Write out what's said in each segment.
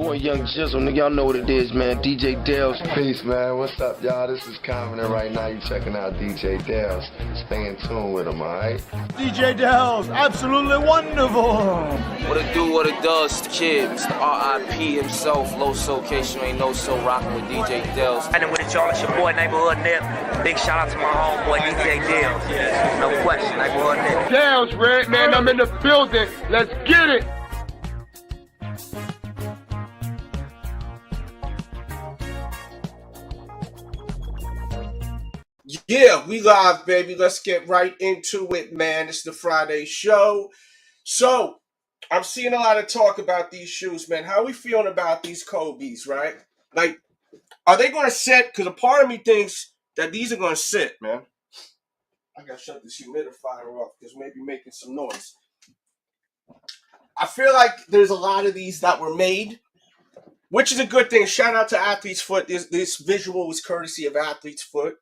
boy Young Jizzle, nigga, y'all know what it is, man. DJ Dales. Peace, man. What's up, y'all? This is Common, and right now you checking out DJ Dales. Stay in tune with him, alright? DJ Dales, absolutely wonderful. What it do, what it does, the kid, Mr. R.I.P. himself, Low Soul Case, you ain't no soul, rocking with DJ Dales. And with it, y'all, it's your boy, Neighborhood Nip. Big shout out to my homeboy, DJ Dales. No question, Neighborhood Nip. Dales, Red, man, I'm in the building. Let's get it. Yeah, we live, baby. Let's get right into it, man. It's the Friday show. So, I'm seeing a lot of talk about these shoes, man. How are we feeling about these Kobe's, right? Like, are they going to sit? Because a part of me thinks that these are going to sit, man. I got to shut this humidifier off because maybe making some noise. I feel like there's a lot of these that were made, which is a good thing. Shout out to Athlete's Foot. This visual was courtesy of Athlete's Foot.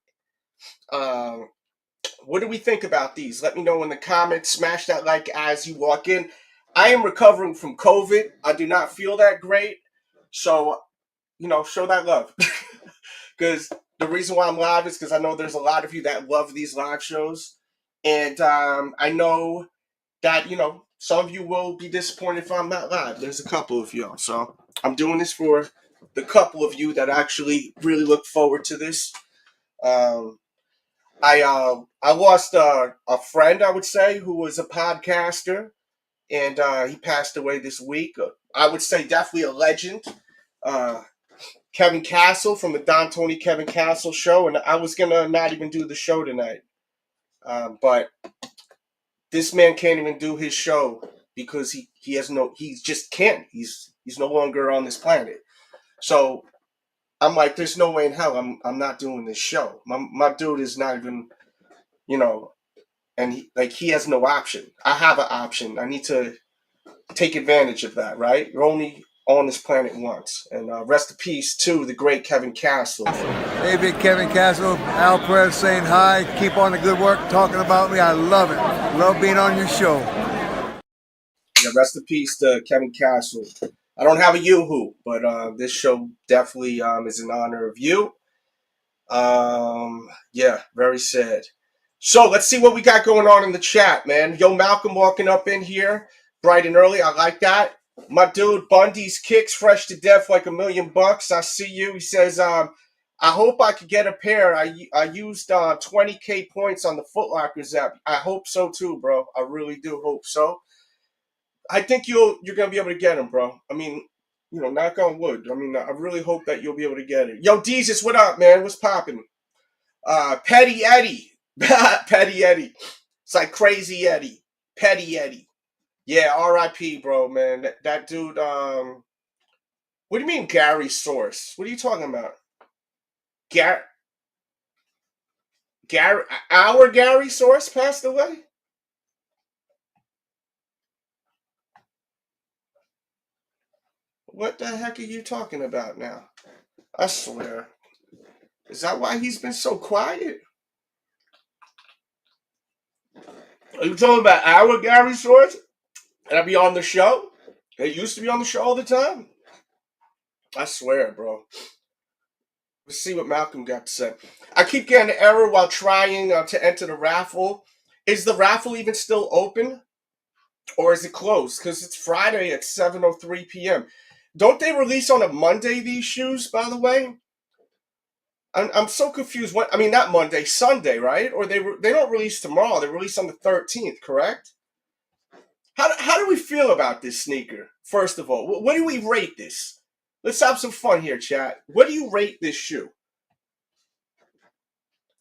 What do we think about these? Let me know in the comments. Smash that like as you walk in. I am recovering from COVID. I do not feel that great. So, show that love. Because the reason why I'm live is because I know there's a lot of you that love these live shows. And I know that, some of you will be disappointed if I'm not live. There's a couple of y'all. So I'm doing this for the couple of you that actually really look forward to this. I lost a friend, I would say, who was a podcaster, and he passed away this week. I would say definitely a legend. Kevin Castle from the Don Tony Kevin Castle show, and I was gonna not even do the show tonight, but this man can't even do his show because he just can't. He's no longer on this planet. So I'm like, there's no way in hell I'm not doing this show. My dude is not even, and he has no option. I have an option. I need to take advantage of that, right? You're only on this planet once. And rest in peace to the great Kevin Castle. Hey, big Kevin Castle, Al Perez saying hi. Keep on the good work, talking about me. I love it. Love being on your show. Yeah, rest in peace to Kevin Castle. I don't have a yoo-hoo, but this show definitely is in honor of you. Yeah, very sad. So let's see what we got going on in the chat, man. Yo, Malcolm walking up in here bright and early. I like that. My dude, Bundy's Kicks, fresh to death like $1 million. I see you. He says, I hope I could get a pair. I used 20K points on the Foot Lockers app. I hope so too, bro. I really do hope so. I think you're gonna be able to get them, bro. I mean, knock on wood. I mean, I really hope that you'll be able to get it. Yo, Jesus, what up, man? What's popping? Petty Eddie, Petty Eddie. It's like Crazy Eddie, Petty Eddie. Yeah, R.I.P., bro, man. That dude. What do you mean, Gary Source? What are you talking about? Gary, our Gary Source passed away. What the heck are you talking about now? I swear. Is that why he's been so quiet? Are you talking about our Gary Source? And I be on the show? It used to be on the show all the time. I swear, bro. Let's see what Malcolm got to say. I keep getting an error while trying to enter the raffle. Is the raffle even still open? Or is it closed? Because it's Friday at 7:03 p.m. Don't they release on a Monday, these shoes, by the way? I'm so confused. Not Monday, Sunday, right? Or they don't release tomorrow. They release on the 13th, correct? How do we feel about this sneaker? First of all, what do we rate this? Let's have some fun here, chat. What do you rate this shoe?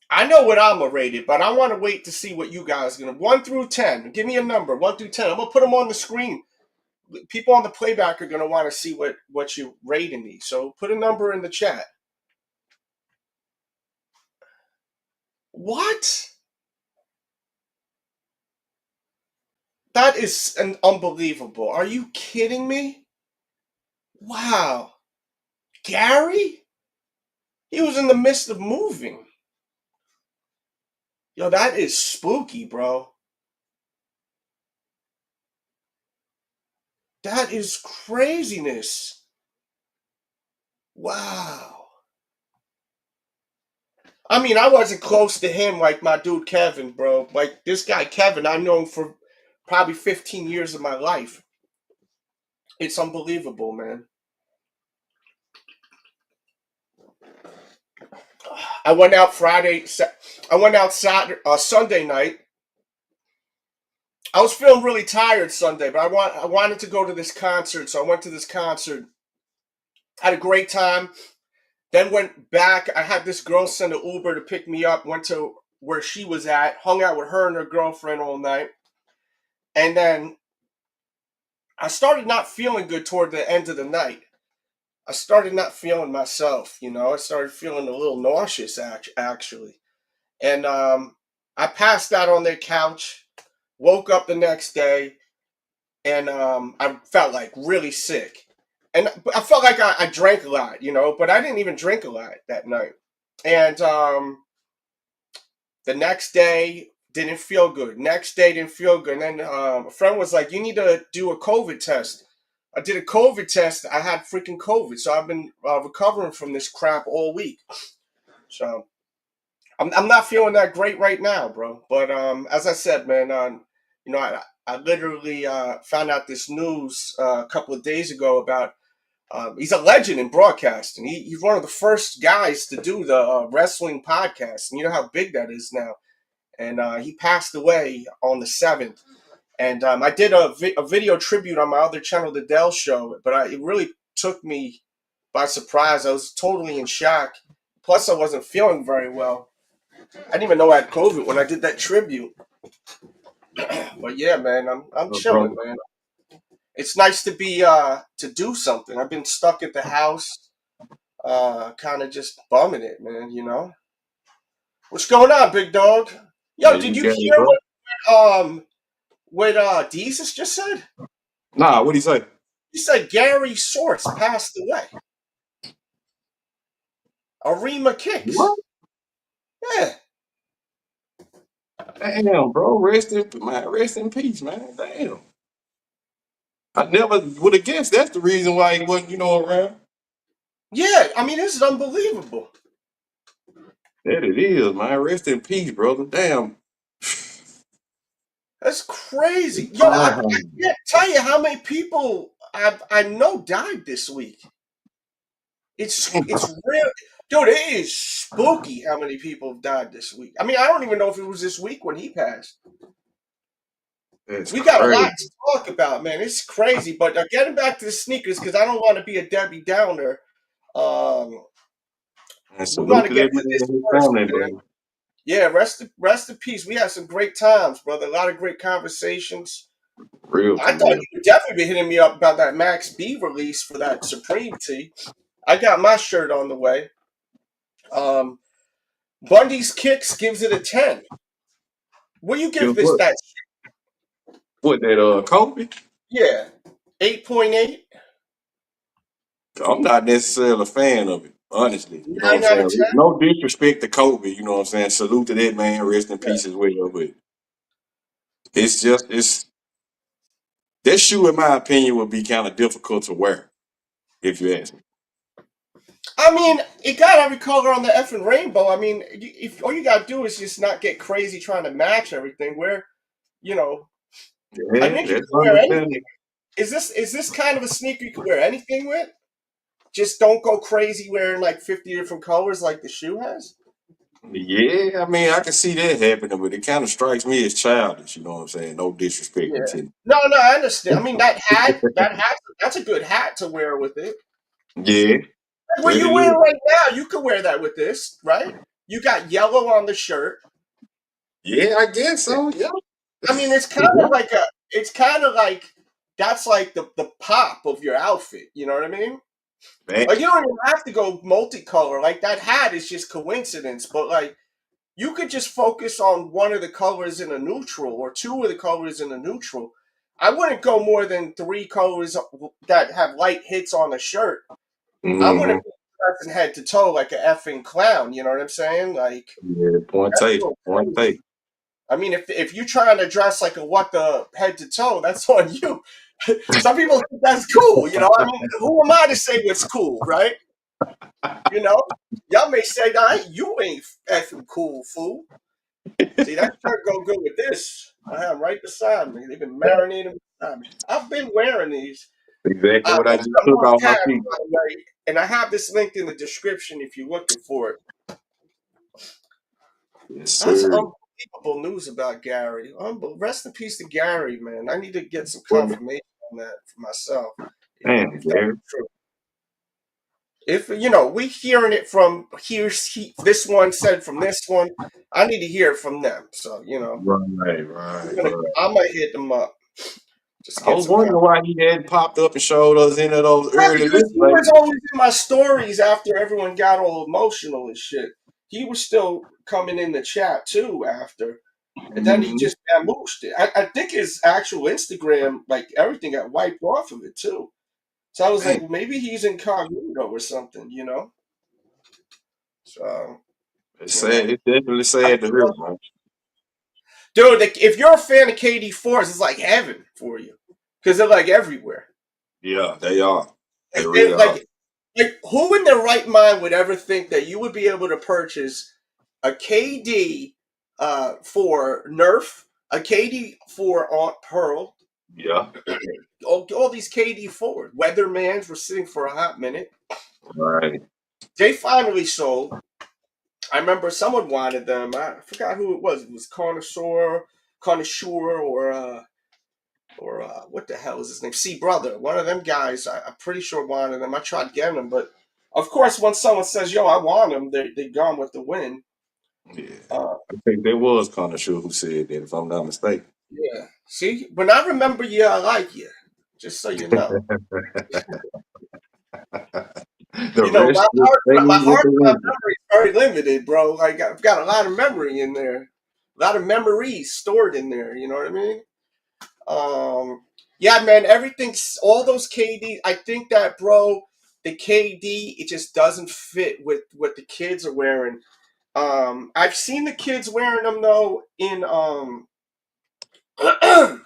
I know what I'm going to rate it, but I want to wait to see what you guys are going to. 1 through 10. Give me a number. 1 through 10. I'm going to put them on the screen. People on the playback are going to want to see what you rating these. So put a number in the chat. What? That is unbelievable. Are you kidding me? Wow. Gary? He was in the midst of moving. Yo, that is spooky, bro. That is craziness. Wow. I mean, I wasn't close to him like my dude Kevin, bro. Like this guy Kevin, I've known for probably 15 years of my life. It's unbelievable, man. I went out I went out Sunday night. I was feeling really tired Sunday, but I wanted to go to this concert, so I went to this concert. Had a great time. Then went back. I had this girl send an Uber to pick me up. Went to where she was at. Hung out with her and her girlfriend all night. And then I started not feeling good toward the end of the night. I started not feeling myself, you know. I started feeling a little nauseous, actually. And I passed out on their couch. Woke up the next day, and I felt like really sick. And I felt like I drank a lot, you know, but I didn't even drink a lot that night. And the next day didn't feel good. Next day didn't feel good. And then a friend was like, "You need to do a COVID test." I did a COVID test. I had freaking COVID, so I've been recovering from this crap all week. So I'm not feeling that great right now, bro. But as I said, man, you know, I literally found out this news a couple of days ago about. He's a legend in broadcasting. He's one of the first guys to do the wrestling podcast, and you know how big that is now. And he passed away on the 7th. And I did a video tribute on my other channel, The Dell Show, but it really took me by surprise. I was totally in shock. Plus, I wasn't feeling very well. I didn't even know I had COVID when I did that tribute. But yeah, man, I'm chilling, man. It's nice to be to do something. I've been stuck at the house, kind of just bumming it, man. You know, what's going on, big dog? Yo, Yeah, did you you got it, hear bro. what Deezus just said? Nah, what'd he say? He said Gary Source passed away. Arima Kicks. What? Yeah. Damn, bro. Rest in peace, man. Damn. I never would have guessed that's the reason why he wasn't, around. Yeah, I mean, this is unbelievable. That it is, man. Rest in peace, brother. Damn. That's crazy. Yo, I Wow. can't tell you how many people I know died this week. It's real, dude. It is spooky how many people have died this week. I mean, I don't even know if it was this week when he passed. That's We got a crazy. lot to talk about, man. It's crazy. But getting back to the sneakers, because I don't want to be a Debbie Downer. And We want salute to to get that into man this and his first, family, man. bro. Yeah, rest in peace. We had some great times, brother. A lot of great conversations. Real I for thought real. you would definitely be hitting me up about that Max B release for that Supreme tee. I got my shirt on the way. Bundy's Kicks gives it a 10. What do you give Give this what? that? What that Kobe? Yeah, 8.8, I'm not necessarily a fan of it, honestly. You know what I'm 9 out of saying? 10. No disrespect to Kobe, you know what I'm saying? Salute to that man, rest in Yeah. peace as well. But it's that shoe, in my opinion, would be kind of difficult to wear, if you ask me. I mean, it got every color on the effing rainbow. I mean, if all you gotta do is just not get crazy trying to match everything. Where, you know, I Yeah, think you that's can wear anything. understandable. Is this kind of a sneaker you can wear anything with? Just don't go crazy wearing like 50 different colors like the shoe has. Yeah, I mean, I can see that happening, but it kind of strikes me as childish, you know what I'm saying? No disrespect Yeah. intended. No, I understand. I mean, that's a good hat to wear with it. Yeah, Like what that you it wearing is. right now, you could wear that with this, right? You got yellow on the shirt. Yeah, I guess so. Yeah. I mean, it's kind of like that's like the pop of your outfit. You know what I mean? Man, Like you don't even have to go multicolor. Like that hat is just coincidence, but like you could just focus on one of the colors in a neutral or two of the colors in a neutral. I wouldn't go more than three colors that have light hits on a shirt. I mm-hmm. wouldn't be dressing head to toe like an effing clown. You know what I'm saying? Like Yeah, point that's a taken. little Point crazy. taken. I mean, if you're trying to dress like a what the head to toe, that's on you. Some people think that's cool. You know, I mean, who am I to say what's cool, right? You know, y'all may say, "Nah, you ain't effing cool, fool." See, that shirt go good with this. I have 'em right beside me. They've been marinating beside me. I've been wearing these. Exactly what I This is just a took off my must-have, feet. by the way, and I have this linked in the description if you're looking for it. Yes, That's sir. unbelievable news about Gary. Rest in peace to Gary, man. I need to get some Well, confirmation on that for myself. damn, If that's Gary. true. If we hearing it from this one said from this one, I need to hear it from them. So Right. I might hit them up. Just I get was some confirmation. wondering why he hadn't popped up and showed us any of those Yeah, early because looks he was lately. always in my stories after everyone got all emotional and shit. He was still coming in the chat too after. And then he Mm-hmm. just vamooshed it. I think his actual Instagram, like everything got wiped off of it too. So I was like, Man, well, maybe he's incognito or something, So, it's you know. sad. It's definitely sad to hear, man. Dude, if you're a fan of KD4s, it's like heaven for you. Because they're like everywhere. Yeah, they are. They And, really are. like, who in their right mind would ever think that you would be able to purchase a KD for Nerf, a KD for Aunt Pearl, Yeah, all these KD4s. Weathermans were sitting for a hot minute. right. They finally sold. I remember someone wanted them. I forgot who it was. It was Connoisseur, or what the hell is his name? C Brother. One of them guys. I'm pretty sure wanted them. I tried getting them, but of course, when someone says, "Yo, I want them," they gone with the wind. Yeah. Uh, I think there was Connoisseur who said that, if I'm not mistaken. yeah. See, when I remember you, I like you. Just so you know. The rest will stay My with hard the drive wind. memory is very limited, bro. Like I've got a lot of memory in there, a lot of memories stored in there. You know what I mean? Yeah, man. Everything's all those KD. I think that, bro, the KD it just doesn't fit with what the kids are wearing. I've seen the kids wearing them though in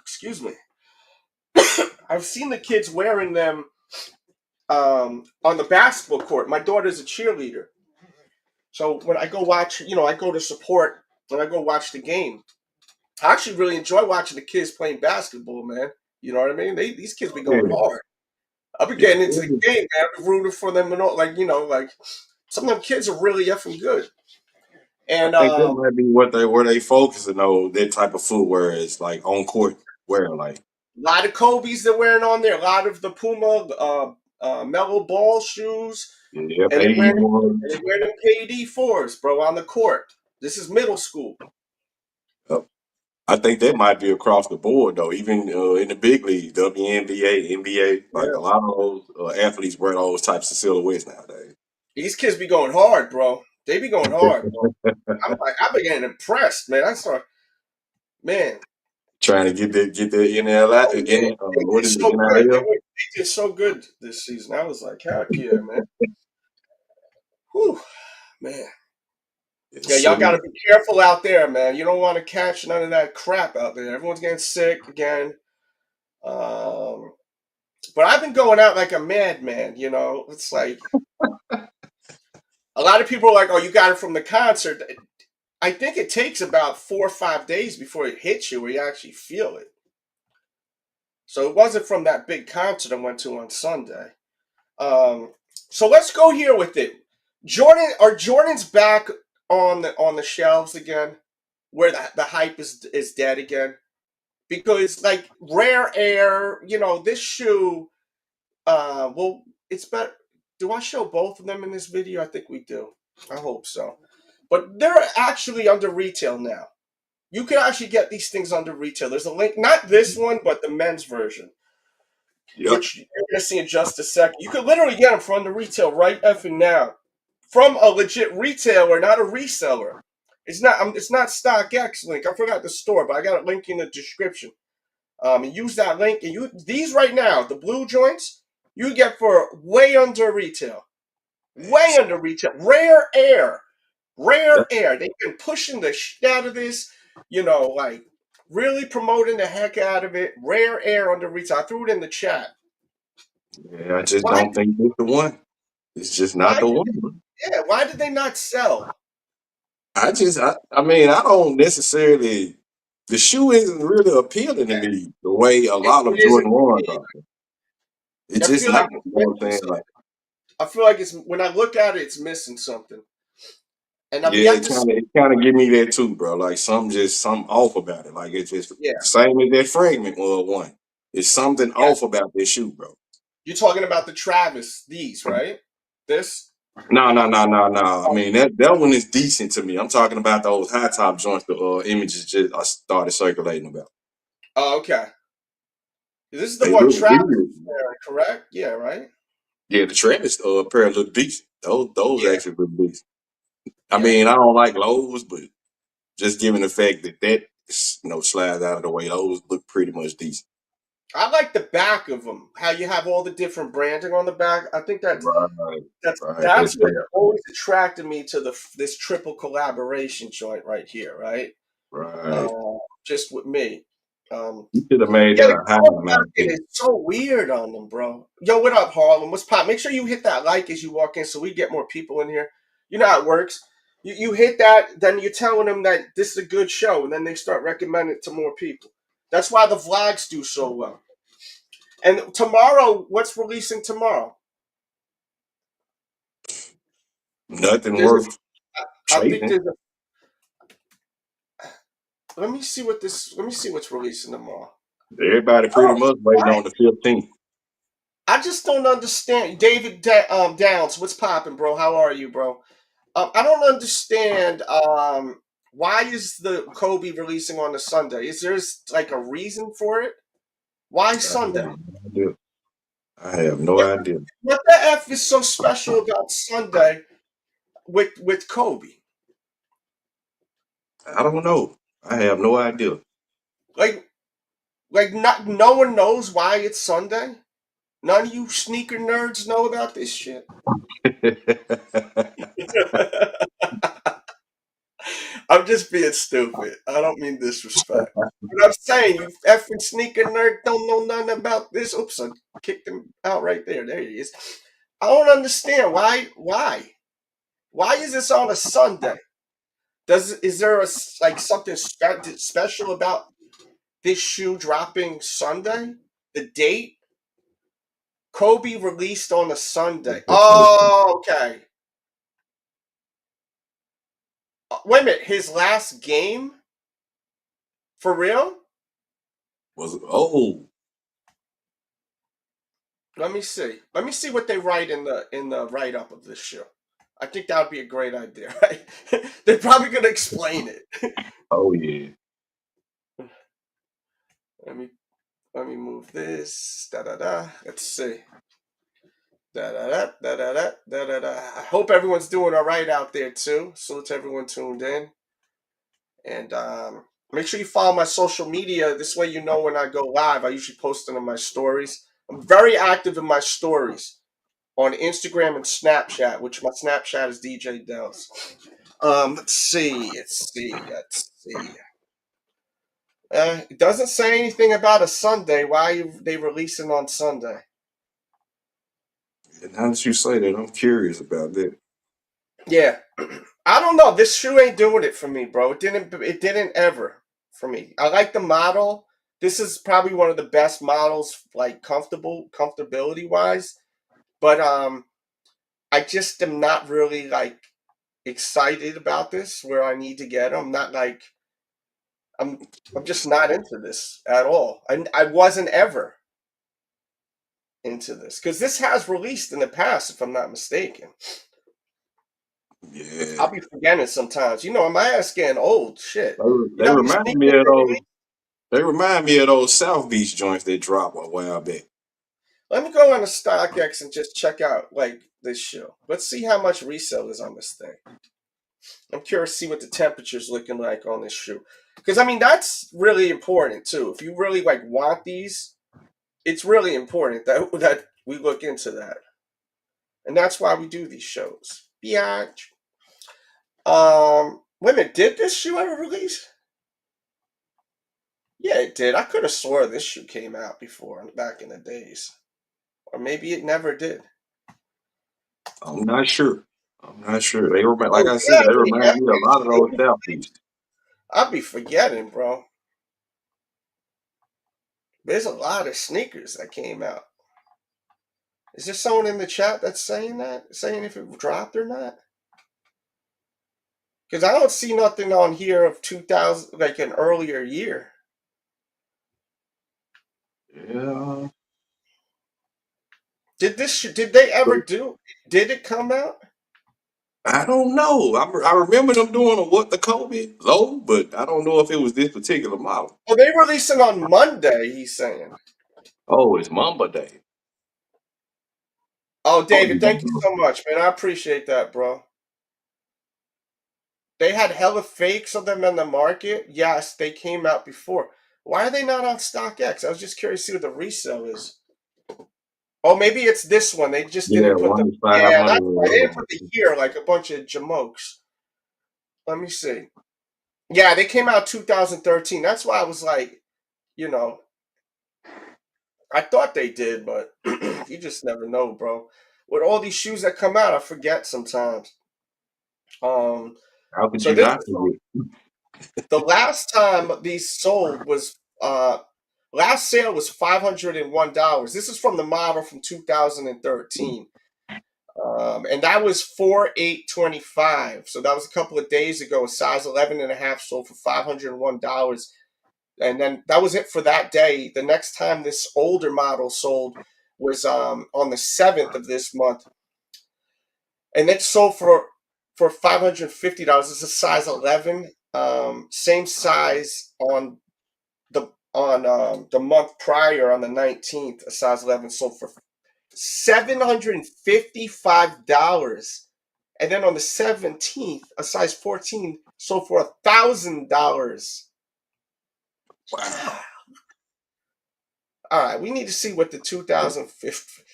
excuse me. I've seen the kids wearing them on the basketball court. My daughter's a cheerleader. So when I go watch, I go to support when I go watch the game. I actually really enjoy watching the kids playing basketball, man. You know what I mean? These kids be going Yeah. hard. I'll be Yeah. getting into the game, man. I'll be rooting for them and all. Like some of them kids are really effing good. I And think that might be what they focusing on, that type of footwear is like on court wear, like a lot of Kobe's they're wearing on there. A lot of the Puma Mellow Ball shoes, yep, and AE ones. they wear them KD4s, bro, on the court. This is middle school. Yep. I think that might be across the board though, even in the big league, WNBA, NBA, like a Yeah. lot of those athletes wear those types of silhouettes nowadays. These kids be going hard, bro. They be going hard, bro. I've been getting impressed, man. I saw, man. Trying to get the NL Oh, man. again. They What did is it, so good. NIL? They did so good this season. I was like, heck yeah, man. Whew, man. Yes, Yeah, y'all sir. got to be careful out there, man. You don't want to catch none of that crap out there. Everyone's getting sick again. Um, but I've been going out like a madman. It's like a lot of people are like, "Oh, you got it from the concert." I think it takes about 4 or 5 days before it hits you, where you actually feel it. So it wasn't from that big concert I went to on Sunday. So let's go here with it. Jordans back on the shelves again, where the hype is dead again? Because like Rare Air, this shoe. Well, it's better. Do I show both of them in this video? I think we do. I hope so. But they're actually under retail now. You can actually get these things under retail. There's a link, not this one, but the men's version, Yep. which you're gonna see in just a second. You could literally get them from the retail right effing now, from a legit retailer, not a reseller. It's not StockX link. I forgot the store, but I got a link in the description. And use that link. And these right now, the blue joints, you get for way under retail. Way under retail. Rare Air. Rare Yep. Air. They've been pushing the shit out of this, like really promoting the heck out of it. Rare Air under retail. I threw it in the chat. Yeah, I just Why? don't think it's the one. It's just Why not the did one. why did they not sell? I mean, I don't necessarily. The shoe isn't really appealing to me the way a lot It of isn't Jordan for ones me. are. It's I just feel like not. it's You know what I'm missing saying? something. Like, I feel like it's when I look at it, it's missing something. And I've yeah, yet to see. it kind of give me that too, bro. Like, something off about it. Like, it's just Yeah. same as that fragment one. It's something Yeah. off about this shoe, bro. You're talking about the Travis, these, right? This? No. I mean, that one is decent to me. I'm talking about those high top joints. The images just I started circulating about. Oh, okay. This is the They one look Travis weird. is wearing, correct? Yeah, right? Yeah, the Travis pair look decent. Those Yeah, actually look decent. I yeah. mean, I don't like lows, but just given the fact that slides out of the way, those look pretty much decent. I like the back of them. How you have all the different branding on the back. I think Right, that's right. that's what always attracted me to this triple collaboration joint right here, right? Right. Just with me. Um, You should have made yeah, that the a high color mount palette pick. is so weird on them, bro. Yo, what up, Harlem? What's pop? Make sure you hit that like as you walk in, so we get more people in here. You know how it works. You hit that, then you're telling them that this is a good show, and then they start recommending it to more people. That's why the vlogs do so well. And tomorrow, what's releasing tomorrow? Nothing There's a, worth I think chasing. there's a. Let me see what this. Let me see what's releasing tomorrow. Everybody pretty Oh, much waiting why? on the 15th. I just don't understand. David Downs, what's popping, bro? How are you, bro? I don't understand. Why is the Kobe releasing on the Sunday? Is there like a reason for it? Why I have Sunday? no idea. I have no Yeah, idea. what the f is so special about Sunday with Kobe? I don't know. I have no idea. Like, not no one knows why it's Sunday. None of you sneaker nerds know about this shit. I'm just being stupid. I don't mean disrespect. But I'm saying you effing sneaker nerd don't know nothing about this. Oops, I kicked him out right there. There he is. I don't understand why. Why is this on a Sunday? Is there like something special about this shoe dropping Sunday? The date? Kobe released on a Sunday. Oh, okay. Wait a minute. His last game? For real? Was Let me see. Let me see what they write in the write up of this show. I think that would be a great idea, right? They're probably gonna explain it. yeah. Let me let me move this. Da da da. Let's see. Da da da da da da da da da. I hope everyone's doing all right out there too. Salute to everyone tuned in, and make sure you follow my social media. This way, you know when I go live. I usually post it on my stories. I'm very active in my stories on Instagram and Snapchat, which my Snapchat is DJ Dells. Let's see. Let's see. It doesn't say anything about a Sunday. Why are they releasing on Sunday? And now that you say that, I'm curious about that. Yeah, I don't know. This shoe ain't doing it for me, bro. It didn't. It didn't ever for me. I like the model. This is probably one of the best models, like comfortability wise. But I just am not really like excited about this. Where I need to get them. I'm not like I'm. I'm just not into this at all. I wasn't ever into this because this has released in the past, if I'm not mistaken. Yeah. I'll be forgetting sometimes. You know, my ass getting old. Shit. You They know how many remind me sneakers of they those. released? They remind me of those South Beach joints that dropped a while back. Let me go on the StockX and just check out like this shoe. Let's see how much resale is on this thing. I'm curious to see what the temperature's looking like on this shoe. Because I mean that's really important too. If you really like want these, it's really important that we look into that. And that's why we do these shows. Biatch. Wait a minute, did this shoe ever release? Yeah, it did. I could have swore this shoe came out before back in the days. Or maybe it never did. I'm not sure. I'm not sure. They remind, like Oh, I they said, have they any remind me a lot of those FA? Southeast. I'll be forgetting, bro. There's a lot of sneakers that came out. Is there someone in the chat that's saying that? Saying if it dropped or not? Because I don't see nothing on here of 2000, like an earlier year. Yeah. Did they ever do? Did it come out? I don't know. I remember them doing a what the Kobe low, but I don't know if it was this particular model. Well, they released it on Monday. He's saying. Oh, it's Mamba Day. Oh, Oh, David, thank you so much, man. I appreciate that, bro. They had hella fakes of them in the market. Yes, they came out before. Why are they not on StockX? I was just curious to see what the resale is. Oh, maybe it's this one. They just yeah, didn't put the. one is Yeah, 500. that's why they didn't put the year like a bunch of jamokes. Let me see. Yeah, they came out 2013. That's why I was like, you know, I thought they did, but you just never know, bro. With all these shoes that come out, I forget sometimes. How could So you this not is forget? the last time these sold was last sale was $501. This is from the model from 2013. And that was 4/8/25. So that was a couple of days ago. A size 11 and a half sold for $501. And then that was it for that day. The next time this older model sold was on the 7th of this month. And it sold for $550. It's a size 11. Same size on the month prior on the 19th, a size 11 sold for $755. And then on the 17th, a size 14 sold for $1,000. Wow. All right, we need to see what the 2025.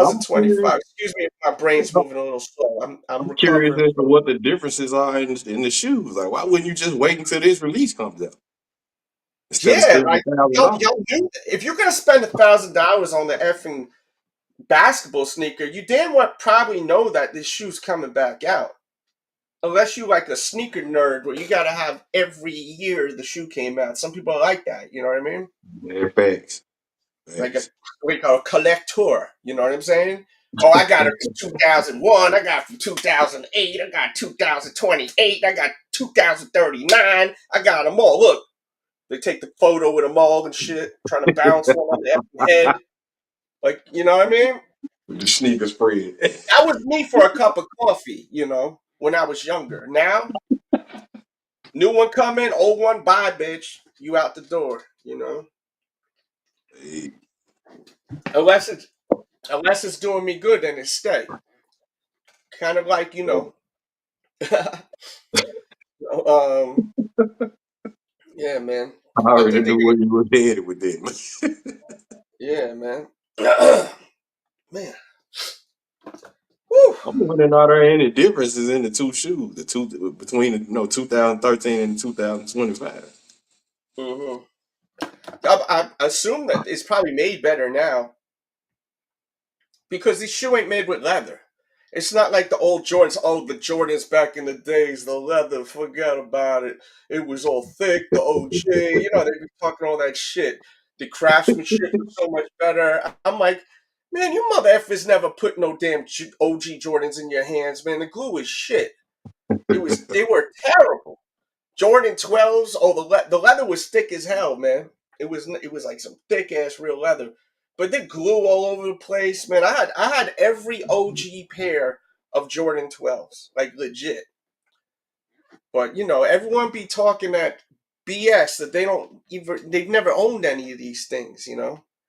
I'm curious. Excuse me if my brain's moving a little slow. I'm I'm curious recovering. as to what the differences are in the shoes. Like, why wouldn't you just wait until this release comes out instead of Yeah, spending like $1,000? y'all knew if you're gonna spend $1,000 on the effing basketball sneaker, you damn well probably know that this shoe's coming back out. Unless you like a sneaker nerd where you gotta have every year the shoe came out. Some people are like that, you know what I mean? Yeah, facts. Like a Facts. collector, you know what I'm saying? Oh, I got it from 2001, I got it from 2008, I got 2028, I got 2039, I got them all. Look, they take the photo with them all and shit, trying to bounce one on the effing head. Like, you know what I mean? With the sneaker spread. That was me for a cup of coffee, when I was younger. Now, new one come in, old one bye, bitch. You out the door. Hey, Unless it's doing me good, then it stay. Kind of like, um, yeah, man. I I already think they knew where you were headed with that. yeah, man. Man. Woo. I'm wondering, are there any differences in the two shoes, between 2013 and 2025? hmm I assume that it's probably made better now because this shoe ain't made with leather. It's not like the old Jordans. Oh, the Jordans back in the days, the leather, forget about it. It was all thick, the OG. They be talking all that shit. The craftsmanship was so much better. I'm like, man, you mother effers never put no damn OG Jordans in your hands, man. The glue is shit. They were terrible. Jordan 12s. Oh, the leather was thick as hell, man. It was like some thick ass real leather, but they glue all over the place, man. I had every OG pair of Jordan 12s, like legit. But everyone be talking that BS that they've never owned any of these things.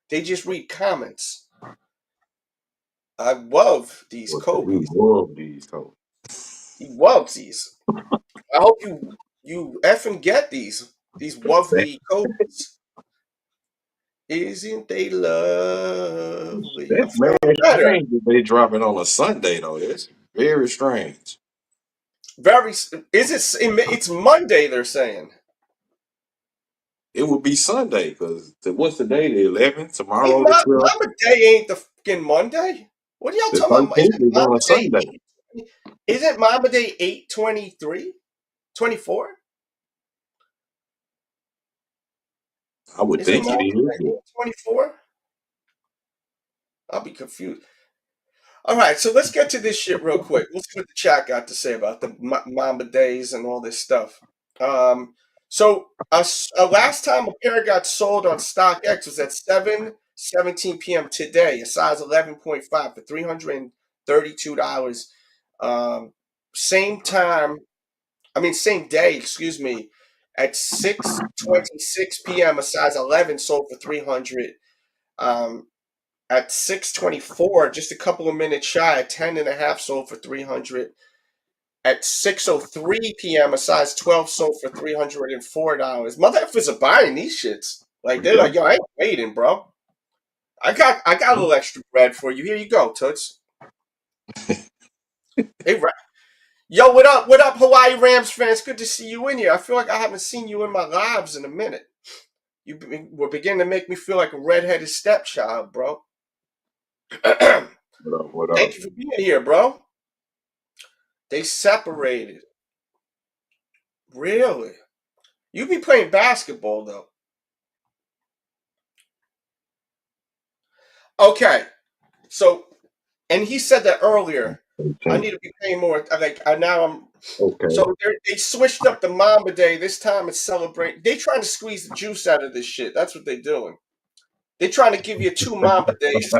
They just read comments. I love these What the Kobe's. love these coats. He loves these. I hope you effing get these That, lovely Kobe's. Isn't they lovely? I'm that's feeling very better. strange that they drop it on a Sunday though. That's very strange. Very. Is it? It's Monday. They're saying. It would be Sunday because what's the day? The 11th. Ain't Tomorrow the 12th. Mama Day ain't the fucking Monday. What are y'all The talking about? 13th is on a Sunday. Isn't Mamba Day 8/23? 24? I would Isn't think it Mamba is. Day 24? I'll be confused. All right, so let's get to this shit real quick. Let's see what the chat got to say about the Mamba Days and all this stuff. So last time a pair got sold on StockX was at 7:17 p.m. today, a size 11.5 for $332. Same day, excuse me, at 6:26 p.m. a size 11 sold for 300. At 6:24, just a couple of minutes shy, a 10 and a half sold for 300. At 6:03 p.m., a size 12 sold for $304. Motherfuckers are buying these shits. Like they're like, yo, I ain't waiting, bro. I got a little extra bread for you. Here you go, Toots. Hey, yo, what up? What up, Hawaii Rams fans? Good to see you in here. I feel like I haven't seen you in my lives in a minute. You were beginning to make me feel like a redheaded stepchild, bro. What up? Thank you for being here, bro. They separated. Really? You be playing basketball, though. Okay. So, and he said that earlier. I need to be paying more. Like, now I'm. Okay. So they switched up the Mamba Day. This time it's celebrate. They trying to squeeze the juice out of this shit. That's what they doing. They trying to give you 2 Mamba Days.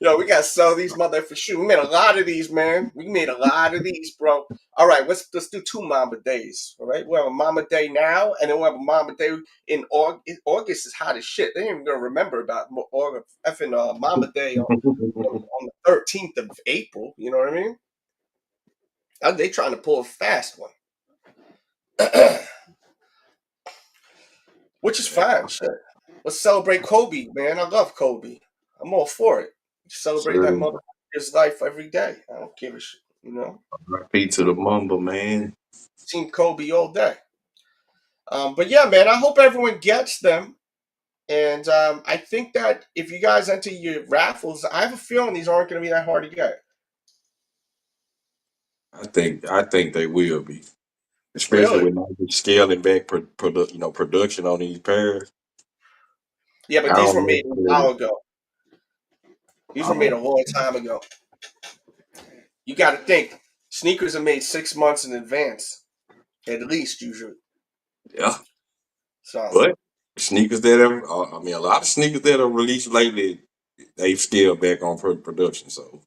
We gotta sell these motherfuckers. Shoot, we made a lot of these, man. We made a lot of these, bro. All right, let's do 2 Mamba Days. All right, we have a Mamba Day now, and then we'll have a Mamba Day in August. August is hot as shit. They ain't even gonna remember about effing Mamba Day on the 13th of April. You know what I mean? They trying to pull a fast one. Which is fine. Shit. Let's celebrate Kobe, man. I love Kobe. I'm all for it. Celebrate that motherfucker's life every day. I don't give a shit, you know. RIP to the Mamba, man. Team Kobe all day. But yeah, man, I hope everyone gets them. And I think that if you guys enter your raffles, I have a feeling these aren't going to be that hard to get. I think they will be, especially Really? with Nike scaling back production on these pairs. Yeah, but I these don't were know made a while ago. These were made a long time ago. You got to think, sneakers are made 6 months in advance, at least usually. Yeah. So, But sneakers that have, a lot of sneakers that are released lately, they've scaled back on production. So I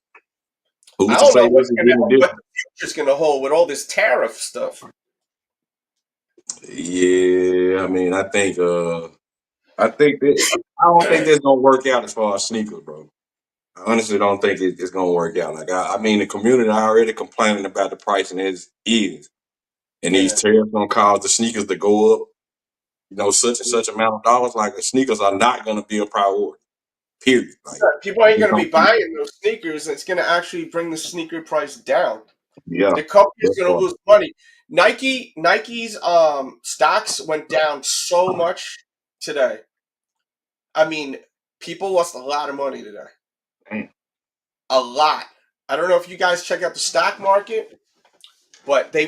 who's to don't say know this is any what different? the future's going to hold with all this tariff stuff. Yeah, I think that I don't think that's gonna work out as far as sneakers, bro. I honestly don't think it's gonna work out. Like the community already complaining about the pricing as is, and these Yeah. tariffs gonna cause the sneakers to go up. Such and such amount of dollars. Like the sneakers are not gonna be a priority. Period. Like People ain't going to be buying those sneakers. It's going to actually bring the sneaker price down. yeah, The company's going to lose money. Nike's stocks went down so much today. I mean, people lost a lot of money today. Damn. A lot. I don't know if you guys check out the stock market, but they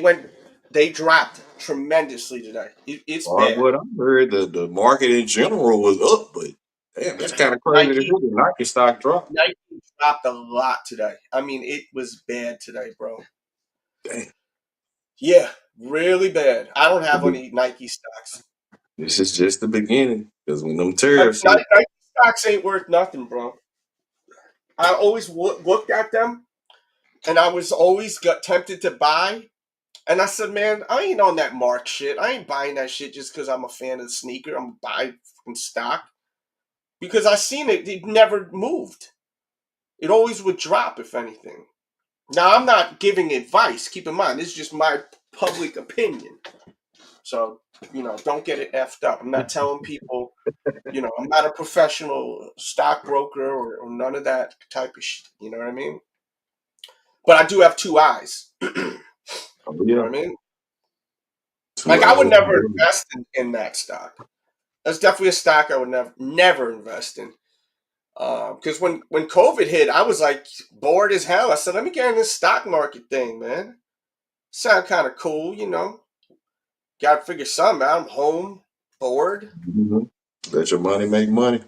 dropped tremendously today. It's bad. What I heard, the market in general was up, but damn, that's kind of crazy to Nike hear the Nike stock drop. Nike dropped a lot today. I mean, it was bad today, bro. Damn. Yeah, really bad. I don't have any Nike stocks. This is just the beginning, because when them tariffs hit, Nike stocks ain't worth nothing, bro. I always looked at them, and I was always got tempted to buy. And I said, man, I ain't on that Mark shit. I ain't buying that shit just because I'm a fan of the sneaker. I'm buying fucking stock. Because I seen it never moved. It always would drop, if anything. Now, I'm not giving advice. Keep in mind, this is just my public opinion. So, don't get it effed up. I'm not telling people, I'm not a professional stockbroker or none of that type of shit. You know what I mean? But I do have 2 eyes. You know what I mean? Like, I would never invest in that stock. That's definitely a stock I would never invest in. Because when COVID hit, I was like bored as hell. I said, let me get in this stock market thing, man. Sound kind of cool, you know. Got to figure something out. I'm home, bored. Let your money make money.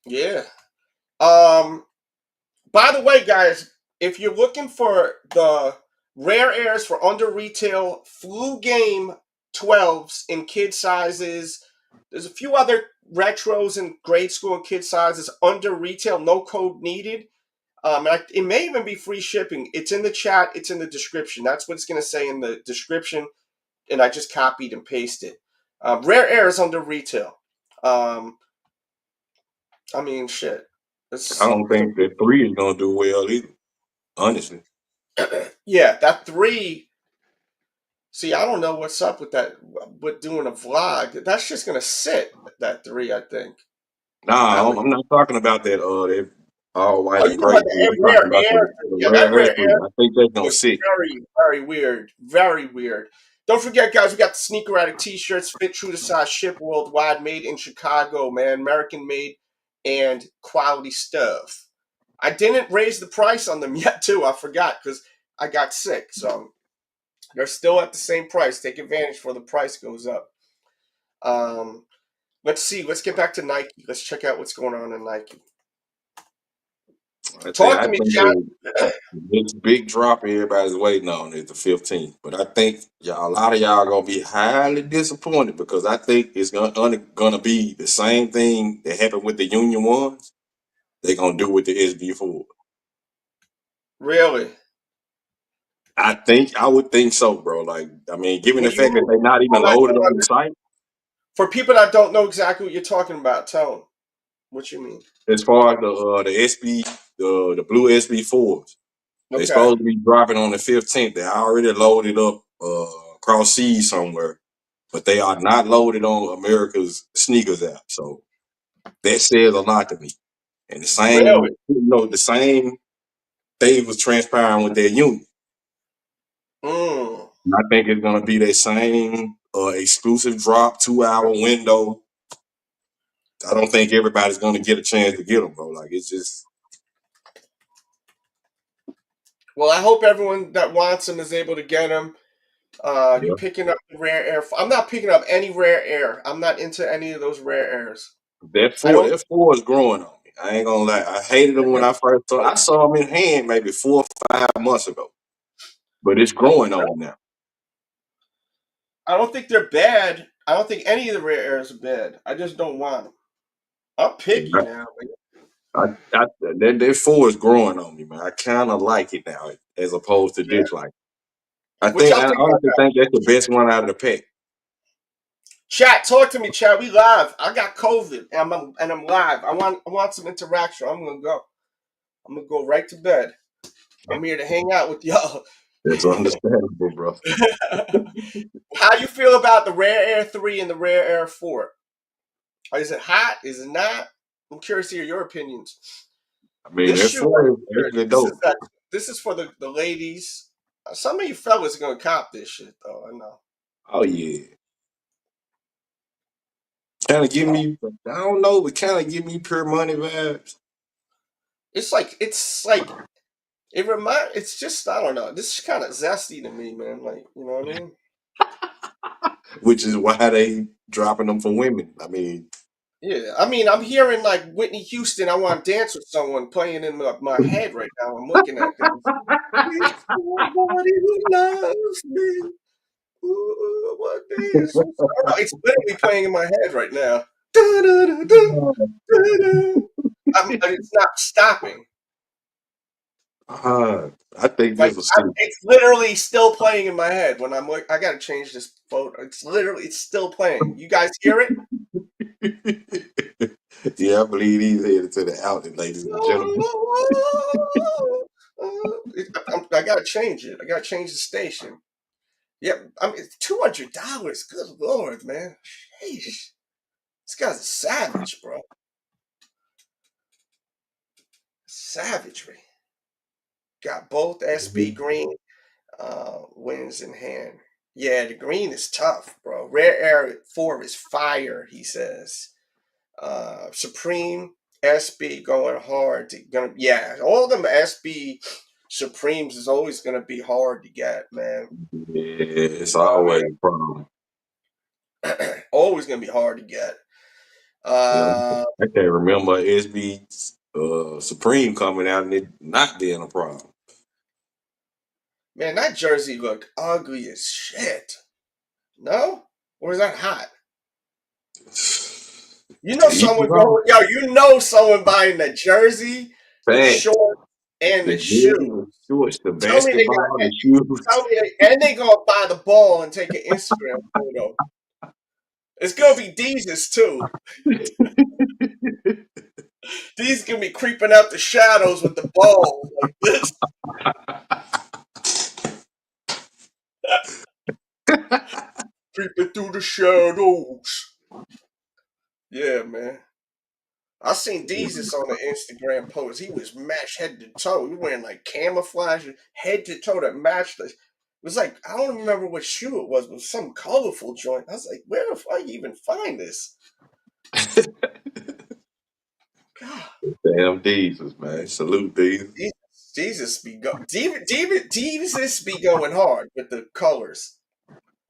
Yeah. By the way, guys, if you're looking for the rare airs for under retail, flu game 12s in kid sizes, there's a few other retros in grade school and kid sizes under retail, no code needed. It may even be free shipping. It's in the chat. It's in the description. That's what it's going to say in the description, and I just copied and pasted. Rare airs under retail. I mean, shit. I don't think that 3 is gonna do well either. Honestly, Yeah, that 3. See, I don't know what's up with that. With doing a vlog, that's just gonna sit. That 3, I think. nah, I'm not talking about that all white Oh, and you know gray about 3. the I'm rare talking about air? the Yeah, rare that air rare 3. air I think that's gonna was sit. very, very weird. Very weird. Don't forget, guys, we got the Sneaker Addict t-shirts, fit true to size, ship worldwide, made in Chicago, man. American made and quality stuff. I didn't raise the price on them yet, too. I forgot because I got sick. So they're still at the same price. Take advantage before the price goes up. Let's see. Let's get back to Nike. Let's check out what's going on in Nike. I Talk to think me, John. this big drop everybody's waiting on is the 15th. But I think a lot of y'all gonna be highly disappointed because I think it's gonna be the same thing that happened with the Union ones. They're gonna do with the SB4. Really? I would think so, bro. Like, I mean, given What the do you fact that mean? they're not even loaded on the site, For people that don't know exactly what you're talking about, tell them what you mean. as far as the SB, the blue SB4s, they Okay. supposed to be dropping on the 15th. They already loaded up across seas somewhere, but they are not loaded on America's sneakers app. So that says a lot to me. And Really? the same thing was transpiring with their union. Mm. And I think it's gonna be that same exclusive drop 2 hour window. I don't think everybody's gonna get a chance to get them, bro. Like it's just Well, I hope everyone that wants them is able to get them. You yeah. picking up the rare air? I'm not picking up any rare air. I'm not into any of those rare airs. I don't. That four is growing on me. I ain't gonna lie. I hated them when I first saw. I saw them in hand maybe 4 or 5 months ago, but it's growing on me now. I don't think they're bad. I don't think any of the rare airs are bad. I just don't want them. I'm picky now. That four is growing on me, man. I kind of like it now, as opposed to Yeah. dislike. What y'all I think about honestly that? think that's the best one out of the pack. Chat, talk to me, chat. We live. I got COVID and I'm live. I want some interaction. I'm gonna go. I'm gonna go right to bed. I'm here to hang out with y'all. That's understandable, bro. How you feel about the Rare Air 3 and the Rare Air 4? Is it hot? Is it not? I'm curious to hear your opinions. I mean, This that shoe four right is here, actually dope. this is for the ladies. Some of you fellas are gonna cop this shit though. I know. Oh yeah, kind of give me. I don't know, but kind of give me pure money vibes. It's like it's just I don't know. This is kind of zesty to me, man. Like you know what I mean? Which is why they dropping them for women. I mean, Yeah, I mean, I'm hearing like Whitney Houston. I want to dance with someone playing in my head right now. I'm looking at this. It's somebody who loves me. Ooh, what is? It's literally playing in my head right now. Da-da-da-da, da-da. It's not stopping. I think Like this was stupid. it's literally still playing in my head when I'm like, I gotta change this photo. It's still playing. You guys hear it? Yeah, I believe he's headed to the outlet, ladies and gentlemen. I gotta change it. I gotta change the station. Yep, I mean it's $200. Good lord, man. Sheesh. This guy's a savage, bro. Savagery. Got both SB green wins in hand. Yeah, the green is tough, bro. Rare Air 4 is fire, he says. Supreme SB going hard. All them SB Supremes is always gonna be hard to get, man. Yeah, it's You know what always a problem. I mean? Always gonna be hard to get. You know, Uh, I can't remember SB Supreme coming out and it not being a problem. man, that jersey look ugly as shit. No? Or is that hot? You know To each his someone own. going, yo, you know someone buying the jersey, the Facts. short, and The the shoe. jersey, the shorts, the Tell me they basketball, got the shoes. and they gonna buy the ball and take an Instagram photo. It's gonna be Deezus too. These gonna be creeping out the shadows with the ball like this. Creeping through the shadows. Yeah, man. I seen Deezus on the Instagram post. He was matched head to toe. He was wearing like camouflage head to toe that matched it. It was like, I don't remember what shoe it was, but some colorful joint. I was like, where the fuck you even find this? God. Damn Jesus, man. Salute Jesus. Jesus be Deezus be going hard with the colors.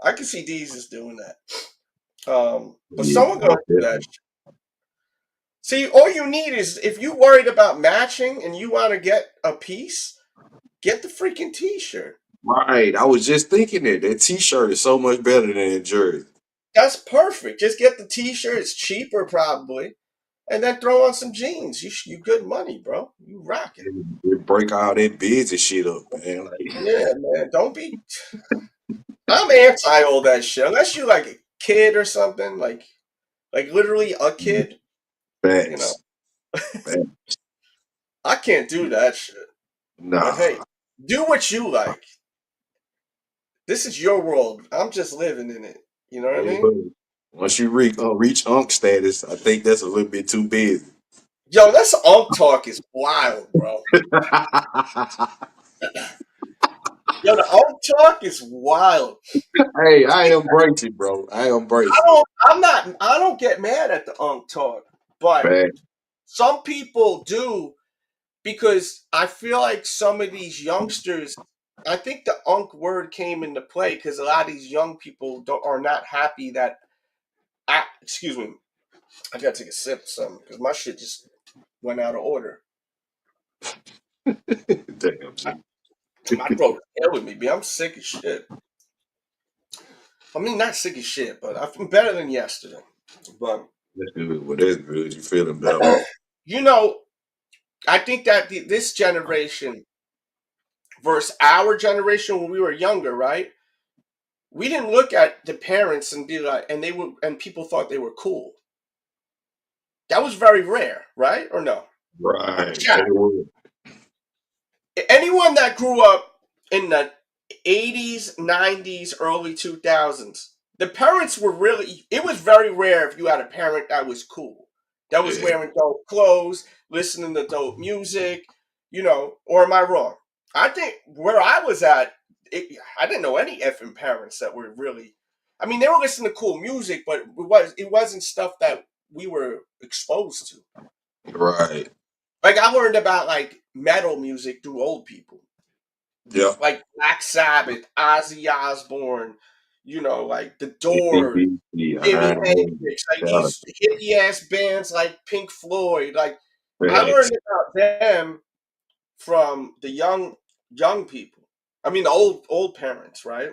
I can see Deezus doing that. But Yeah, someone gonna do that. See, all you need is if you worried about matching and you want to get a piece, get the freaking T-shirt. Right. I was just thinking that T-shirt is so much better than a jersey. That's perfect. Just get the T-shirt. It's cheaper probably, and then throw on some jeans. You good money, bro. You rock it. It break all that busy shit up, man. Like, Yeah, man. Don't be. I'm anti all that shit. Unless you like a kid or something, like literally a kid. You know, facts. Facts. I can't do that shit. But Nah. hey, do what you like. This is your world. I'm just living in it. You know what I Hey, mean? but once you reach unk status, I think that's a little bit too busy. Yo, that's unk talk is wild, bro. Yo, the unk talk is wild. Hey, I embrace it, bro. I embrace I don't get mad at the unk talk, but it. some people do because I feel like some of these youngsters, I think the unk word came into play because a lot of these young people are not happy that, excuse me, I gotta take a sip of something because my shit just went out of order. Damn, My throat is killing me, B. I'm sick as shit. I mean, not sick as shit, but I feel better than yesterday. But that's good. Well, that's good. You feeling better? you know, I think that this generation versus our generation when we were younger, right? We didn't look at the parents and be like, and people thought they were cool. That was very rare, right? Or no? Right. Yeah. Anyone that grew up in the 80s, 90s, early 2000s, the parents were really, it was very rare if you had a parent that was cool, that was wearing dope clothes, listening to dope music, or am I wrong? I think where I was at, I didn't know any effing parents that were really, I mean, they were listening to cool music, but it wasn't stuff that we were exposed to. Right. Like I learned about like metal music through old people. Yeah. Like Black Sabbath, Ozzy Osbourne, like The Doors, Jimi Hendrix, like these hippie ass bands like Pink Floyd. Like I learned about them from the young people. I mean the old parents, right?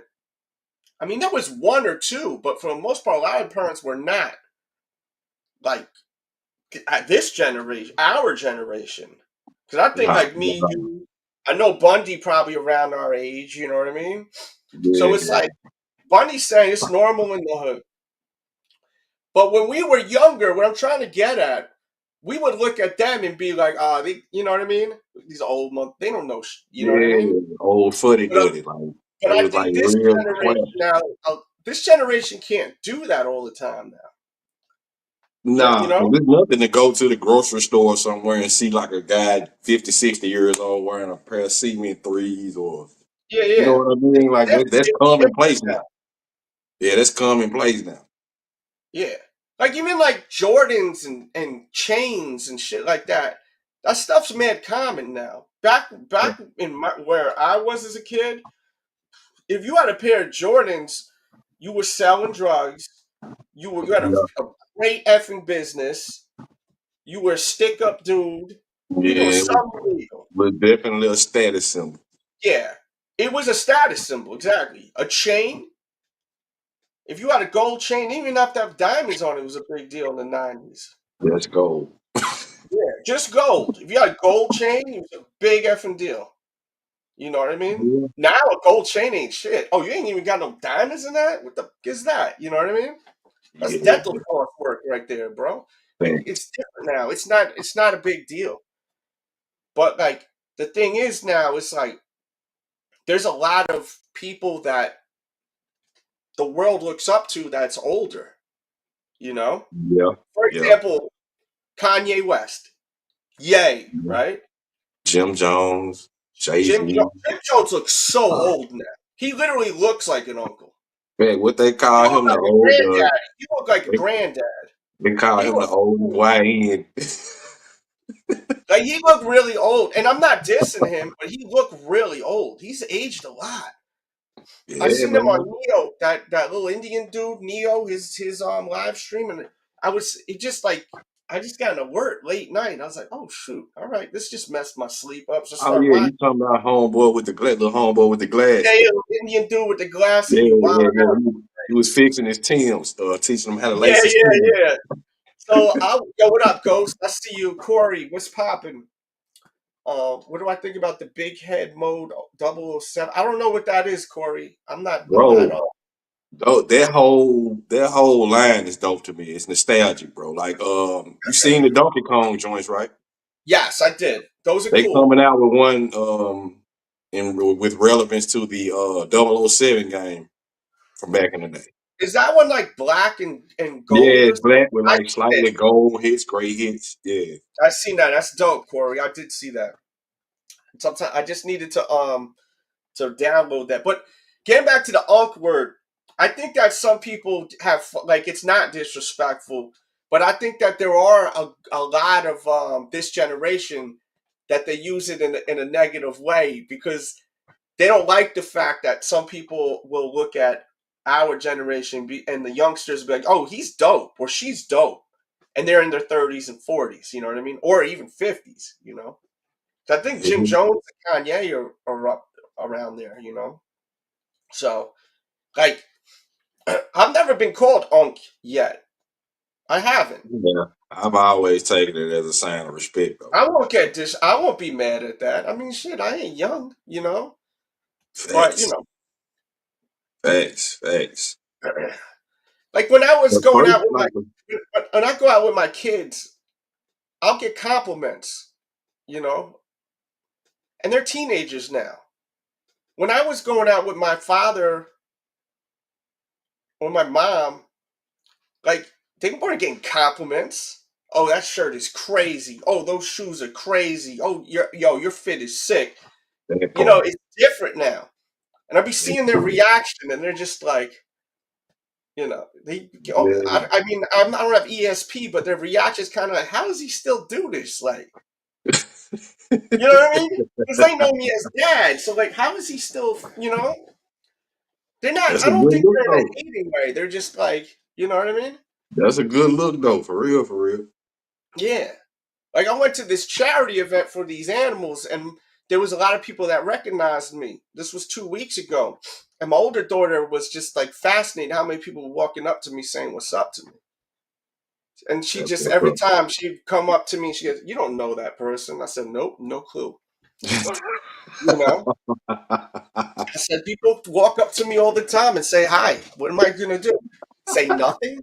I mean there was one or two, but for the most part, a lot of parents were not like at this generation, our generation. Because I think like me, you, I know Bundy probably around our age, you know what I mean? So it's like Bundy's saying it's normal in the hood. But when we were younger, what I'm trying to get at, we would look at them and be like, they, you know what I mean? These old they don't know, you know what I mean? Old footy goody. Like But it I was like think this real generation now, this generation can't do that all the time now. Nah, You know? there's nothing to go to the grocery store somewhere and see like a guy 50, 60 years old wearing a pair of cement threes or Yeah, you know yeah. what I mean? Like that's It's commonplace different now. Yeah, that's commonplace now. Yeah. Like even like Jordans and chains and shit like that. That stuff's mad common now. Back in where I was as a kid, if you had a pair of Jordans, you were selling drugs. You had Yeah, a great effing business. You were a stick up dude. You doing yeah, something legal. was definitely a status symbol. Yeah, it was a status symbol. Exactly. A chain. If you had a gold chain, even if that have diamonds on it, was a big deal in the 90s. Let's go. Yeah, just gold. If you had a gold chain, it was a big effing deal. You know what I mean? Yeah, Now a gold chain ain't shit. Oh, you ain't even got no diamonds in that? What the fuck is that? You know what I mean? That's yeah, dental floss work right there, bro. thanks. It's different now. It's not a big deal. But like the thing is now, it's like there's a lot of people that the world looks up to that's older, you know? Yeah, For yeah. example, Kanye West. Yay, Yeah. right? Jim Jones, Jay Jim, Z. Jim Jones looks so old now. He literally looks like an uncle. Man, what they He call looked him the like a old granddad. He looked like a they, granddad. they call He him the looked old old. YN. Like he looked really old. And I'm not dissing him, but he looked really old. He's aged a lot. I Yeah, seen him on man. Neo, that little Indian dude, Neo, his live stream, and it just like I just got an alert late night. I was like, oh shoot, all right, this just messed my sleep up. So I Oh start yeah, watching. you talking about homeboy with the little homeboy with the Yeah, glasses. yeah, little Indian dude with the glasses Yeah, be wild yeah, yeah. out. He was fixing his Timbs, teaching him how to Yeah, lace his yeah, Timbs. yeah. So yo, what up, Ghost? I see you, Corey. What's popping? What do I think about the big head mode 007? I don't know what that is, Corey. I'm not Bro, that whole line is dope to me. It's nostalgic, bro. Like you seen the Donkey Kong joints, right? Yes, I did. Those are They cool. coming out with one with relevance to the 007 game from back in the day. Is that one like black and Yeah, gold or it's black with something? I like seen it. slightly gold hits, gray hits. Yeah. I seen that. That's dope, Corey. I did see that. Sometimes I just needed to download that. But getting back to the unk word, I think that some people have like it's not disrespectful, but I think that there are a lot of this generation that they use it in a negative way because they don't like the fact that some people will look at our generation and the youngsters be like, "Oh, he's dope" or "She's dope," and they're in their 30s and 40s. You know what I mean? Or even 50s. You know, so I think Jim Mhm. Jones and Kanye are up around there. You know, so like I've never been called Unk yet. I haven't. Yeah. I've always taken it as a sign of respect, though. I won't get this. I won't be mad at that. I mean, shit, I ain't young. You know, but you Facts. know. Facts. Facts. Like when I was The going first out with like when I go out with my kids, I'll get compliments, you know, and they're teenagers now. When I was going out with my father or my mom, like they weren't getting compliments. Oh, that shirt is crazy. Oh, those shoes are crazy. Oh, your fit is sick. that You know, part. it's different now. And I'll be seeing their reaction, and they're just like, you know, Yeah. I mean, I don't have ESP, but their reaction is kind of like, how does he still do this? Like, you know what I mean? Because they know me as dad, so like, how is he still? You know, they're not. That's I a don't good think look they're in though. a hating way. They're just like, you know what I mean? That's a good look though, for real, for real. Yeah. Like I went to this charity event for these animals, and there was a lot of people that recognized me. This was 2 weeks ago, and my older daughter was just like fascinated how many people were walking up to me saying what's up to me. And she That's just every what's time she'd come up to me, she goes, "You don't know that person." I said, "Nope, no clue." You know, up. I said, "People walk up to me all the time and say hi. What am I gonna do? Say nothing?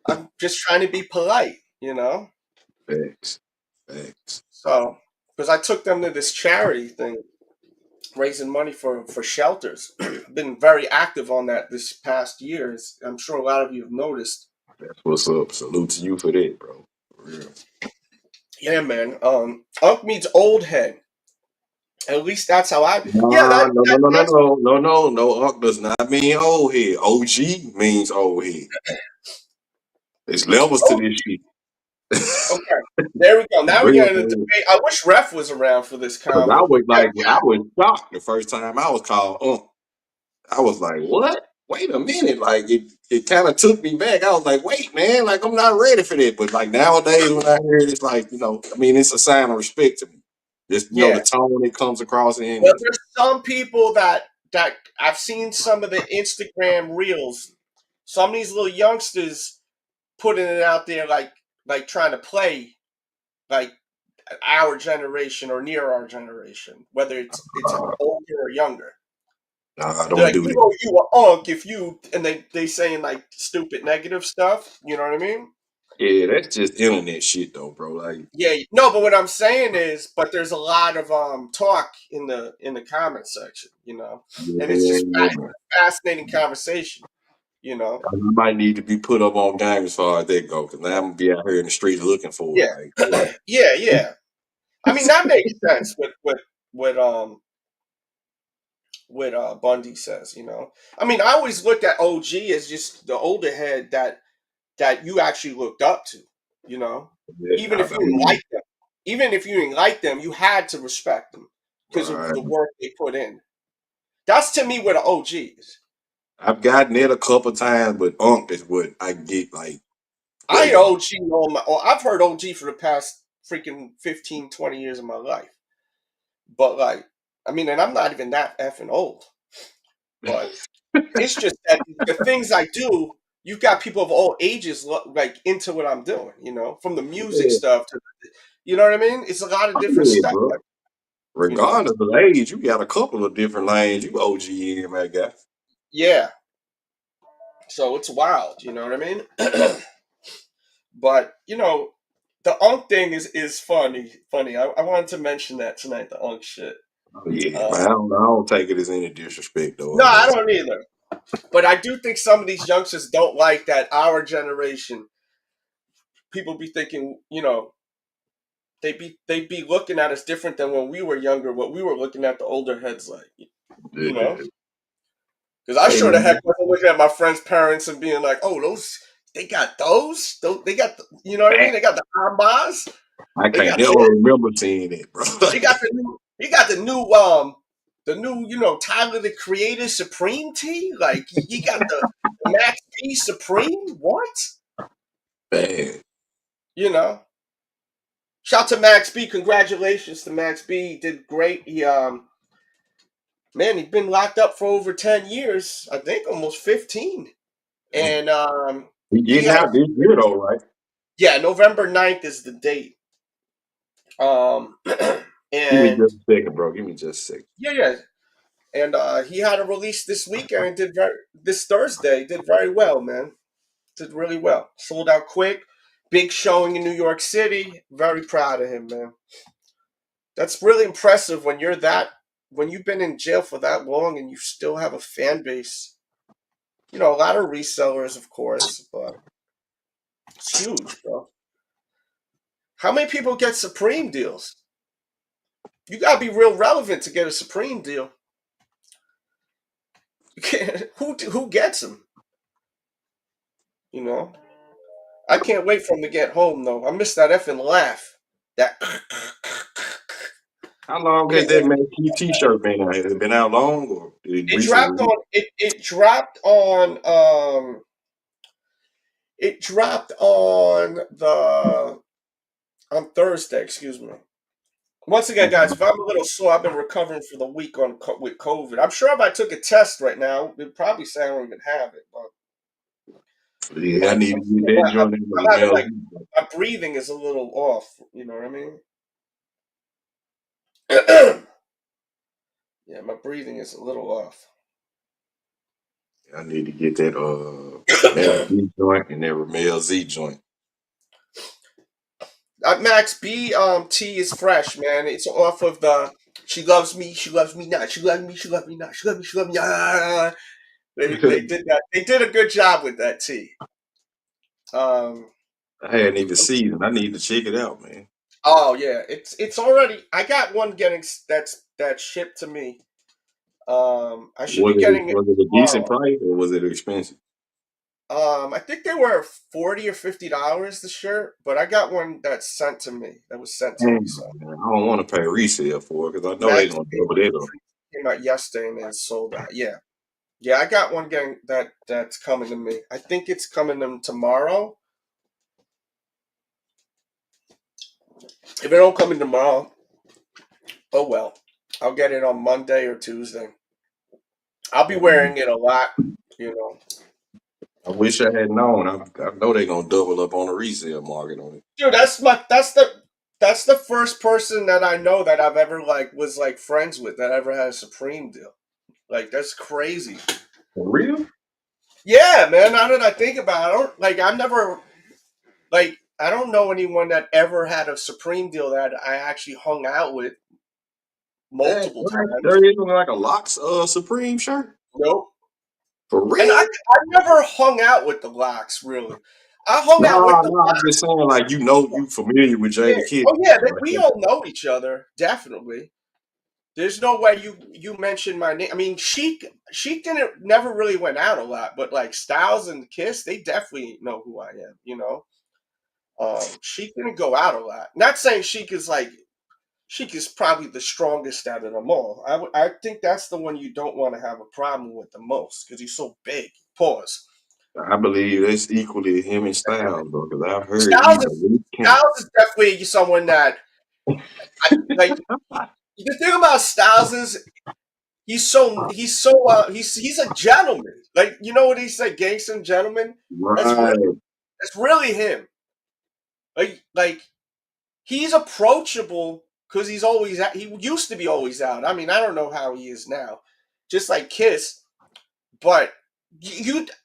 I'm just trying to be polite." You know, Facts. Facts. so because I took them to this charity thing, raising money for shelters. Been very active on that this past years. I'm sure a lot of you have noticed. That's what's up. Salute to you for that, bro. For real. Yeah, man. Unk means old head. At least that's how I. Yeah, Nah, that, no, no, that no, no, that's no, no, no, no. Unc does not mean old head. OG means old head. It's levels to this shit. Okay, there we go. Now we're Real getting into debate. I wish Ref was around for this Cause I convo, was but like, I was shocked the first time I was called. I was like, what? Wait a minute. Like it kind of took me back. I was like, wait, man, like I'm not ready for that. But like nowadays when I hear it, it's like, I mean, it's a sign of respect to me. Just yeah. the tone it comes across in. Well, there's some people that I've seen some of the Instagram reels. Some of these little youngsters putting it out there like trying to play like our generation or near our generation, whether it's older or younger. Nah, I They're don't like, do you that. know, you a unk if you, and they saying like stupid negative stuff. You know what I mean? Yeah, that's just internet shit though, bro. Like, Yeah, no, but what I'm saying is, but there's a lot of talk in the comment section, and it's just yeah, fascinating conversation, you know. I might need to be put up on game as far as that go, because now I'm gonna be out here in the streets looking for it. Yeah, Like, hold on. yeah. I mean that makes sense with Bundy says, I mean, I always looked at OG as just the older head that you actually looked up to, even Yeah, if you didn't like them. Even if you didn't like them, you had to respect them because of right. the work they put in. That's to me what an OG is. I've gotten it a couple times, but is what I get. Like, I way hear on. OG I've heard OG for the past freaking 15, 20 years of my life. But like, I mean, and I'm not even that effing old. But it's just that the things I do, you've got people of all ages like into what I'm doing, from the music Yeah, stuff to, you know what I mean? It's a lot of different yeah, stuff, bro. you know? Regardless of age, you got a couple of different lanes. You OG in, my guy. Yeah. So it's wild, you know what I mean? But, the Unk thing is funny. Funny. I wanted to mention that tonight, the Unk shit. Oh, yeah, Uh, man. I don't take it as any disrespect, though. no, I I mean, don't either. But I do think some of these youngsters don't like that our generation, people be thinking, they be looking at us different than when we were younger, what we were looking at the older heads like, you know? yeah. Because I Hey, sure the heck man, wasn't looking at my friends' parents and being like, oh, they got those? They got, you know what I mean? They got the Armas. I They can't got never this. remember seeing it, bro. He got the new, Tyler the Creator Supreme tee. Like he got the Max B Supreme. What? Man, You know. Shout to Max B. Congratulations to Max B. He did great. He's been locked up for over 10 years. I think almost 15. man. And He he getting had out this year, though, right? November 9th is the date. Give me And just a second, bro. Give me just a second. yeah. And he had a release this weekend and this Thursday. Did very well, man. Did really well. Sold out quick. Big showing in New York City. Very proud of him, man. That's really impressive when you've been in jail for that long and you still have a fan base. A lot of resellers, of course, but it's huge, bro. How many people get Supreme deals? You gotta be real relevant to get a Supreme deal. Who gets them? You know. I can't wait for him to get home though. I miss that effing laugh. That How long has can't that wait. Man Key T-shirt been out? Has it been out long, or did it It recently? dropped on it dropped on Thursday, excuse me. Once again, guys, if I'm a little sore, I've been recovering for the week with COVID. I'm sure if I took a test right now, it'd probably say I don't even have it. But Yeah, I need to get that joint in I'm the having mail. like my breathing is a little off. You know what I mean? Yeah, my breathing is a little off. I need to get that Mel B joint and that Ramel Z joint. Max B T is fresh, man. It's off of the She Loves Me, She Loves Me Not, She Loves Me, She Loves Me Not, She Loves Me, She Loves Me. They did that. They did a good job with that T. Um. I hadn't even seen it. I need to check it out, man. Oh yeah, it's already. I got one getting that's shipped to me. I should be getting it Was it a decent tomorrow. price or was it expensive? I think they were $40 or $50 the shirt, but I got one that's sent to me. That was sent to me. So Man, I don't want to pay resale for it because I know they're Max gonna double that up. came out yesterday and it's sold out. Yeah, I got one getting that's coming to me. I think it's coming to tomorrow. If it don't come in tomorrow, oh well. I'll get it on Monday or Tuesday. I'll be wearing it a lot, you know. I wish I had known. I know they're gonna double up on the resale market on it. Dude, that's the first person that I know that I've ever was friends with that ever had a Supreme deal. Like that's crazy. For real? Yeah, man. Now that I think about it, I don't know anyone that ever had a Supreme deal that I actually hung out with multiple times. There isn't like a Locks Supreme shirt? Nope. For And real? I never hung out with the Locks, really. I hung out with the I'm just saying, like, you familiar with Jay the Kid. Oh yeah, we all know each other, definitely. There's no way you mentioned my name. I mean, Sheik never really went out a lot, but like Styles and Kiss, they definitely know who I am. You know, Sheik didn't go out a lot. Not saying Sheik is probably the strongest out of them all. I think that's the one you don't want to have a problem with the most because he's so big. Pause. I believe it's equally him and Styles, though, because I've heard Styles is definitely someone that like. The thing about Styles is he's a gentleman. Like, you know what he said, gangster and gentleman? Right. That's really him. Like he's approachable because he used to be always out. I mean, I don't know how he is now. Just like Kiss, but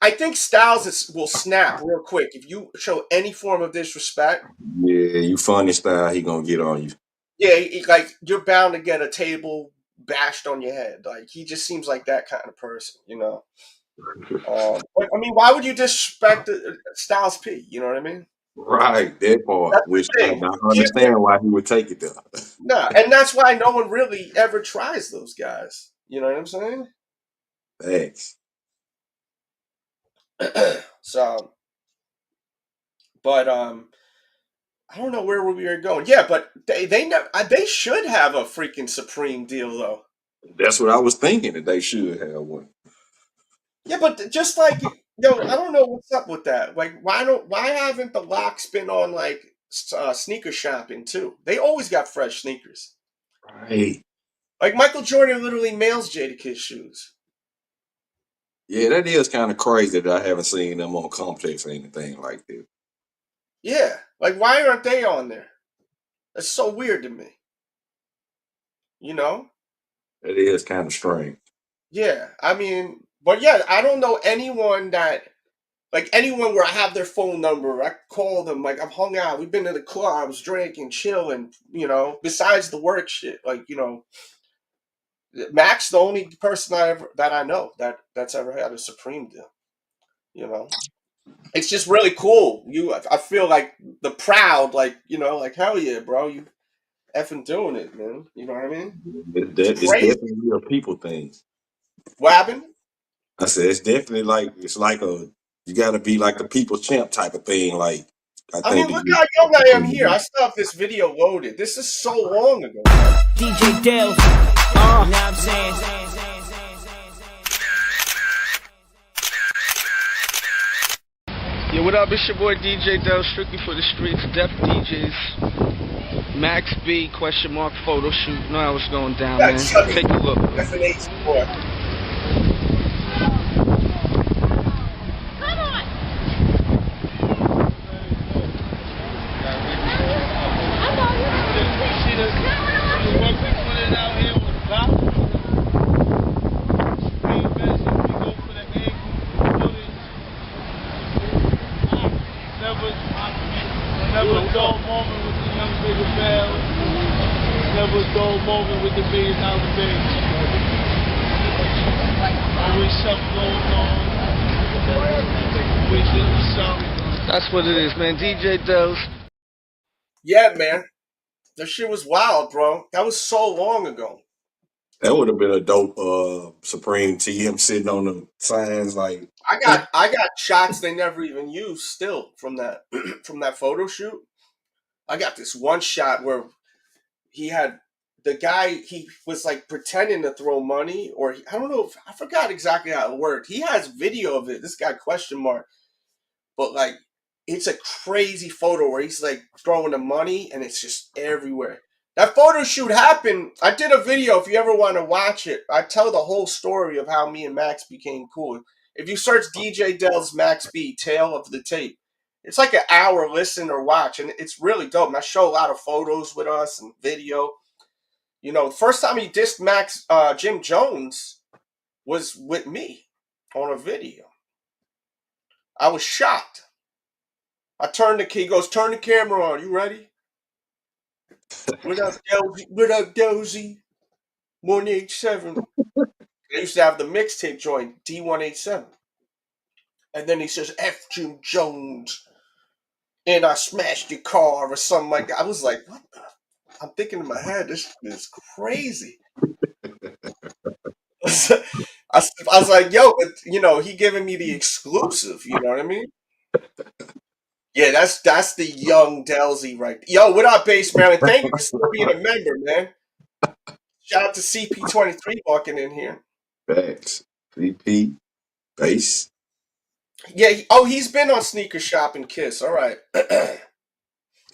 I think Styles will snap real quick if you show any form of disrespect. Yeah, you funny style, he gonna get on you. Yeah, like you're bound to get a table bashed on your head. Like he just seems like that kind of person, you know. But, I mean, why would you disrespect Styles P? You know what I mean? Right, that part. Which I understand why he would take it there. Nah, and that's why no one really ever tries those guys. You know what I'm saying? Thanks. So, but I don't know where we are going. Yeah, but they should have a freaking Supreme deal though. That's what I was thinking, that they should have one. Yeah, but just like I don't know what's up with that. Like, why haven't the Locks been on like sneaker shopping too? They always got fresh sneakers. Right. Like Michael Jordan literally mails Jadakiss shoes. Yeah, that is kind of crazy that I haven't seen them on Complex or anything like that. Yeah, like why aren't they on there? That's so weird to me. You know? It is kind of strange. Yeah, I mean, but yeah, I don't know anyone where I have their phone number. I call them, like I've hung out, we've been to the clubs, drinking, chilling, you know, besides the work shit. Like, you know, Max, the only person that I know that's ever had a Supreme deal. You know? It's just really cool. I feel like the proud, like, you know, like hell yeah, bro, you effing doing it, man. You know what I mean? It's definitely a people thing. What happened? I said it's definitely you got to be like the people's champ type of thing. Like I mean, look how young I am here. I still have this video loaded. This is so long ago. DJ Dales, you know what I'm saying? Yeah, what up? It's your boy DJ Del, strictly for the streets, Def DJs, Max B, photo shoot. Know how it's going down, man. Take a look. That's an H4. That's what it is, man. DJ Dells. Yeah, man. That shit was wild, bro. That was so long ago. That would have been a dope Supreme TM sitting on the signs like I got shots they never even used still from that from that photo shoot. I got this one shot where he had the guy, he was like pretending to throw money, or I don't know, I forgot exactly how it worked. He has video of it, this guy question mark, but like it's a crazy photo where he's like throwing the money and it's just everywhere. That photo shoot happened. I did a video if you ever want to watch it. I tell the whole story of how me and Max became cool. If you search DJ Dell's Max B, Tale of the Tape, it's like an hour listen or watch, and it's really dope. And I show a lot of photos with us and video. You know, the first time he dissed Max, Jim Jones was with me on a video. I was shocked. He goes, turn the camera on. You ready? What up, Dozy? What up, Dozy? 187. They used to have the mixtape joint, D187. And then he says, F Jim Jones. And I smashed your car or something like that. I was like, what the? I'm thinking in my head, this is crazy. I was like, yo, but, you know, he giving me the exclusive. You know what I mean? Yeah, that's the young Delzy right there. Yo, what up, Base Maryland? Thank you for still being a member, man. Shout out to CP23 walking in here. facts. CP base. Yeah, he's been on Sneaker Shop and Kiss. All right.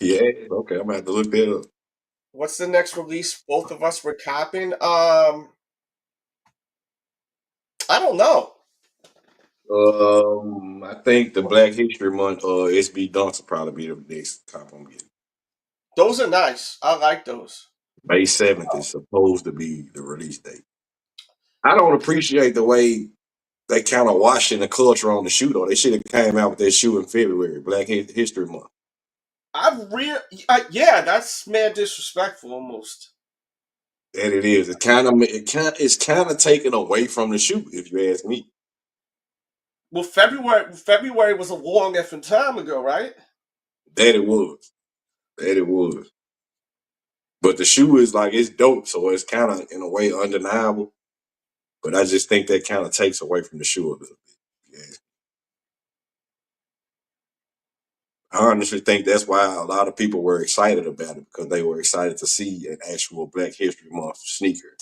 Yeah, okay. I'm gonna have to look that up. What's the next release both of us were copping? I don't know. I think the Black History Month SB Dunks will probably be the next cop I'm getting. Those are nice. I like those. May 7th is supposed to be the release date. I don't appreciate the way they kind of washing the culture on the shoe though. They should have came out with that shoe in February, Black History Month. Yeah, that's mad disrespectful almost. And it is. It's kind of taken away from the shoe, if you ask me. Well, February was a long effing time ago, right? That it was. That it was. But the shoe is like, it's dope, so it's kind of in a way undeniable. But I just think that kind of takes away from the shoe a little bit. Yeah. I honestly think that's why a lot of people were excited about it, because they were excited to see an actual Black History Month sneaker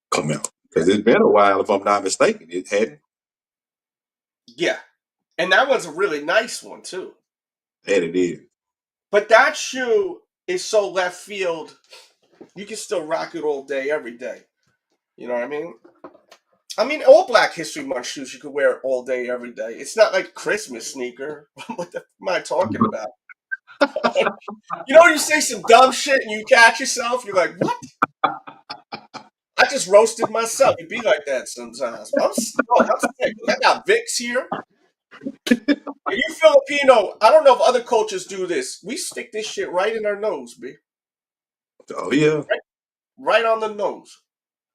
come out. Because it's been a while, if I'm not mistaken. It hadn't. Yeah. And that one's a really nice one, too. That it is. But that shoe is so left field, you can still rock it all day, every day. You know what I mean? I mean, all Black History Month shoes you could wear all day, every day. It's not like Christmas sneaker. What the am I talking about? You know when you say some dumb shit and you catch yourself, you're like, what? I just roasted myself. It be like that sometimes. I'm sick. I got Vicks here. Are you Filipino? I don't know if other cultures do this. We stick this shit right in our nose, B. Oh, yeah. Right on the nose.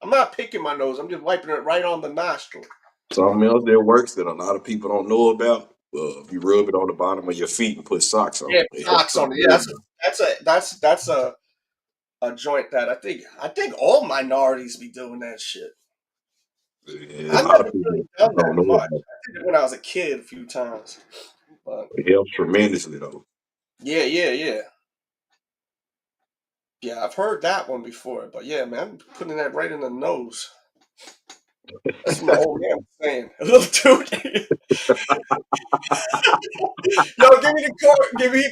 I'm not picking my nose. I'm just wiping it right on the nostril. Something else that works that a lot of people don't know about. If you rub it on the bottom of your feet and put socks on Yeah, it. socks on it. Yeah, that's a joint that I think all minorities be doing that shit. Yeah, I've a lot never of people really done don't that know much. about it. I did it when I was a kid a few times. But It helps tremendously, though. yeah. Yeah, I've heard that one before. But yeah, man, I'm putting that right in the nose. That's what my old man was saying. Little dude. Yo, give me the car. Give me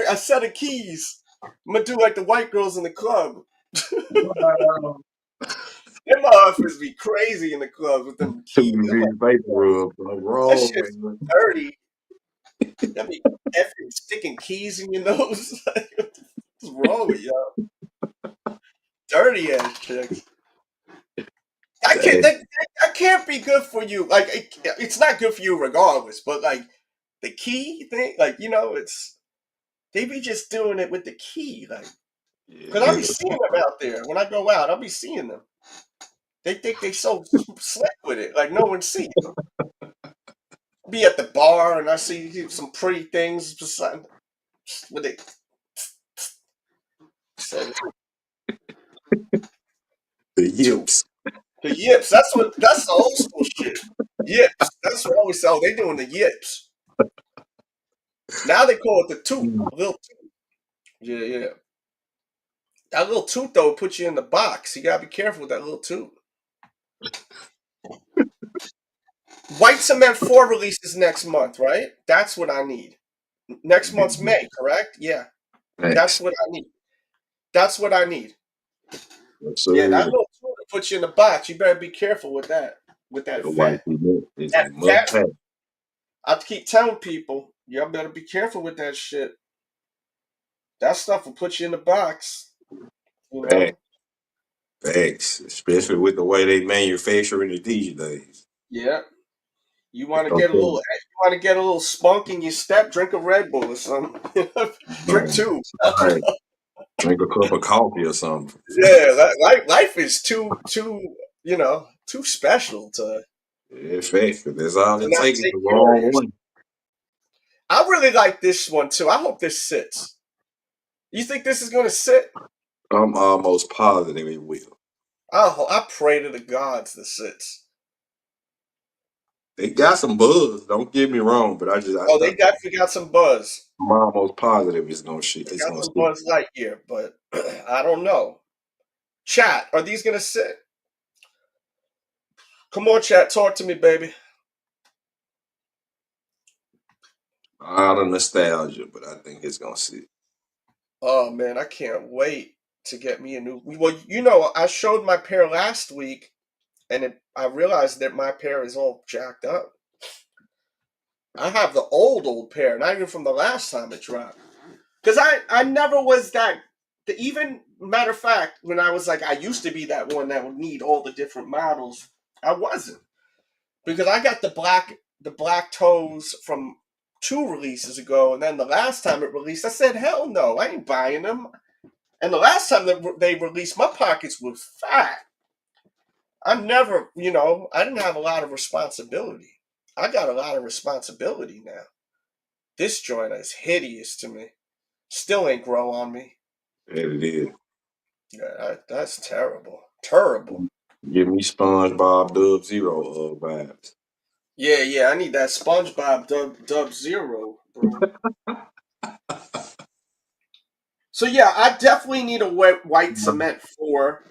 a set of keys. I'm gonna do like the white girls in the club. Them motherfuckers be crazy in the club with them Too keys. I'm many like, paper rub. that Wrong, shit's man. dirty. That be effing sticking keys in your nose. Like, what's wrong with y'all? Dirty ass chicks. That can't be good for you. Like it's not good for you regardless. But like the key thing, like they be just doing it with the key, like. Because I'll be seeing them out there. When I go out, I'll be seeing them. They think they so slick with it, like no one sees them. Be at the bar and I see some pretty things beside with it. So, The Two. yips. The yips. That's the old school shit. Yips. That's what I always say. Oh, they doing the yips. Now they call it the toot. Little toot. Yeah. That little toot though puts you in the box. You gotta be careful with that little toot. White Cement 4 releases next month, right? That's what I need. Next month's May, correct? Yeah. That's Thanks. what I need. That's what I need. Yes, Yeah, that sir. little tool that puts you in the box. You better be careful with that. With that The white fat. cement is a That must fat. have. I keep telling people, y'all better be careful with that shit. That stuff will put you in the box. You Facts. know? Facts. Especially with the way they manufacture it these days. Yeah. You want to Don't get a tell little me. you want to get a little spunk in your step, drink a Red Bull or something. Drink Man, two. right. Drink a cup of coffee or something. Yeah, life is too special Yeah, facts. 'Cause that's all to it not takes is take the care of wrong yourself. one. I really like this one too. I hope this sits. You think this is going to sit? I'm almost positive it will. I pray to the gods this sits. They got some buzz. Don't get me wrong, but Oh, they definitely got some buzz. I'm almost positive it's gonna shit. They It's got gonna some stick. Buzz Lightyear, but I don't know. Chat, are these going to sit? Come on, chat, talk to me, baby. Out of nostalgia, but I think it's gonna sit. Oh man, I can't wait to get me a new. Well, I showed my pair last week, and I realized that my pair is all jacked up. I have the old pair, not even from the last time it dropped. Because I never was that. Even matter of fact, when I was like, I used to be that one that would need all the different models. I wasn't, because I got the black toes from 2 releases ago, and then the last time it released, I said, hell no, I ain't buying them. And the last time that they released, my pockets were fat. I never, I didn't have a lot of responsibility. I got a lot of responsibility now. This joint is hideous to me. Still ain't grow on me. That it is. Yeah, that's terrible. Terrible. Give me SpongeBob Dub Zero vibes. Yeah, I need that SpongeBob Dub Zero, bro. So yeah, I definitely need a white cement 4.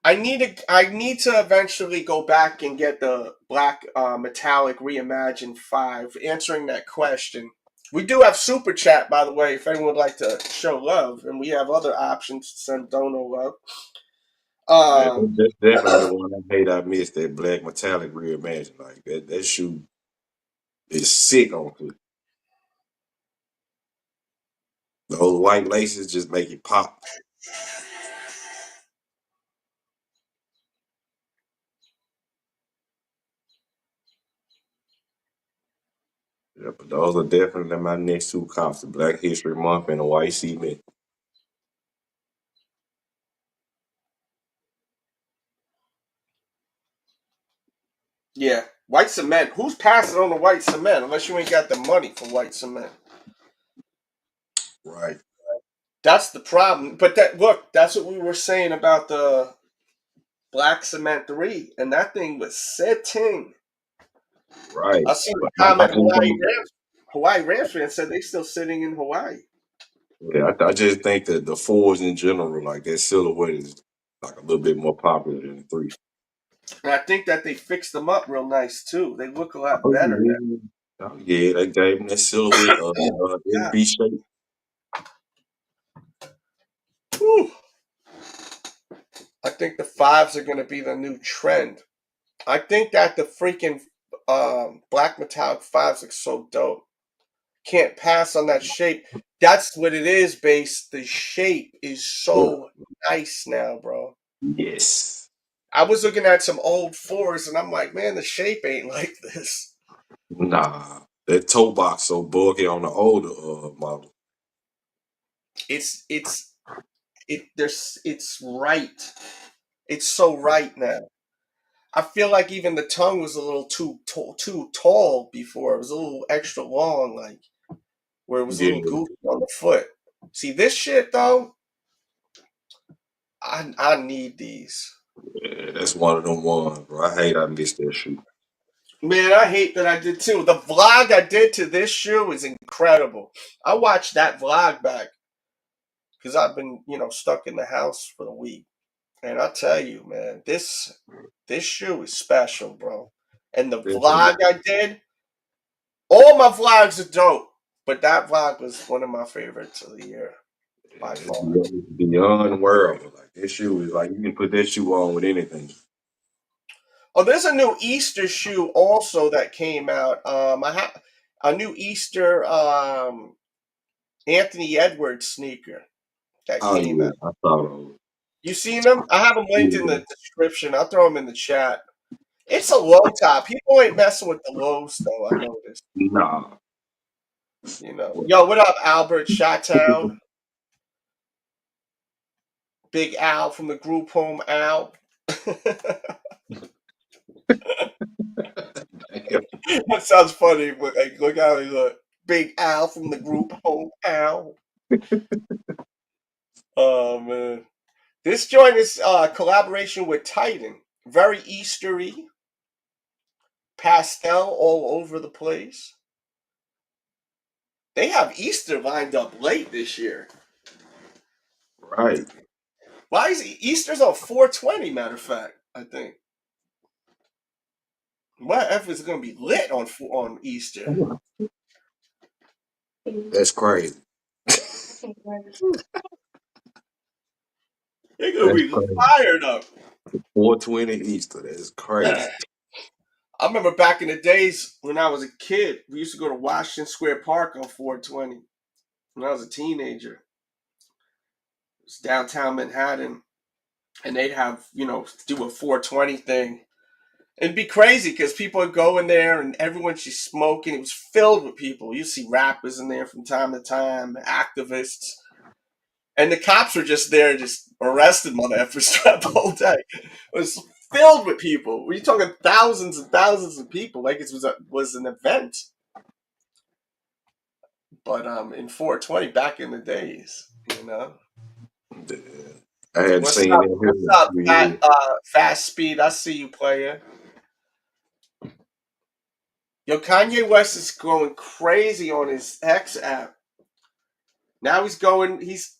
I need to eventually go back and get the black metallic reimagined 5. Answering that question, we do have super chat, by the way, if anyone would like to show love, and we have other options to send dono love. Yeah, that's definitely the one I hate. I missed that black metallic reimagined. Like that shoe is sick on foot. Those white laces just make it pop. Yeah, but those are definitely my next 2 comps: the Black History Month and the white cement. Yeah, white cement. Who's passing on the white cement unless you ain't got the money for white cement? Right. That's the problem. But that's what we were saying about the black cement 3, and that thing was sitting. Right. I seen But a I comment just don't. Hawaii Rams fan said they still sitting in Hawaii. Yeah, I just think that the 4s in general, like that silhouette, is like a little bit more popular than the 3. And I think that they fixed them up real nice too. They look a lot Oh better now. yeah, oh, yeah, they gave him that silhouette of Yeah. SB shape. Whew. I think the 5s are going to be the new trend. I think that the freaking black metallic 5s look so dope. Can't pass on that shape. That's what it is, base. The shape is Yeah. so nice now, bro. Yes. I was looking at some old 4s and I'm like, man, the shape ain't like this. Nah, that toe box so bulky on the older model. It's right. It's so right now. I feel like even the tongue was a little too tall before. It was a little extra long, like where it was a little Yeah, goofy on the foot. See this shit though, I need these. Yeah, that's one of them ones, bro. I hate I missed that shoe. Man, I hate that I did too. The vlog I did to this shoe is incredible. I watched that vlog back because I've been, stuck in the house for a week. And I tell you, man, this shoe is special, bro. And the Definitely. vlog I did, all my vlogs are dope, but that vlog was one of my favorites of the year by It's far. beyond wearable. Like this shoe is like you can put that shoe on with anything. Oh, there's a new Easter shoe also that came out. I have a new Easter Anthony Edwards sneaker that Oh came yeah, out. I saw those. You seen them? I have them linked in Yeah. the description. I'll throw them in the chat. It's a low top. People ain't messing with the lows though. I noticed. Nah. Yo, what up, Albert Shottown? Big Al from the group home, Al. That sounds funny, but like, look how he look. Big Al from the group home, Al. Oh man, this joint is collaboration with Titan. Very Eastery, pastel all over the place. They have Easter lined up late this year. Right. Why is Easter's on 420? Matter of fact, I think. What if it's gonna be lit on Easter? That's crazy. They're gonna That's be crazy. fired up. 420 Easter. That's crazy. I remember back in the days when I was a kid, we used to go to Washington Square Park on 420 when I was a teenager. It was downtown Manhattan, and they'd have, do a 420 thing. It'd be crazy because people would go in there and everyone's just smoking. It was filled with people. You see rappers in there from time to time, activists. And the cops were just there, just arresting motherfuckers throughout the whole day. It was filled with people. We're talking thousands and thousands of people, like it was an event. But in 420, back in the days, Yeah. I hadn't What's seen up? that here What's in up, 2 years. Fast Speed? I see you, player. Yo, Kanye West is going crazy on his X app. Now he's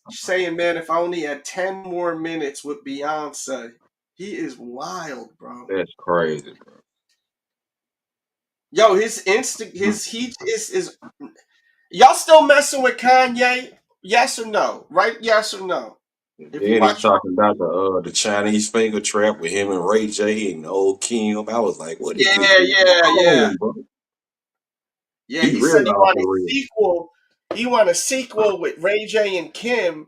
saying, man, if I only had 10 more minutes with Beyonce. He is wild, bro. That's crazy, bro. Yo, his he is y'all still messing with Kanye? Yes or no? Right? Yes or no? If you Then he watch, talking about the Chinese finger trap with him and Ray J and old Kim. I was like, what is this dude yeah. on, bro? Yeah, He he said really he off wanted the a real. sequel. He wanted a sequel with Ray J and Kim.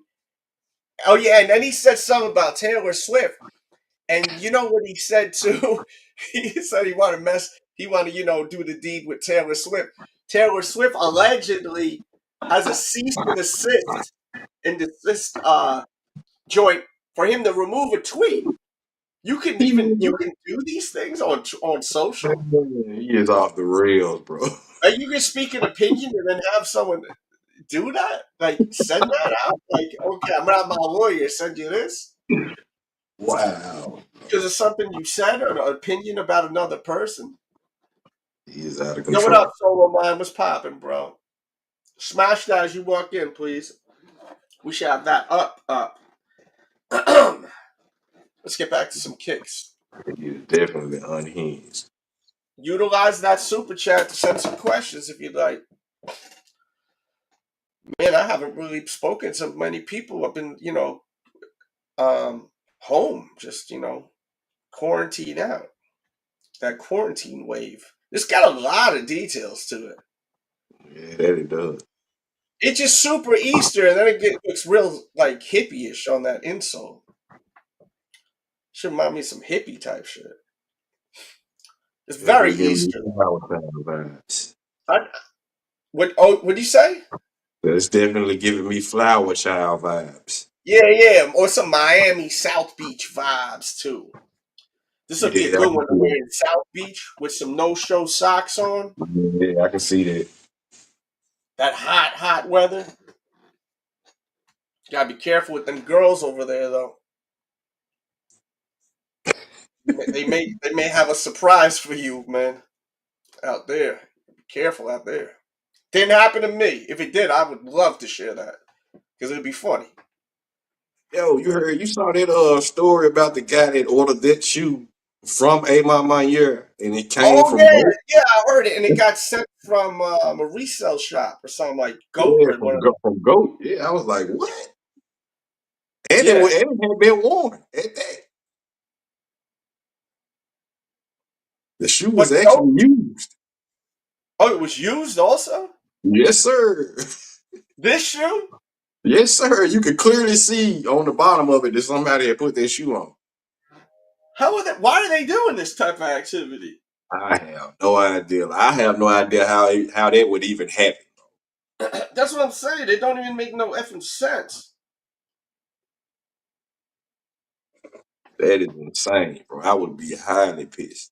Oh yeah, and then he said something about Taylor Swift. And you know what he said too? He said he wanted do the deed with Taylor Swift. Taylor Swift allegedly has a cease and desist joint for him to remove a tweet. You can do these things on social. He is off the rails, bro. Like you can speak an opinion and then have someone do that? Like send that out? Like, okay, I'm gonna have my lawyer send you this Wow. because it's something you said or an opinion about another person. He is out of Yo, what up, control. Solo Mind? What's popping, bro? Smash that as you walk in, please. We should have that up. Let's get back to some kicks. He is definitely unhinged. Utilize that super chat to send some questions if you'd like. Man, I haven't really spoken to many people. I've been, home, just, quarantined out. That quarantine wave. It's got a lot of details to it. Yeah, that it does. It's just super Easter, and then looks real like hippie-ish on that insole. Should remind me of some hippie type shit. It's very Definitely giving me Easter. flower child vibes. What do you say? That's definitely giving me flower child vibes. Yeah, or some Miami South Beach vibes too. This would be a Yeah, I good can one to see wear that. in South Beach with some no-show socks on. Yeah, I can see that. That hot weather. Gotta be careful with them girls over there, though. They may have a surprise for you, man, out there. Be careful out there. Didn't happen to me. If it did, I would love to share that because it'd be funny. Yo, you saw that story about the guy that ordered that shoe from A My Year and it came Oh from yeah, Goat? yeah, I heard it, and it got sent from a resale shop or something like Goat Yeah, or one of From Goat. Yeah, I was like, what? And yeah. it had been worn at that. The shoe But was Goat, actually used. oh, it was used also. Yes, sir. This shoe? Yes, sir. You could clearly see on the bottom of it that somebody had put their shoe on. How are they? Why are they doing this type of activity? I have no idea. I have no idea how that would even happen. That's what I'm saying. They don't even make no effing sense. That is insane, bro. I would be highly pissed.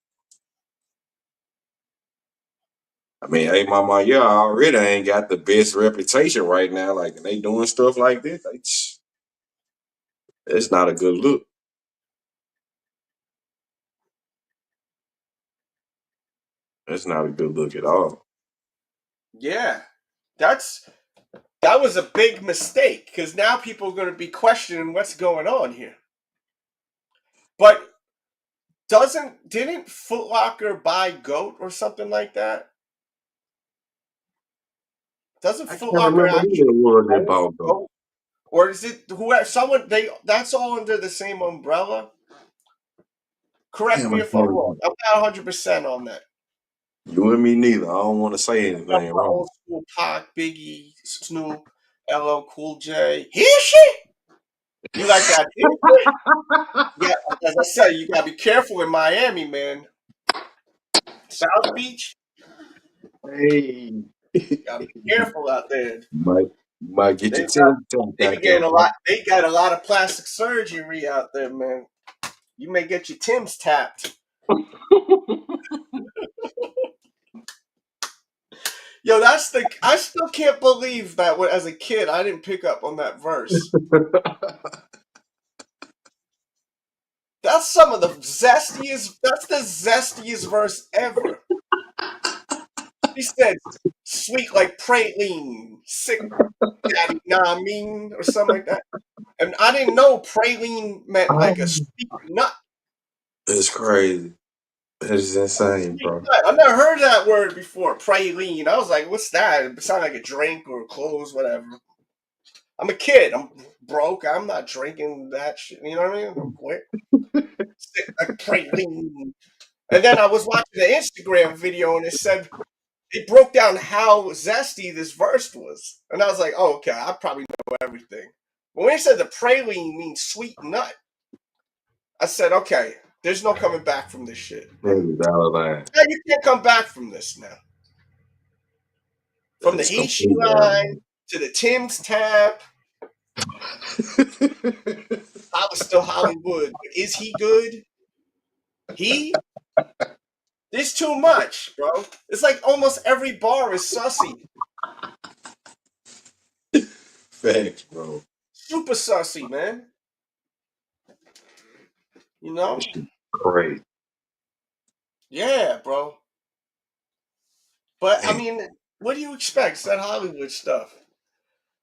I mean, hey, mama, yeah, I already ain't got the best reputation right now. Like, and they doing stuff like this. Like, it's not a good look. That's not a good look at all. Yeah, that was a big mistake because now people are going to be questioning what's going on here. But didn't Foot Locker buy Goat or something like that? Doesn't I Foot can't Locker remember who actually that was that own bought though. Goat? Or is it whoever someone they that's all under the same umbrella? Correct Damn, I me can't if I'm wrong. remember. I'm not 100% on that. You and me neither. I don't want to say I'm talking anything about wrong. old school Pac, Biggie, Snoop, LL Cool J. Here she. You like that? Here she? Yeah, as I said, you gotta be careful in Miami, man. South Beach, Hey, gotta be careful out there. might get They your got team tapped they be out there, getting a bro. lot. They got a lot of plastic surgery out there, man. You may get your Timbs tapped. Yo, I still can't believe that as a kid I didn't pick up on that verse. That's that's the zestiest verse ever. He said, sweet like praline, sick daddy, nah I mean, or something like that. And I didn't know praline meant like a sweet nut. It's crazy. That is insane, Sweet bro. nut. I've never heard that word before, praline. I was like, what's that? It sounded like a drink or clothes, whatever. I'm a kid. I'm broke. I'm not drinking that shit. You know what I mean? I'm quick. Like praline. And then I was watching an Instagram video and it broke down how zesty this verse was. And I was like, oh, okay, I probably know everything. But when it said the praline means sweet nut, I said, okay, there's no coming back from this shit. That is out of line. Now you can't come back from this now. That From the is Heishy completely out of line to the Tim's tab, line. I was still Hollywood. But is he good? He? There's too much, bro. It's like almost every bar is sussy. Facts, bro. Super sussy, man. You That know? shit crazy. Yeah, bro. But I Damn. mean, what do you expect? It's that Hollywood stuff.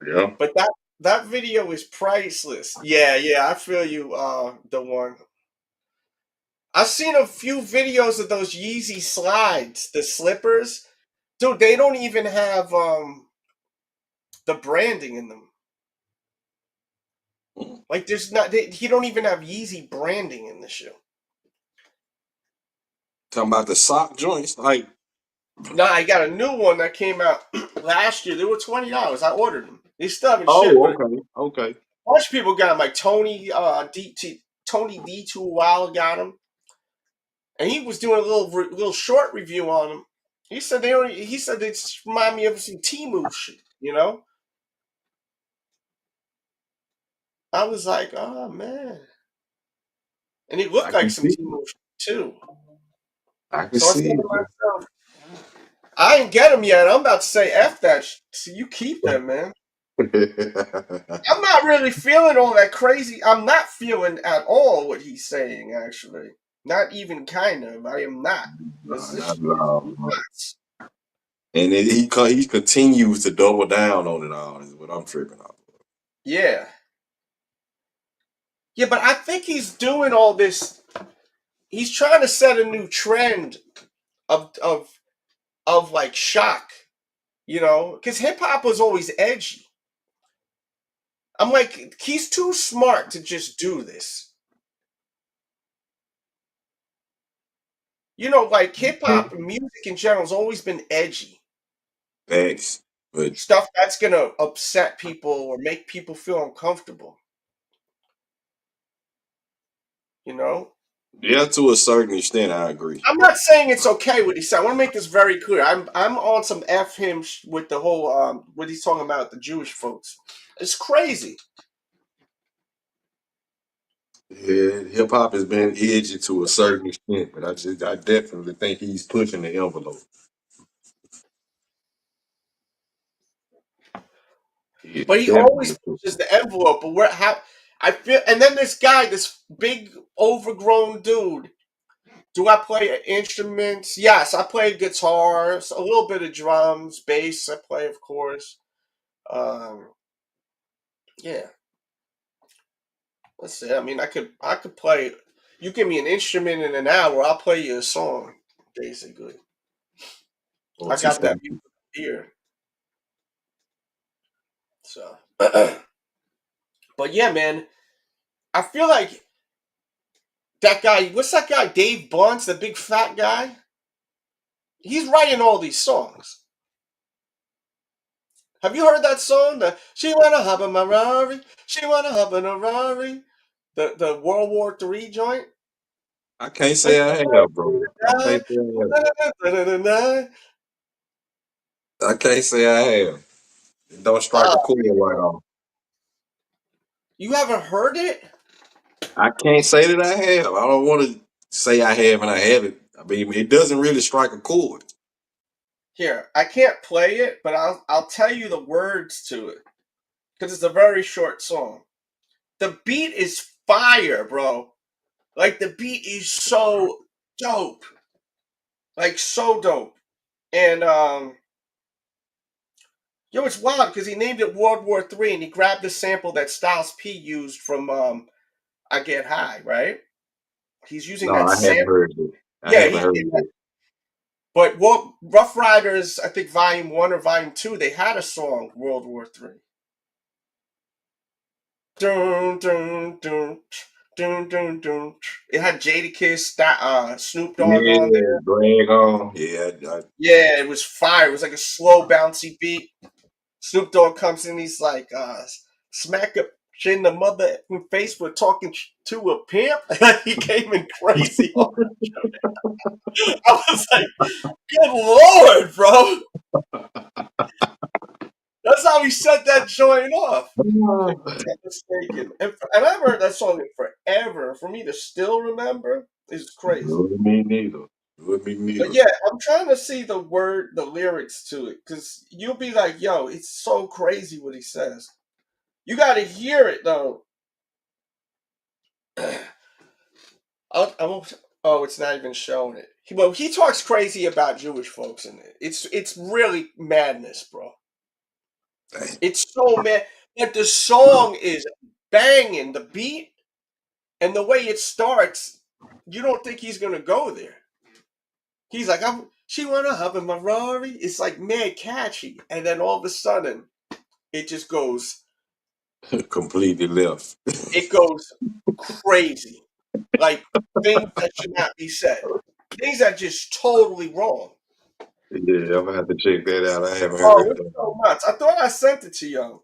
Yeah. But that video is priceless. Yeah, I feel you, the one. I've seen a few videos of those Yeezy slides, the slippers. Dude, they don't even have the branding in them. Like there's not he don't even have Yeezy branding in the shoe. Talking about the sock joints, like, Nah, I got a new one that came out last year. They were $20. I ordered them. They still haven't shipped, oh, but okay, okay. a bunch of people got them. Like Tony D2 Wild got them, and he was doing a little short review on them. He said he said they just remind me of some Temu shit. You know, I was like, oh man, and it I looked like can some see Temu shit too. I can So I said see to it, bro. myself, I ain't get them yet. I'm about to say F that. So you keep them, man. I'm not really feeling all that crazy. I'm not feeling at all what he's saying, actually. Not even kind of. I am not. Nah, This not shit at is all, bro. nuts. And he continues to double down on it all. Is what I'm tripping off. Yeah. Yeah, but I think he's doing all this. He's trying to set a new trend of like shock, you know, because hip hop was always edgy. I'm like, he's too smart to just do this. You know, like hip hop and music in general has always been edgy. Facts, but Stuff that's gonna upset people or make people feel uncomfortable. You know? yeah, to a certain extent, I agree. I'm not saying it's okay what he said. I want to make this very clear. I'm on some F him with the whole what he's talking about the Jewish folks. It's crazy. Yeah, hip hop has been edgy to a certain extent, but I definitely think he's pushing the envelope. Yeah, But he definitely always pushing. pushes the envelope. But where how I feel, and then this guy, this big overgrown dude. Do I play instruments? Yes, I play guitars, a little bit of drums, bass. I play, of course. Um, yeah. Let's see. I mean, I could play. You give me an instrument in an hour, I'll play you a song. Basically, I Once he got that started, music ear. So, but yeah, man, I feel like that guy. What's that guy? Dave Bunce, the big fat guy. He's writing all these songs. Have you heard that song? The She wanna hop in my Rari. She wanna hop in a Rari. The World War III joint. I can't say I have, bro. I can't say I can't say I have. It don't strike a Oh, chord right off. you haven't heard it? I can't say that I have. I don't want to say I have and I haven't. I mean, it doesn't really strike a chord. Here, I can't play it, but I'll tell you the words to it because it's a very short song. The beat is fire, bro. Like the beat is so dope, like so dope. And yo, it's wild because he named it World War III, and he grabbed the sample that Styles P used from I Get High, right? He's using No, that I haven't sample. heard it. I Yeah, haven't he heard did that. it. But what Rough Riders, I think Volume 1 or Volume 2, they had a song, World War III. Dun, dun, dun, dun, dun, dun. It had Jadakiss, Snoop Dogg on Yeah, there. drag on. Yeah, Yeah, it was fire. It was like a slow, bouncy beat. Snoop Dogg comes in, he's like, smack a in the mother face for talking to a pimp. He came in crazy. I was like, good lord, bro. That's how he set that joint off. If I'm not mistaken. And I've heard that song forever. For me to still remember is crazy. would me neither. Would me But neither. yeah, I'm trying to see the lyrics to it, because you'll be like, yo, it's so crazy what he says. You got to hear it though. I won't. Oh, it's not even showing it. Well, he talks crazy about Jewish folks in it. It's really madness, bro. Dang. It's so mad. But the song is banging. The beat and the way it starts, you don't think he's gonna go there. He's like, she wanna hop in my Rari. It's like mad catchy, and then all of a sudden, it just goes. Completely left. It goes crazy, like things that should not be said, things that are just totally wrong. Yeah, I'm gonna have to check that out. I haven't Oh, heard it's that. so nuts. I thought I sent it to you.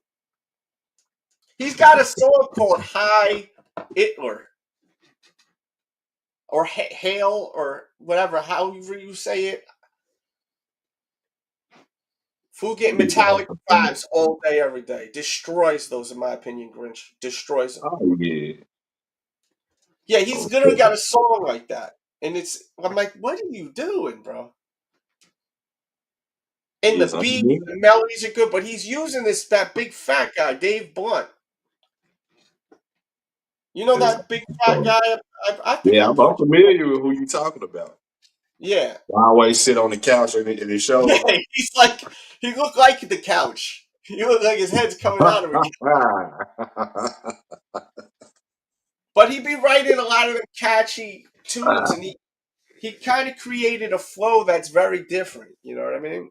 He's got a song called "Hi Hitler" or "Hail" or whatever, however you say it. Food getting metallic vibes all day, every day. Destroys those, in my opinion, Grinch. Destroys them. Oh yeah. Yeah, he's literally Okay. got a song like that. And I'm like, what are you doing, bro? And the Yes, beat, underneath. the melodies are good, but he's using that big fat guy, Dave Blunt. You know that big fat guy? I think Yeah, I I'm told you. familiar with who you talking about. Yeah. I always sit on the couch and it shows. Yeah, he's like, he looked like the couch. He looked like his head's coming out of it. But he be writing a lot of them catchy tunes, and he kind of created a flow that's very different. You know what I mean?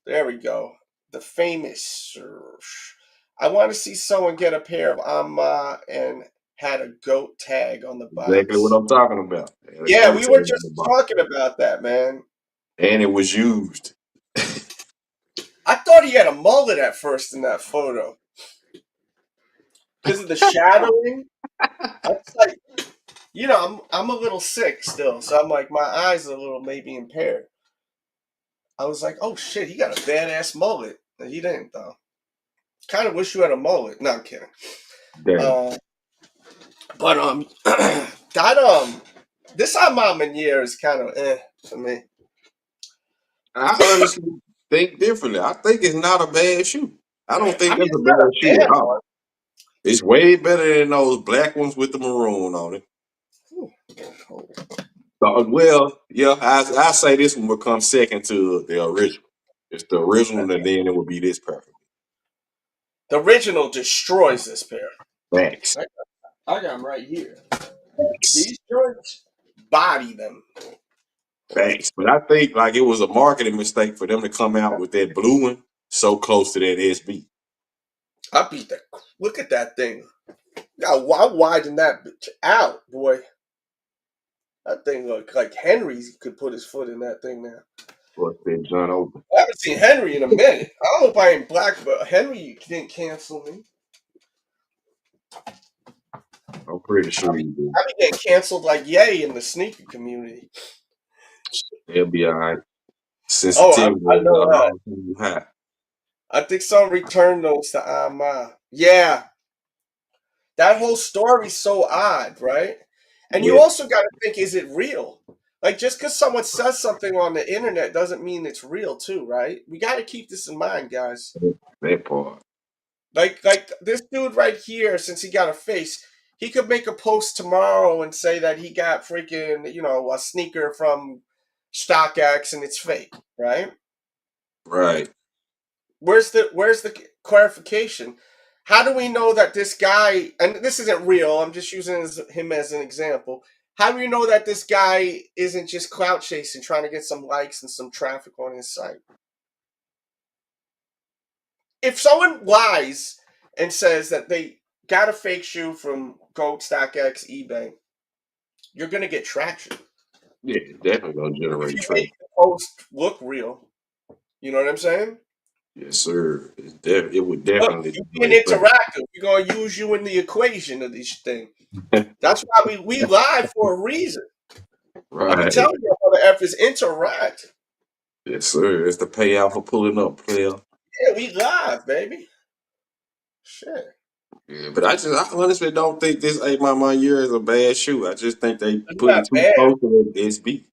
There we go. The famous. I want to see someone get a pair of and had a goat tag on the Exactly what box. I'm talking about. And a Yeah, goat we tag were on just the box. talking about that, man. And it was used. I thought he had a mullet at first in that photo because of the shadowing. I was like, I'm a little sick still, so I'm like, my eyes are a little maybe impaired. I was like, oh shit, he got a badass mullet. He didn't though. Kind of wish you had a mullet. No, I'm kidding. Damn. But that this Armand year is kind of for me. I honestly think differently. I think it's not a bad shoe. I don't I think mean, that's a it's not bad a shoe bad at all. one. It's way better than those black ones with the maroon on it. Well, yeah, I say this one will come second to the original. It's the original, and then it would be this perfect. The original destroys this pair. Facts. I got them right here. Facts. These joints body them. Facts. But I think like it was a marketing mistake for them to come out with that blue one so close to that SB. I beat that. Look at that thing. I widened that bitch out, boy. That thing looked like Henry could put his foot in that thing now. What's that John Open? I haven't seen Henry in a minute. I don't know if I ain't black, but Henry didn't cancel me. I'm pretty sure you do. I be getting canceled like Ye in the sneaker community. They'll be all right. Oh, Sensitivity I is know that. too high. I think someone returned those to Amma. Yeah, that whole story's so odd, right? And you Yeah, also got to think, is it real? Like, just because someone says something on the internet doesn't mean it's real, too, right? We got to keep this in mind, guys. that part. Like this dude right here, since he got a face, he could make a post tomorrow and say that he got freaking, a sneaker from StockX and it's fake, right? Right. Where's the clarification? How do we know that this guy, and this isn't real, I'm just using him as an example. How do we know that this guy isn't just clout chasing, trying to get some likes and some traffic on his site? If someone lies and says that they got a fake shoe from Gold, StockX, eBay, you're going to get traction. Yeah, it's definitely gonna If generate you traffic. make the post look real, you know what I'm saying? Yes, sir. It would Look, definitely you being generate traffic. interactive, we're going to use you in the equation of this thing. That's why we live for a reason. I be Right. telling you, Brother F is interact. Yes, sir. It's the payout for pulling up, player. Yeah, we live, baby. Shit. Yeah, but I honestly don't think this 8 My year is a bad shoe. I just think they It's put not it too bad. close to the SB.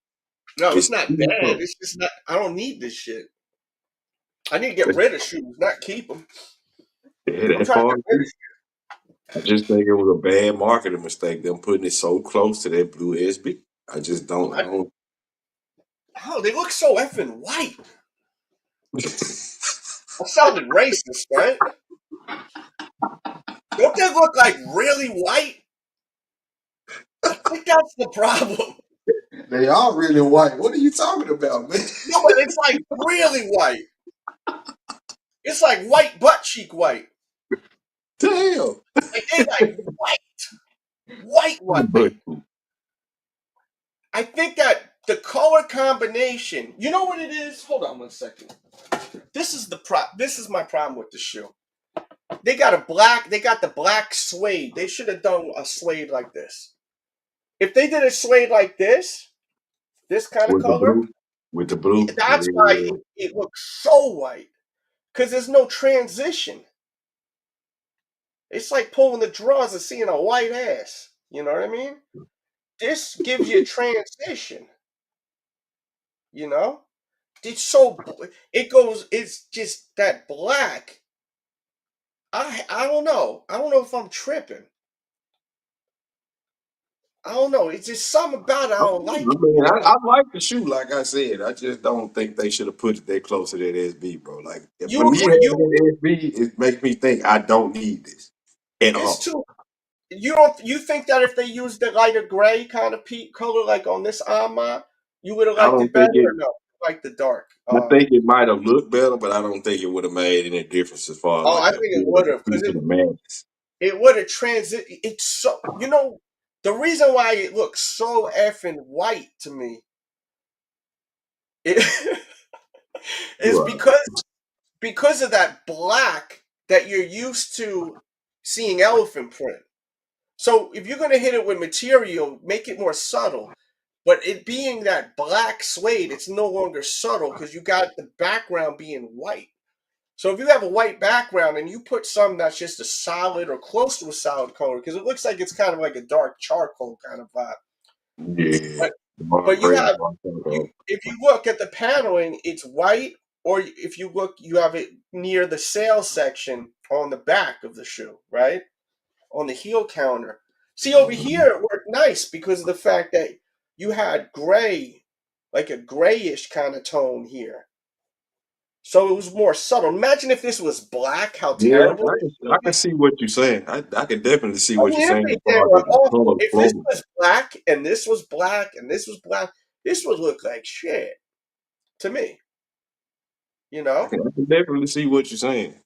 No, it's It's not too bad. close. It's just not, I don't need this shit. I need to get rid of shoes, not keep them. Yeah, I'm that trying to part. get rid of I just think it was a bad marketing mistake. Them putting it so close to that blue SB. I just don't. I don't. Oh, they look so effing white. That sounded racist, right? Don't they look like really white? I think that's the problem. They are really white. What are you talking about, man? No, but it's like really white. It's like white butt cheek white. Damn. Like they like white. But I think that the color combination, you know what it is? Hold on one second. This is my problem with the shoe. They got the black suede. They should have done a suede like this. If they did a suede like this kind of with the color, blue, with the blue, that's why yeah. it looks so white. Because there's no transition. It's like pulling the drawers and seeing a white ass. You know what I mean? This gives you a transition. You know? It's just that black. I don't know. I don't know if I'm tripping. I don't know. It's just something about it I I don't like. mean, I like the shoe, like I said. I just don't think they should have put it that close to that SB, bro. Like, You for me agree? having You that SB, it makes me think I don't need this at it's all. too. You don't. You think that if they used the lighter gray kind of color like on this armor, you would have I liked don't it better think it. or no? Like the dark. I think it might have looked better, but I don't think it would have made any difference as far as Oh, like I the think it appeal of would the have shoe because to the masses. it would have transit. It's so the reason why it looks so effing white to me it, is Right. because of that black that you're used to seeing elephant print. So if you're gonna hit it with material, make it more subtle. But it being that black suede, it's no longer subtle because you got the background being white. So if you have a white background and you put something that's just a solid or close to a solid color, because it looks like it's kind of like a dark charcoal kind of vibe. Yeah. But Dark but you gray, have dark charcoal. if you look at the paneling, it's white, or if you look, you have it near the sale section on the back of the shoe, right? On the heel counter. See, over here it worked nice because of the fact that you had gray, like a grayish kind of tone here. So it was more subtle. Imagine if this was black, how Yeah, terrible this I would can be. see what you're saying. I can definitely see I what you're mean, it'd saying be as far as damn the awful. color If this flow. was black and this was black and this was black, this would look like shit to me. You know? I can definitely see what you're saying.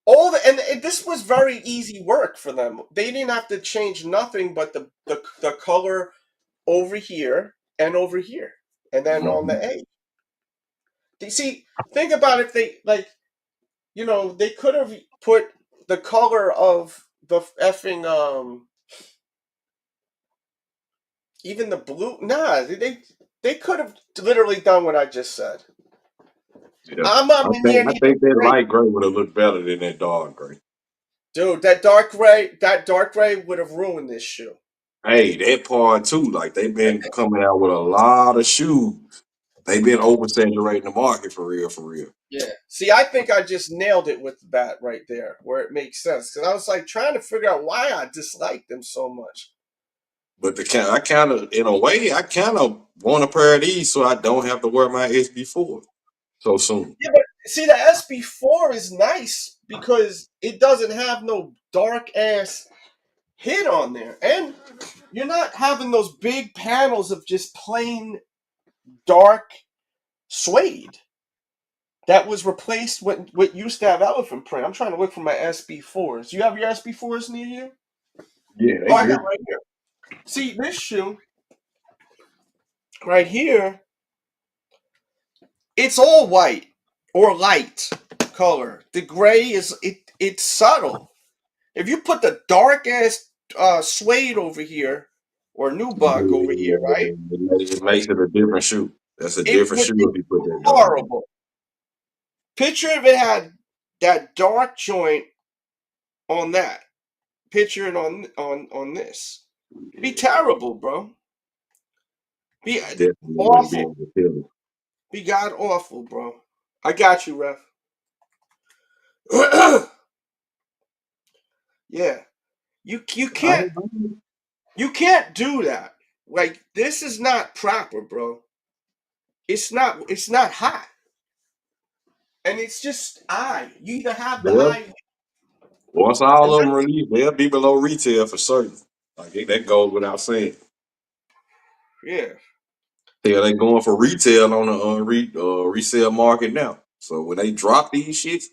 All the and this was very easy work for them. They didn't have to change nothing but the color over here and over here, and then on Mhm. the A. You see, think about if they they could have put the color of the effing even the blue. Nah, they could have literally done what I just said. Yeah. I'm in here I needing think that green. light gray would have looked better than that dark gray. Dude, that dark gray would have ruined this shoe. Hey, that part too. Like they've been coming out with a lot of shoes. They've been oversaturating the market for real, for real. Yeah. See, I think I just nailed it with that right there, where it makes sense. Because I was like trying to figure out why I disliked them so much. But I kind of, in a way, I kind of want a pair of these so I don't have to wear my SB4 so soon. Yeah, but see, the SB4 is nice because it doesn't have no dark ass hit on there, and you're not having those big panels of just plain dark suede that was replaced with what used to have elephant print. I'm trying to look for my SB4s. You have your SB4s near you? Yeah, Oh, they I got good. it right here. See, this shoe right here, it's all white or light color. The gray it's subtle. If you put the dark ass suede over here or nubuck over here, right? It makes it a different shoe. That's a It different would shoe be if you put that dark on. horrible. Picture if it had that dark joint on that. Picture it on this. Be terrible, bro. Be Definitely wouldn't be able awful. to feel it. Be god awful, bro. I got you, ref. Yeah. You can't you can't do that. Like this is not proper, bro. It's not hot. And it's just eye. You either have the Well, eye once all of them release, they'll be below retail for certain. Like that goes without saying. yeah. Yeah, they going for retail on the resale market now. So when they drop these shits,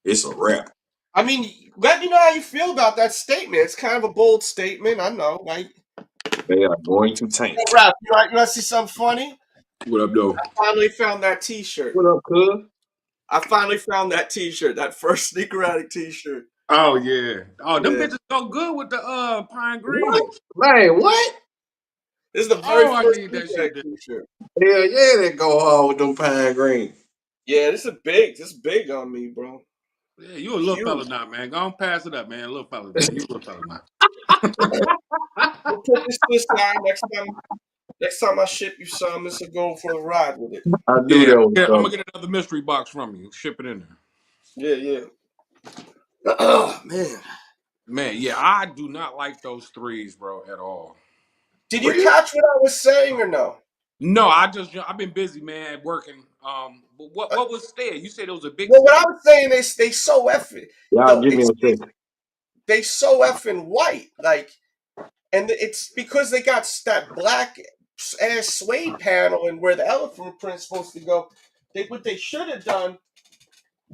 it's a wrap. I mean, let me know how you feel about that statement. It's kind of a bold statement. I know. Like, They are going to tank. rap, you want to see something funny? What up, though? I finally found that T-shirt. What up, cuz? I finally found that T-shirt. That first Sneaker Addict T-shirt. Oh yeah. Oh, them Yeah. bitches go good with the pine What? greens. Man, what? This is the very Oh, I first need that Sneaker shit. Addict T-shirt. Hell yeah, they go hard with them pine green. Yeah, this is big. This is big on me, bro. Yeah, you a little Huge. fella now, man. Go on, pass it up, man. Little fella now. You a little fella now. We'll put this to the side next time I ship you some. This will go for a ride with it. I knew Yeah, that was I'm gonna coming. get another mystery box from you. Ship it in there. Yeah, yeah. Oh man. Man, yeah, I do not like those threes, bro, at all. Did you catch what I was saying or no? No, I've been busy, man, working. But Uh, what was there? You said it was a big well, what stick. I was saying is they so effing Y'all though give me a it's second. they so effing white, like, and it's because they got that black ass suede panel and where the elephant print's supposed to go. What they should have done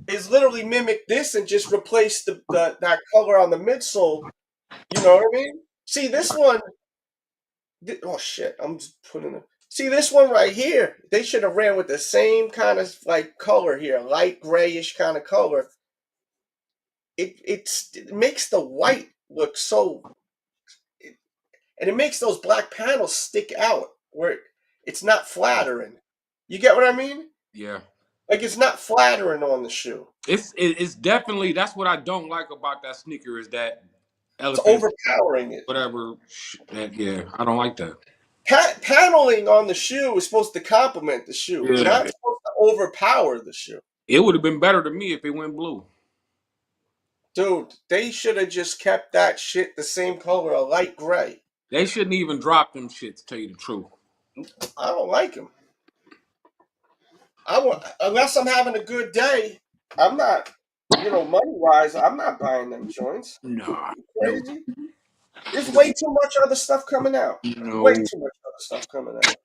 is literally mimic this and just replace the that color on the midsole. You know what I mean? See this one. Oh shit! I'm just putting it. See this one right here. They should have ran with the same kind of like color here, light grayish kind of color. It makes the white look so, and it makes those black panels stick out where it's not flattering. You get what I mean? Yeah. Like it's not flattering on the shoe. It's definitely that's what I don't like about that sneaker is that It's elephant overpowering it. whatever. That yeah, I don't like that. Paneling on the shoe is supposed to complement the shoe, not Yeah, supposed to overpower the shoe. it would have been better to me if it went blue. Dude, they should have just kept that shit the same color, a light gray. They shouldn't even drop them shits. To tell you the truth. I don't like them. Unless I'm having a good day. I'm not, money wise. I'm not buying them joints. Nah, You no, crazy? There's way too much other stuff coming out. Way no. too much other stuff coming out.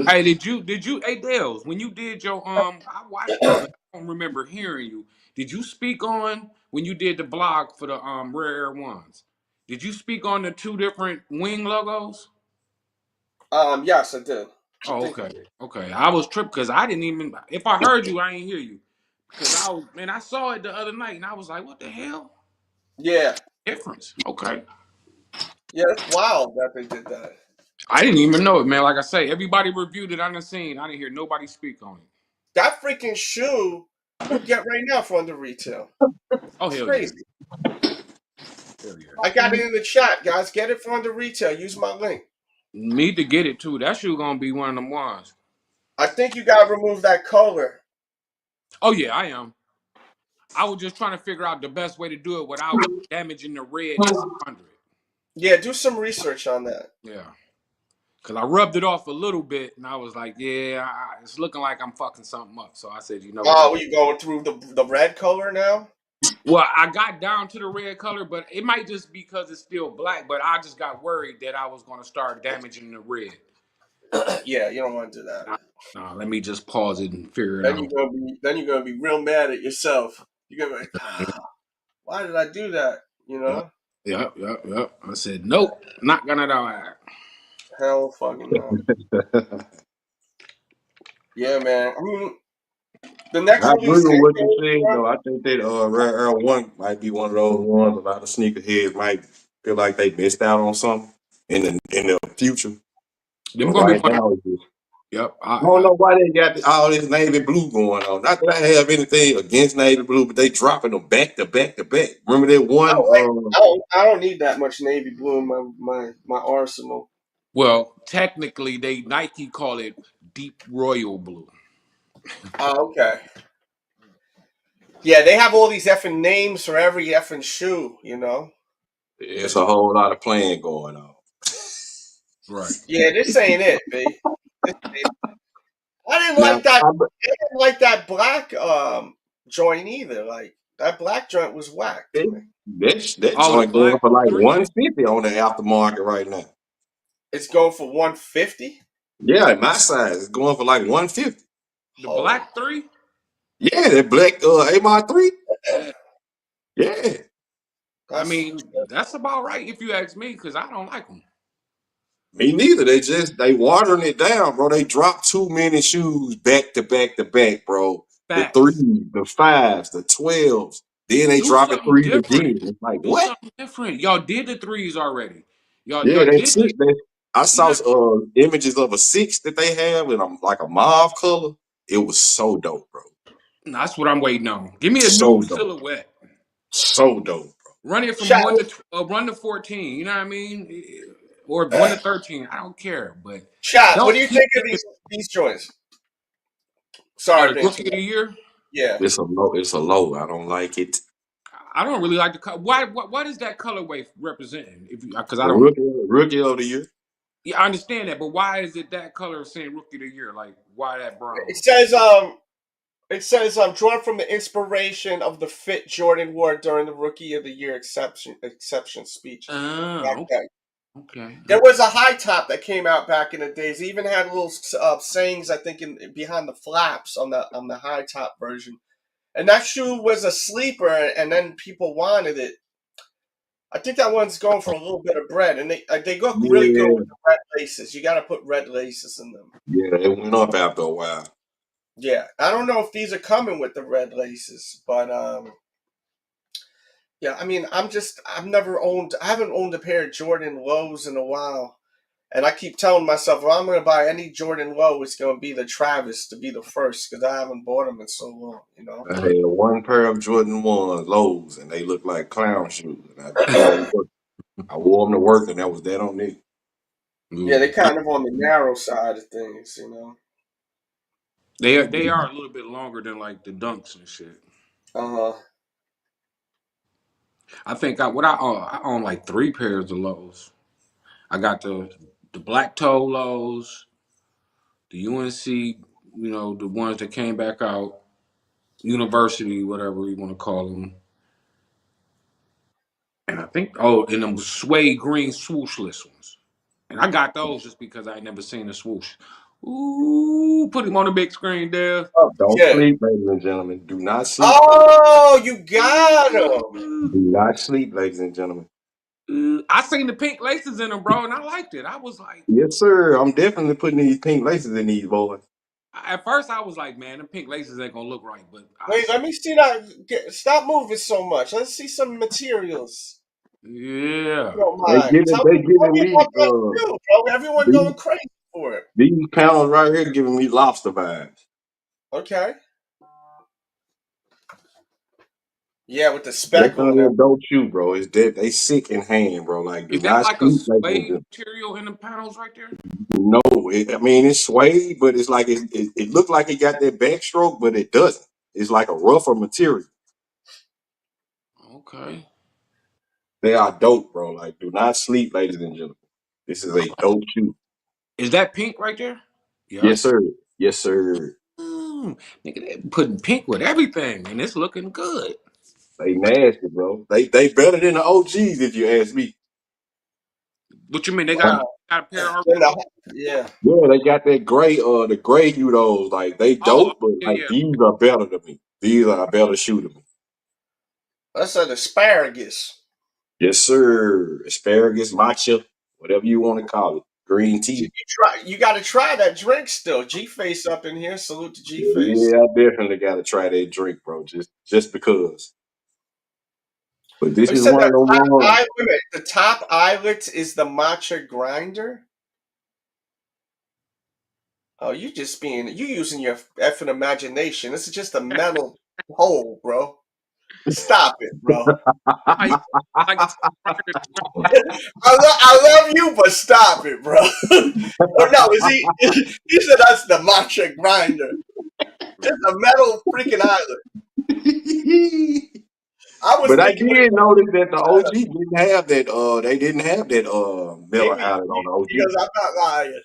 Hey, did you? Hey, Dales, when you did your I watched you, but I don't remember hearing you. Did you speak on when you did the blog for the rare air ones? Did you speak on the two different wing logos? Yes, I did. I Oh, think I okay, did. okay. I was tripped because I didn't even. If I heard you, I didn't hear you because I saw it the other night and I was like, what the hell Yeah. difference? Okay, Yeah, it's wild that they did that. I didn't even know it, man. Like I say, everybody reviewed it. I didn't seen. I didn't hear nobody speak on it. That freaking shoe you can get right now for under retail. Oh It's hell yeah, crazy. hell yeah. I got it in the chat, guys. Get it for under retail. Use my link. Need to get it too. That shoe gonna be one of them ones. I think you gotta remove that color. Oh yeah, I am. I was just trying to figure out the best way to do it without damaging the red that's under it. Yeah, do some research on that. Yeah, because I rubbed it off a little bit and I was like, yeah, it's looking like I'm fucking something up. So I said, you know what? Oh, you going through the red color now? Well, I got down to the red color, but it might just be because it's still black. But I just got worried that I was going to start damaging the red. Yeah, you don't want to do that. Nah, let me just pause it and figure it Then out. you're gonna be real mad at yourself. You're gonna be like, why did I do that? You know? Yep. I said, nope, not gonna do that. Hell fucking no. Yeah, man. I mean, the next I one agree is with what you said, though. I think that Rare Earl One might be one of those ones. A lot of sneakerheads might feel like they missed out on something in the future. Them But gonna be right one. now, it's just, Yep. I don't know why they got all this navy blue going on. Not that I have anything against navy blue, but they dropping them back to back to back. Remember that I one? don't like. I don't need that much navy blue in my arsenal. Well, technically, Nike call it deep royal blue. Oh, okay. Yeah, they have all these effing names for every effing shoe. You know. It's a whole lot of playing going on. Right. Yeah, this ain't it, B. I didn't Now, like that. I didn't like that black joint either. Like that black joint was whack to me. that Oh, the joint going black for like three. 150 on the aftermarket right now. It's going for 150. Yeah, my size is going for like 150. The Holy, black three. Yeah, that black AMR3. Yeah. I that's mean, that's about right if you ask me, because I don't like them. Me neither. They watering it down, bro. They dropped too many shoes back to back to back, bro. The Facts. threes, the fives, the 12s. Then they Do dropping something threes different. again. It's like, Do what? something different. Y'all did the threes already. Yeah, Y'all that's did the. it. I You saw know, images of a six that they have in like a mauve color. It was so dope, bro. that's what I'm waiting on. Give me a So new dope. silhouette. So dope, bro. Run it from shot. 1 to 14. You know what I mean? Or 1 to 13. I don't care, but Shot. What don't do you keep think of giving these joints? Sorry to rookie of interrupt. the year. Yeah. It's a low. It's a low. I don't like it. I don't really like the color. Why? What is that colorway representing? If because I The don't. rookie of the year. Yeah, I understand that, but why is it that color saying rookie of the year? Like, why that brown? It says drawn from the inspiration of the fit Jordan wore during the Rookie of the Year exception speech. Back Oh, then. okay. There was a high top that came out back in the days. It even had little sayings, I think, behind the flaps on the high top version. And that shoe was a sleeper, and then people wanted it. I think that one's going for a little bit of bread, and they look really good Yeah, with the red laces. You got to put red laces in them. yeah, it went up after a while. Yeah, I don't know if these are coming with the red laces, but yeah, I mean, I haven't owned a pair of Jordan lows in a while. And I keep telling myself, well, I'm going to buy any Jordan low, it's going to be the Travis to be the first because I haven't bought them in so long, you know? I had one pair of Jordan 1 lows, and they looked like clown shoes. And I wore 'em to work. I wore them to work, and that was that on me. Yeah, they're Ooh. kind of on the narrow side of things, you know? They are a little bit longer than like the dunks and shit. Uh-huh. I think I own like 3 pairs of lows. I got the black toe lows, the UNC, the ones that came back out, university, whatever you want to call them. And I think, and them suede green swooshless ones. And I got those just because I ain't never seen a swoosh. Ooh, put him on the big screen there. Oh, Don't shit. sleep, ladies and gentlemen. Do not sleep. Oh, you got them. Do not sleep, ladies and gentlemen. I seen the pink laces in them, bro, and I liked it. I was like, Yes, sir. I'm definitely putting these pink laces in these boys. at first I was like, man, the pink laces ain't gonna look right, but Wait, let me see that. Stop moving so much. Let's see some materials. yeah. You don't They mind. giving they Tell giving me me about that too, bro. Everyone these, going crazy for it. these panels right here giving me lobster vibes. Okay. Yeah, with the speckle and Definitely a everything. dope shoe, bro. It's dead. They sick in hand, bro. Like, do Is that not like a sleep, ladies and suede gentlemen. material in the panels right there? No, I mean it's suede, but it's like it looked like it got that backstroke, but it doesn't. It's like a rougher material. Okay. They are dope, bro. Like, do not sleep, ladies and gentlemen. This is a dope shoe. Is that pink right there? Yes, Yep. sir. Yes, sir. Nigga, they putting pink with everything, and it's looking good. They nasty, bro. They better than the OGs if you ask me. What you mean? They got Wow. got a pair already? Then yeah. Yeah, they got that gray, the gray Udos. Like they Oh, dope, but yeah, like yeah. these are better than me. These are a better shoe to me. That's an asparagus. Yes, sir. Asparagus, matcha, whatever you want to call it. Green tea. You got to try that drink still. G Face up in here. Salute to G Face. Yeah, I definitely got to try that drink, bro. Just because. But this You is said one of that the ones. the top eyelet is the matcha grinder. Oh, you using your effing imagination. This is just a metal hole, bro. Stop it, bro. How you like it's I love you, but stop it, bro. Or no, is he? He said that's the matcha grinder. Just a metal freaking island. I was But I thinking did notice that the OG didn't have that. They didn't have that. Miller maybe Island on the OG. because I'm not lying.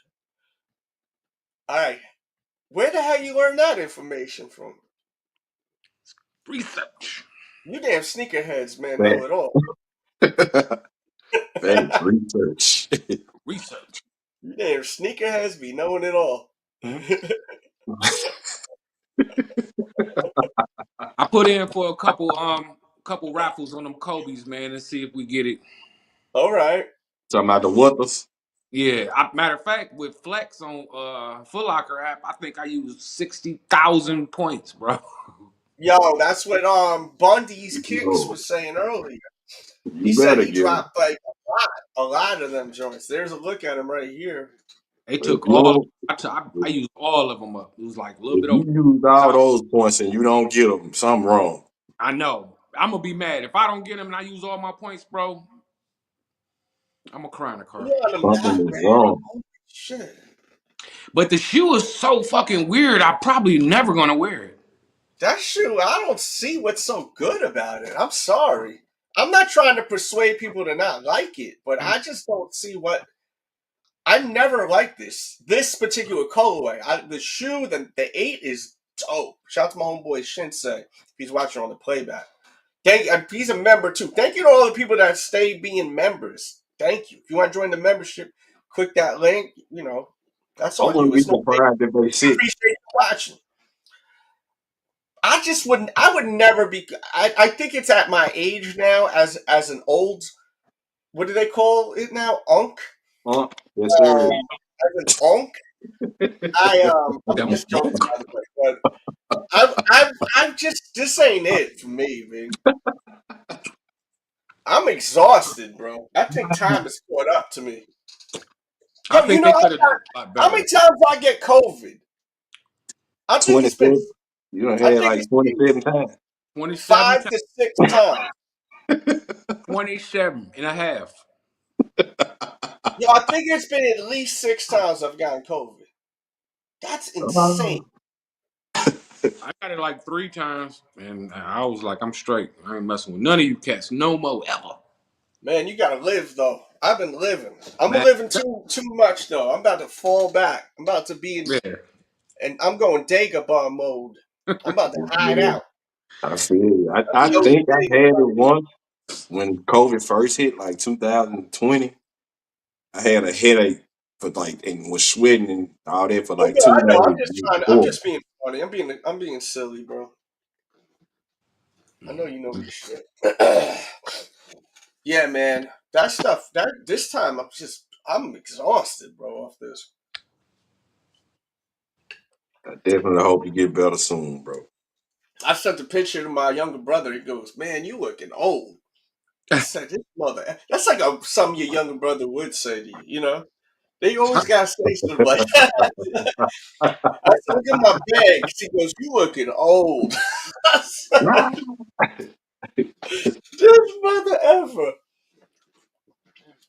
All right, where the hell you learn that information from? research? You damn sneakerheads, man, know Facts. it all. Facts. Research. Research. You damn sneakerheads be knowing it all. I put in for a couple raffles on them Kobe's, man, and see if we get it. All right. Talking about the Wuthers. Yeah, matter of fact, with Flex on Foot Locker app, I think I used 60,000 points, bro. Yo, that's what Bundy's Kicks Yo, was saying earlier. He you said better he get them. dropped like a lot of them joints. There's a look at him right here. They If took you all. don't, I used all of them up. It was like a little if bit you over use all 1,000. those points and you don't get them, something wrong. I know. I'm gonna be mad if I don't get them and I use all my points, bro. I'm gonna cry in the car. You on them Something that, is man. wrong. Holy shit. But the shoe is so fucking weird. I'm probably never gonna wear it. That shoe, I don't see what's so good about it. I'm sorry. I'm not trying to persuade people to not like it, but I just don't see what. I never liked this particular colorway. The shoe, the 8 is dope. Shout out to my homeboy Shinsei if he's watching on the playback. He's a member too. Thank you to all the people that stay being members. Thank you. If you want to join the membership, click that link. You know, that's I on wouldn't you. be It's no big. surprised if they sit. Appreciate you watching. I just wouldn't. I would never be. I think it's at my age now, as an old. What do they call it now? Unk. Yes, sir. As an unk. I'm just joking, by the way, but I'm just this ain't it for me, man. I'm exhausted, bro. I think time has caught up to me. I Yo, think they could have done a lot how better. many times I get COVID? I think it's been. 27. You done I had think like it's been 27 times. 27 5 times, to 6 times. 27 and a half. Yo, I think it's been at least 6 times I've gotten COVID. That's insane. I got it like 3 times, and I was like, I'm straight. I ain't messing with none of you cats no more ever. Man, you gotta live though. I've been living. I'm Man. living too much though. I'm about to fall back. I'm about to be in, and I'm going Dagobah mode. I'm about to hide Yeah, out. I feel you. I think I had it once when COVID first hit, like 2020. I had a headache for like and was sweating and all that for like Okay, 2 I know. I'm days. just trying. I'm just being funny. I'm being silly, bro. I know you know your shit. Yeah, man. That stuff. This time I'm exhausted, bro. Off this. I definitely hope you get better soon, bro. I sent a picture to my younger brother. He goes, "Man, you looking old." I said, "This mother." That's like something your younger brother would say to you. You know, they always gotta say something like that. I said, "Look at my bags." He goes, "You looking old." I said, this mother ever.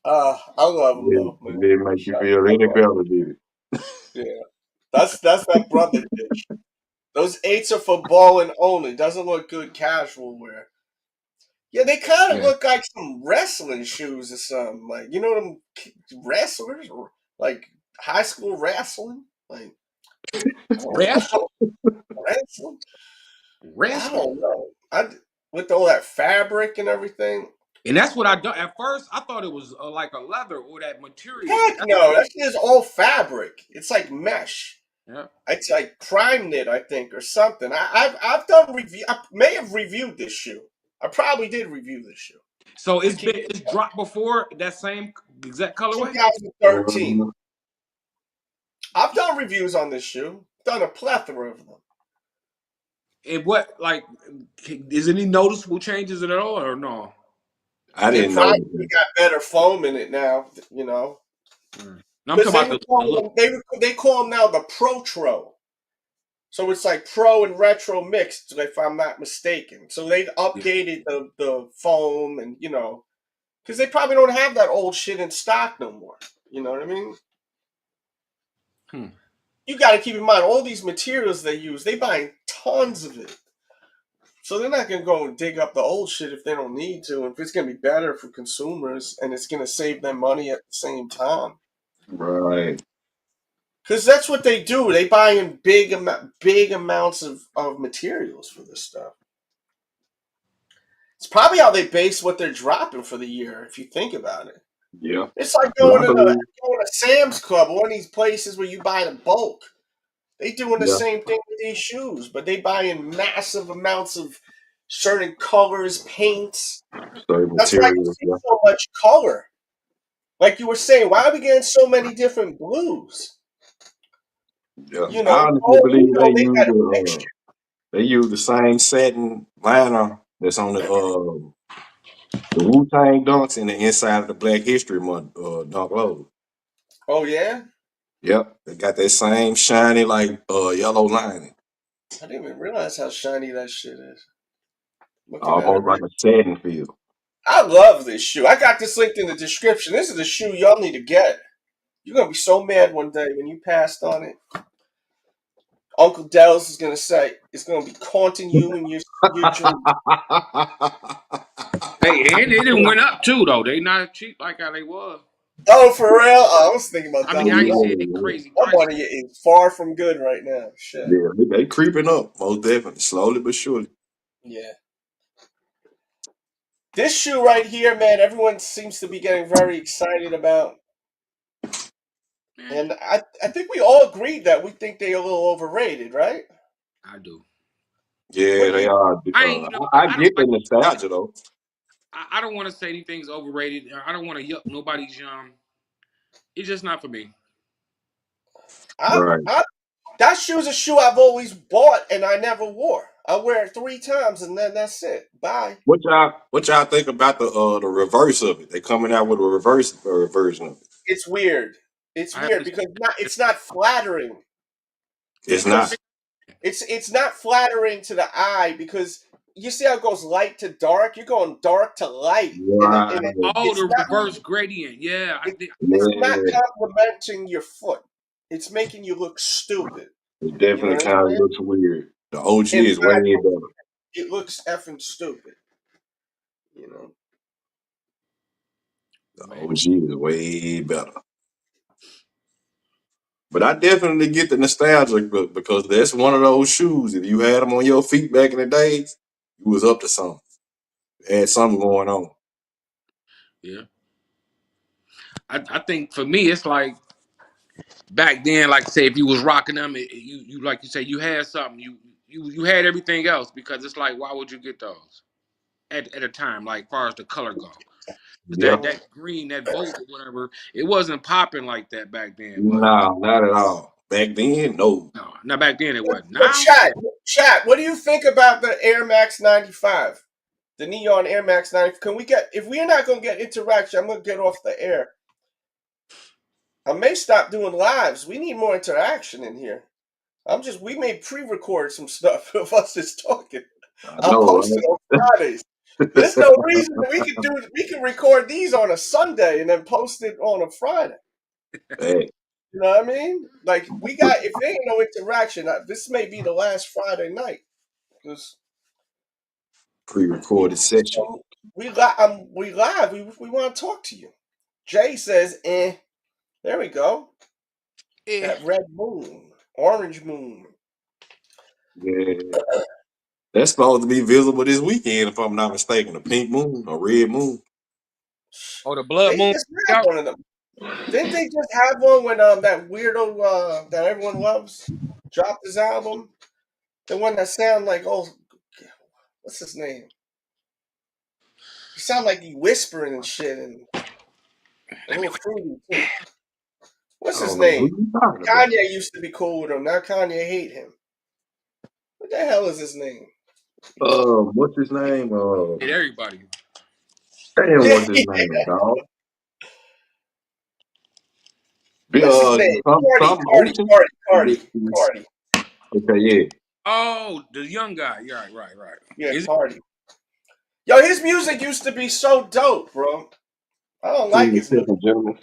I love him though, man. It didn't make you feel any better, did it? Yeah, that's that brother dish. Those 8s are for balling only. Doesn't look good casual wear. Yeah, they kind of look like some wrestling shoes or something. Like, you know them wrestlers, or like high school wrestling, like Wrestling? wrestling. I Wrestling? don't know. With all that fabric and everything. And that's what I done. At first, I thought it was like a leather or that material. Heck no, that shit is all fabric. It's like mesh. Yeah. It's like prime knit, I think, or something. I've done review. I may have reviewed this shoe. I probably did review this shoe. So it's dropped before that same exact colorway? 2013. I've done reviews on this shoe. Done a plethora of them. And what, like, is any noticeable changes at all or no? I They didn't know. probably got better foam in it now, you know. I'm talking about the look. They call them now the Protro. So it's like pro and retro mixed, if I'm not mistaken. So they updated the foam and, you know, because they probably don't have that old shit in stock no more. You know what I mean? You got to keep in mind, all these materials they use, they buy tons of it. So they're not going to go and dig up the old shit if they don't need to. If it's going to be better for consumers and it's going to save them money at the same time. Right. Because that's what they do. They buy in big amounts of materials for this stuff. It's probably how they base what they're dropping for the year, if you think about it. Yeah. It's like going to Sam's Club, one of these places where you buy in bulk. They doing the same thing with these shoes, but they buy in massive amounts of certain colors, paints. That's why you see so much color. Like you were saying, why are we getting so many different blues? Yeah. You know, I honestly believe they use the same satin liner that's on the Wu-Tang dunks and the inside of the Black History Month dunk low. Oh yeah? Yep. They got that same shiny like yellow lining. I didn't even realize how shiny that shit is. Almost like a satin feel. I love this shoe. I got this linked in the description. This is a shoe y'all need to get. You're gonna be so mad one day when you passed on it. Uncle Dells is gonna say it's gonna be haunting you in your dreams. Hey, and it went up too though. They not cheap like how they was. Oh, for real? Oh, I was thinking about I that mean, one. I ain't Yeah, saying they yeah. crazy That prices. money is far from good right now. Shit. Yeah, they creeping up, most definitely, slowly but surely. Yeah. This shoe right here, man, everyone seems to be getting very excited about. Man, And I think we all agreed that we think they're a little overrated, right? I do. What Yeah, do they you are. I ain't, you know, I I don't get the like. nostalgia though. I don't want to say anything's overrated. I don't want to yuck nobody's It's just not for me. Right. I that shoe's a shoe I've always bought and I never wore. I wear it 3 times and then that's it. Bye. What y'all think about the reverse of it? They coming out with a reverse version of it. It's weird. It's I weird haven't. because it's not flattering It's I haven't not. seen. because it's not flattering to the eye because you see how it goes light to dark. You're going dark to light, and Right. Oh, it's the not reverse gradient. Yeah, I it, think. it's not Yeah. complimenting your foot. It's making you look stupid. It You know definitely what I'm kind of saying? looks weird. The OG In is way my opinion, better. it looks effing stupid. You know. The Man, OG is way better. But I definitely get the nostalgia because that's one of those shoes. If you had them on your feet back in the days, you was up to something. Had something going on. yeah. I think for me, it's like back then. Like say, if you was rocking them, you like you say you had something. You had everything else because it's like why would you get those at a time like far as the color go? Because that Yep. that green, that bolt or whatever, it wasn't popping like that back then. But No, not at all. Back then, no. no, not back then it wasn't. But Now, chat. What do you think about the Air Max 95? The neon Air Max 90. Can we get? If we're not gonna get interaction, I'm gonna get off the air. I may stop doing lives. We need more interaction in here. We may pre-record some stuff of us just talking. I I'll know, post it on Fridays. There's no reason that we can record these on a Sunday and then post it on a Friday. right? You know what I mean? Like we got if there ain't no interaction, this may be the last Friday night because Pre-recorded session. we live. We want to talk to you. Jay says, "Eh." There we go. eh. That red moon, orange moon. Yeah. That's supposed to be visible this weekend, if I'm not mistaken. A pink moon, a red moon. Oh, the blood They moon just had out. one of them. Didn't they just have one when that weirdo that everyone loves dropped his album? The one that sound like what's his name? He sound like he whispering and shit and a little fruity too. I What's his don't know who name? you talking about. Kanye used to be cool with him. Now Kanye hate him. What the hell is his name? What's his name? Hit everybody. Damn, Yeah, what's his name, dog? what's his name? Some ocean. Cardi. Okay, yeah. Oh, the young guy. Yeah, right. Yeah, Is Cardi. Yo, his music used to be so dope, bro. I don't like Cool his new gentleman.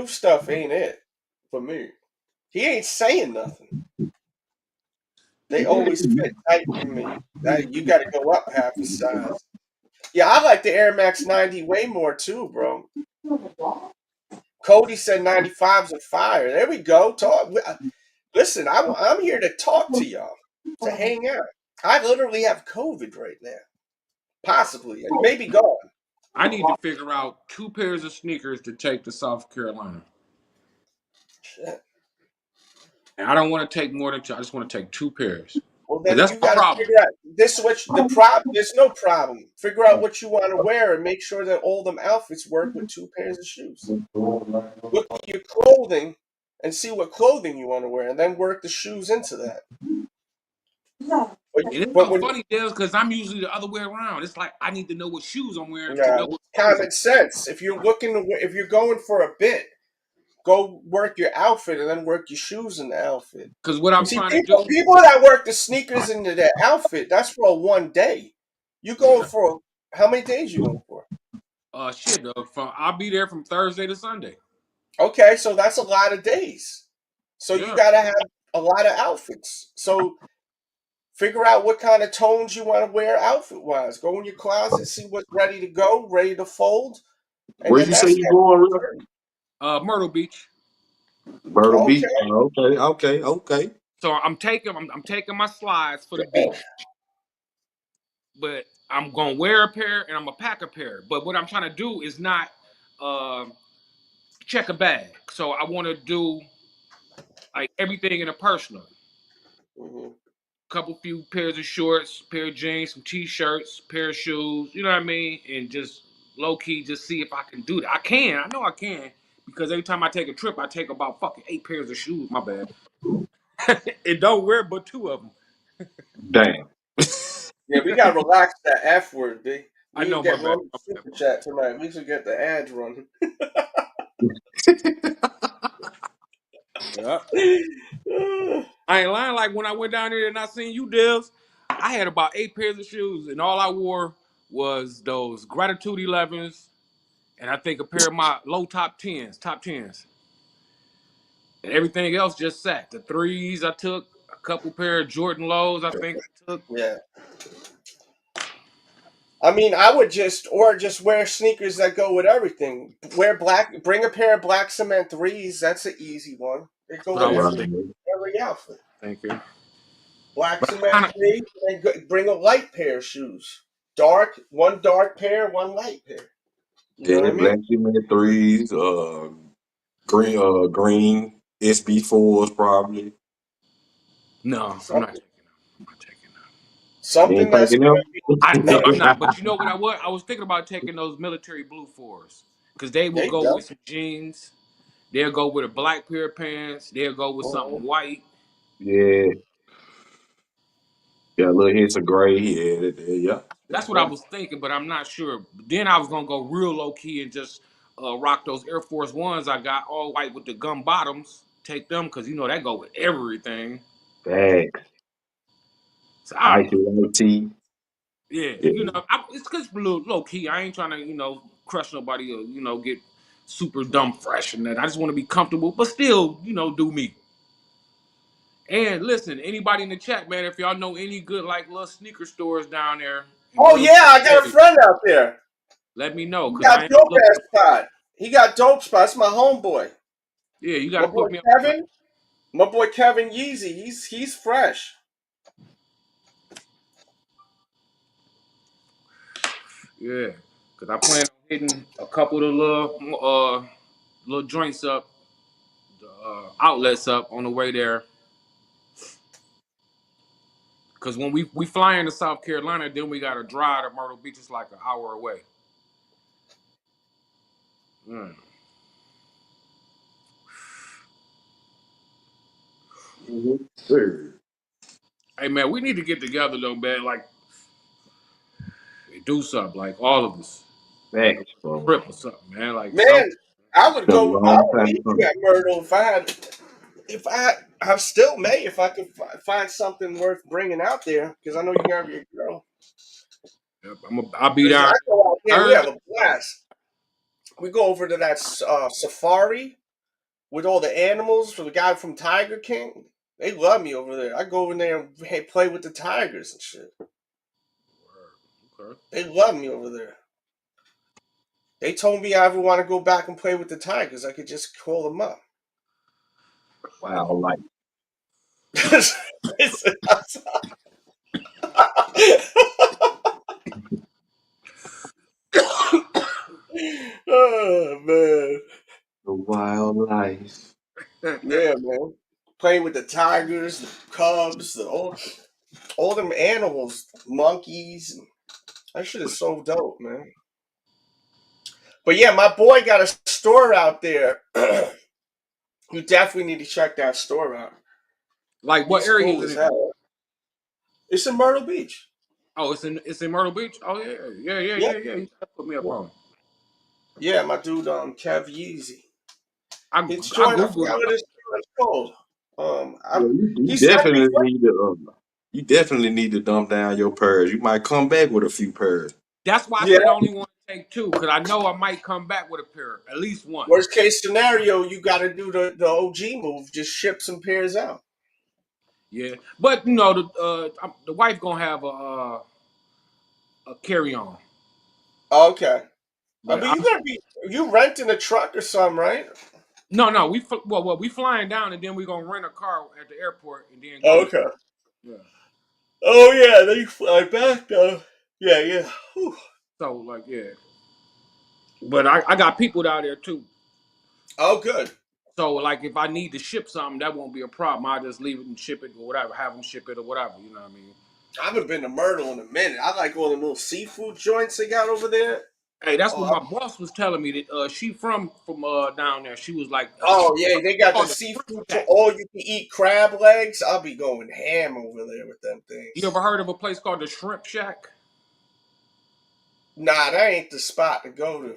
stuff ain't it for me. He ain't saying nothing. They always fit tight for me. You got to go up half the size. Yeah, I like the Air Max 90 way more too, bro. Cody said 95s are fire. There we go. Talk. Listen, I'm here to talk to y'all, to hang out. I literally have COVID right now. Possibly. It may be gone. I need to figure out 2 pairs of sneakers to take to South Carolina. Shit. And I don't want to take more than two. I just want to take 2 pairs. Well, Because then that's you my got to problem. figure out this. The problem. There's no problem. Figure out what you want to wear and make sure that all them outfits work with 2 pairs of shoes. Look at your clothing and see what clothing you want to wear, and then work the shoes into that. And it's But so when funny, Dales, because I'm usually the other way around. It's like I need to know what shoes I'm wearing to know it's what clothes I'm. common sense. If if you're going for a bit, go work your outfit and then work your shoes in the outfit. Because what I'm See, trying to do, people that work the sneakers into their outfit, that's for a one day. You going for how many days you going for? shit, though, I'll be there from Thursday to Sunday. Okay, so that's a lot of days. So you Yeah. got to have a lot of outfits. So Figure out what kind of tones you want to wear outfit-wise. Go in your closet, see what's ready to go, ready to fold, and Where then you say that's you going, real? Myrtle Beach. Myrtle okay. Beach. Okay. So I'm taking my slides for the beach, but I'm gonna wear a pair and I'm gonna pack a pair. But what I'm trying to do is not check a bag. So I want to do like everything in a personal. Mm-hmm. Couple few pairs of shorts, pair of jeans, some t-shirts, pair of shoes. You know what I mean? And just low key, just see if I can do that. I can. I know I can because every time I take a trip, I take about fucking 8 pairs of shoes. My bad. And don't wear but 2 of them. Damn. Yeah, we gotta relax that F word, B. I We know ain't my getting bad. on the super chat tonight. We should get the ads running. Yeah. I ain't lying. Like when I went down there and I seen you, Devs, I had about 8 pairs of shoes, and all I wore was those Gratitude 11s, and I think a pair of my low top tens. And everything else just sat. The threes I took, a couple pair of Jordan lows I think I took. Yeah. I mean, I would just wear sneakers that go with everything. Wear black, bring a pair of black cement threes. That's an easy one. They go But I with was every outfit. thank you. Black But cement three, and bring a light pair of shoes. One dark pair, one light pair. You know what Yeah, I black mean? cement threes, green SB4s probably. no, I'm not Something, taking them. You something ain't that's taking them? No, I'm not. But you know what I was? I was thinking about taking those military blue fours because they will there you go go. with some jeans. They'll go with a black pair of pants. They'll go with Mhm. something white. Yeah. Got a little hits of gray. Yeah. That's what I was thinking, but I'm not sure. Then I was gonna go real low key and just rock those Air Force Ones I got all white with the gum bottoms. Take them because you know that go with everything. Facts. So I don't know. Icy white tee. Yeah, Yeah. you know, it's just low key. I ain't trying to crush nobody or get super dumb fresh and that. I just want to be comfortable, but still do me. And listen, anybody in the chat, man, if y'all know any good like little sneaker stores down there in Oh Myrtle yeah, I got a Beach, friend out there. let me know He because got I ain't dope looking. ass spot. He got dope spots. My homeboy. Yeah, you got My to boy put me up. Kevin. My boy Kevin Yeezy. He's fresh. Yeah, because I plan on hitting a couple of the little joints up, outlets up on the way there. Because when we fly into South Carolina, then we got to drive to Myrtle Beach. It's like an hour away. Mm. Sure. Hey man, we need to get together though, man. Like do something, like all of us, Facts, bro. trip or something, man. Like some. Man, I It's would been a go. I long would time meet you coming. at Myrtle if I had. If I still may if I could find something worth bringing out there because I know you got your girl. I'll be 'Cause down I go out there, we have Thursday. a blast. We go over to that safari with all the animals for the guy from Tiger King. They love me over there. I go over there and play with the tigers and shit. Okay. They love me over there. They told me I ever want to go back and play with the tigers, I could just call them up. Wow, like Oh man. the wildlife. Yeah, man. Playing with the tigers, the cubs, all them animals, monkeys. That shit is so dope, man. But yeah, my boy got a store out there. You definitely need to check that store out. Like what He's area cool is as it in? hell. It's in Myrtle Beach. Oh, it's in Myrtle Beach. Oh yeah. Yep. You gotta put me up on. Yeah, my dude, Kev Yeezy. I His I joint, I googled. forgot what his joint's called. Yeah, you He sent me. definitely need to. You definitely need to dump down your purse. You might come back with a few purrs. That's why I Yeah. said I only want to take 2 because I know I might come back with a pair, at least one. Worst case scenario, you got to do the OG move. Just ship some pairs out. Yeah, but you know the wife gonna have a carry on. Okay. I But mean, you renting a truck or something, right? no, we flying down and then we gonna rent a car at the airport and then go. Okay. Yeah. Oh yeah, then you fly back though. Yeah, yeah. Whew. So like yeah, but I got people out there too. Oh, good. So like if I need to ship something, that won't be a problem. I'll just leave it and ship it or whatever, have them ship it or whatever. You know what I mean? I haven't been to Myrtle in a minute. I like all the little seafood joints they got over there. Hey, that's what Oh, my boss was telling me that she from down there. She was like, oh yeah, they got the called the Shrimp seafood to Shack. all you can eat crab legs. I'll be going ham over there with them You things. ever heard of a place called the Shrimp Shack? Nah, that ain't the spot to go to.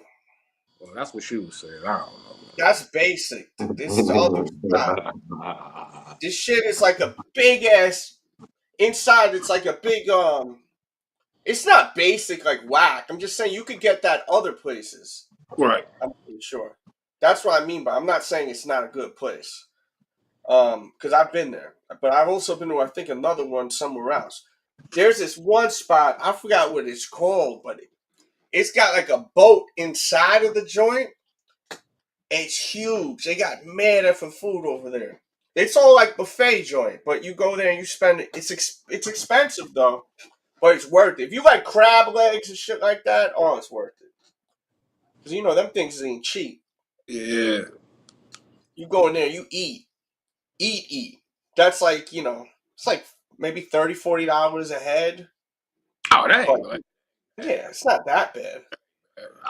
Well, that's what she was saying. I don't know. That's basic. This other spot. This shit is like a big ass inside. It's like a big It's not basic like whack. I'm just saying you could get that other places. Right. I'm pretty sure. That's what I mean by I'm not saying it's not a good place. Because I've been there, but I've also been to I think another one somewhere else. There's this one spot I forgot what it's called, but it's got like a boat inside of the joint. It's huge. They got mad effing food over there. It's all like buffet joint, but you go there and you spend it. It's expensive though, but it's worth it. If you like crab legs and shit like that, oh, it's worth it. Cause you know them things ain't cheap. Yeah. You go in there, you eat. That's like it's like maybe $30-$40 a head. Oh, that But ain't like. yeah, it's not that bad.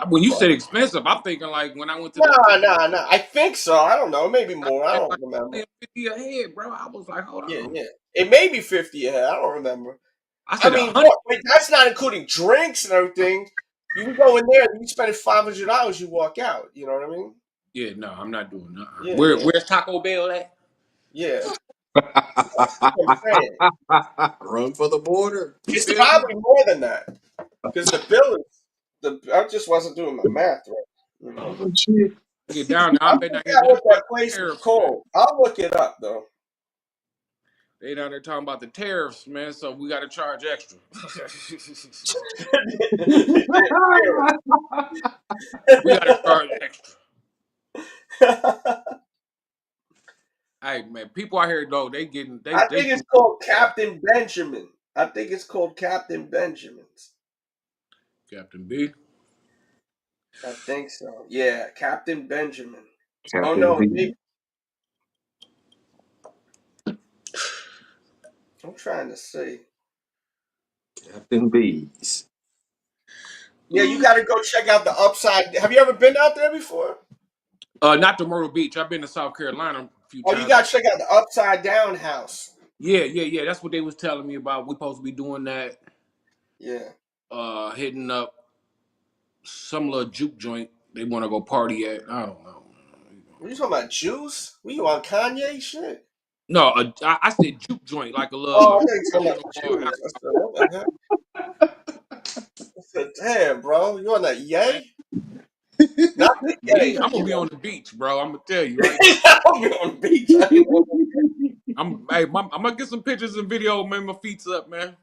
When you But said expensive, I'm thinking like when I went to the nah. I think so. I don't know. Maybe I more. I spent don't like remember. 50 a head, bro. I was like, hold Yeah, on. yeah. It may be 50 a head. I don't remember. I I said mean, 100. wait, that's not including drinks and everything. You can go in there, you spend $500, you walk out. You know what I mean? Yeah, no, I'm not doing that. Yeah, yeah, Where's Taco Bell at? yeah. That's what I'm saying. Run for the border. You It's feel me? probably more than that because the bill is I just wasn't doing my math right. You know? Oh, shit. Get down there. I I bet not get forgot nothing what about that place was tariffs, man. called. I'll look it up though. They down there talking about the tariffs, man. So we got to charge extra. We got to charge extra. Hey, man, people out here though, they getting I they think it's do called yeah. Captain Benjamin. I think it's called Captain Benjamin's. Captain B. I think so. Yeah, Captain Benjamin. Oh Captain no, B. I'm trying to see. Captain B's. Yeah, you got to go check out the Upside. Have you ever been out there before? Not to Myrtle Beach. I've been to South Carolina a few Oh, you times. got to check out the Upside Down house. Yeah. That's what they was telling me about. We supposed to be doing that. Yeah. Hitting up some little juke joint they want to go party at. I don't know. What you talking about, Juice? We you on Kanye shit? No, I said juke joint, like a Oh, little I think you talking about alcohol. Juice. I said, what the heck? I said, damn, bro, you on that yay? Not the Me, yay, I'm gonna you be know. on the beach, bro. I'm gonna tell you right now. I'll be on the beach. I ain't on I'm gonna get some pictures and video, man. My feet's up, man.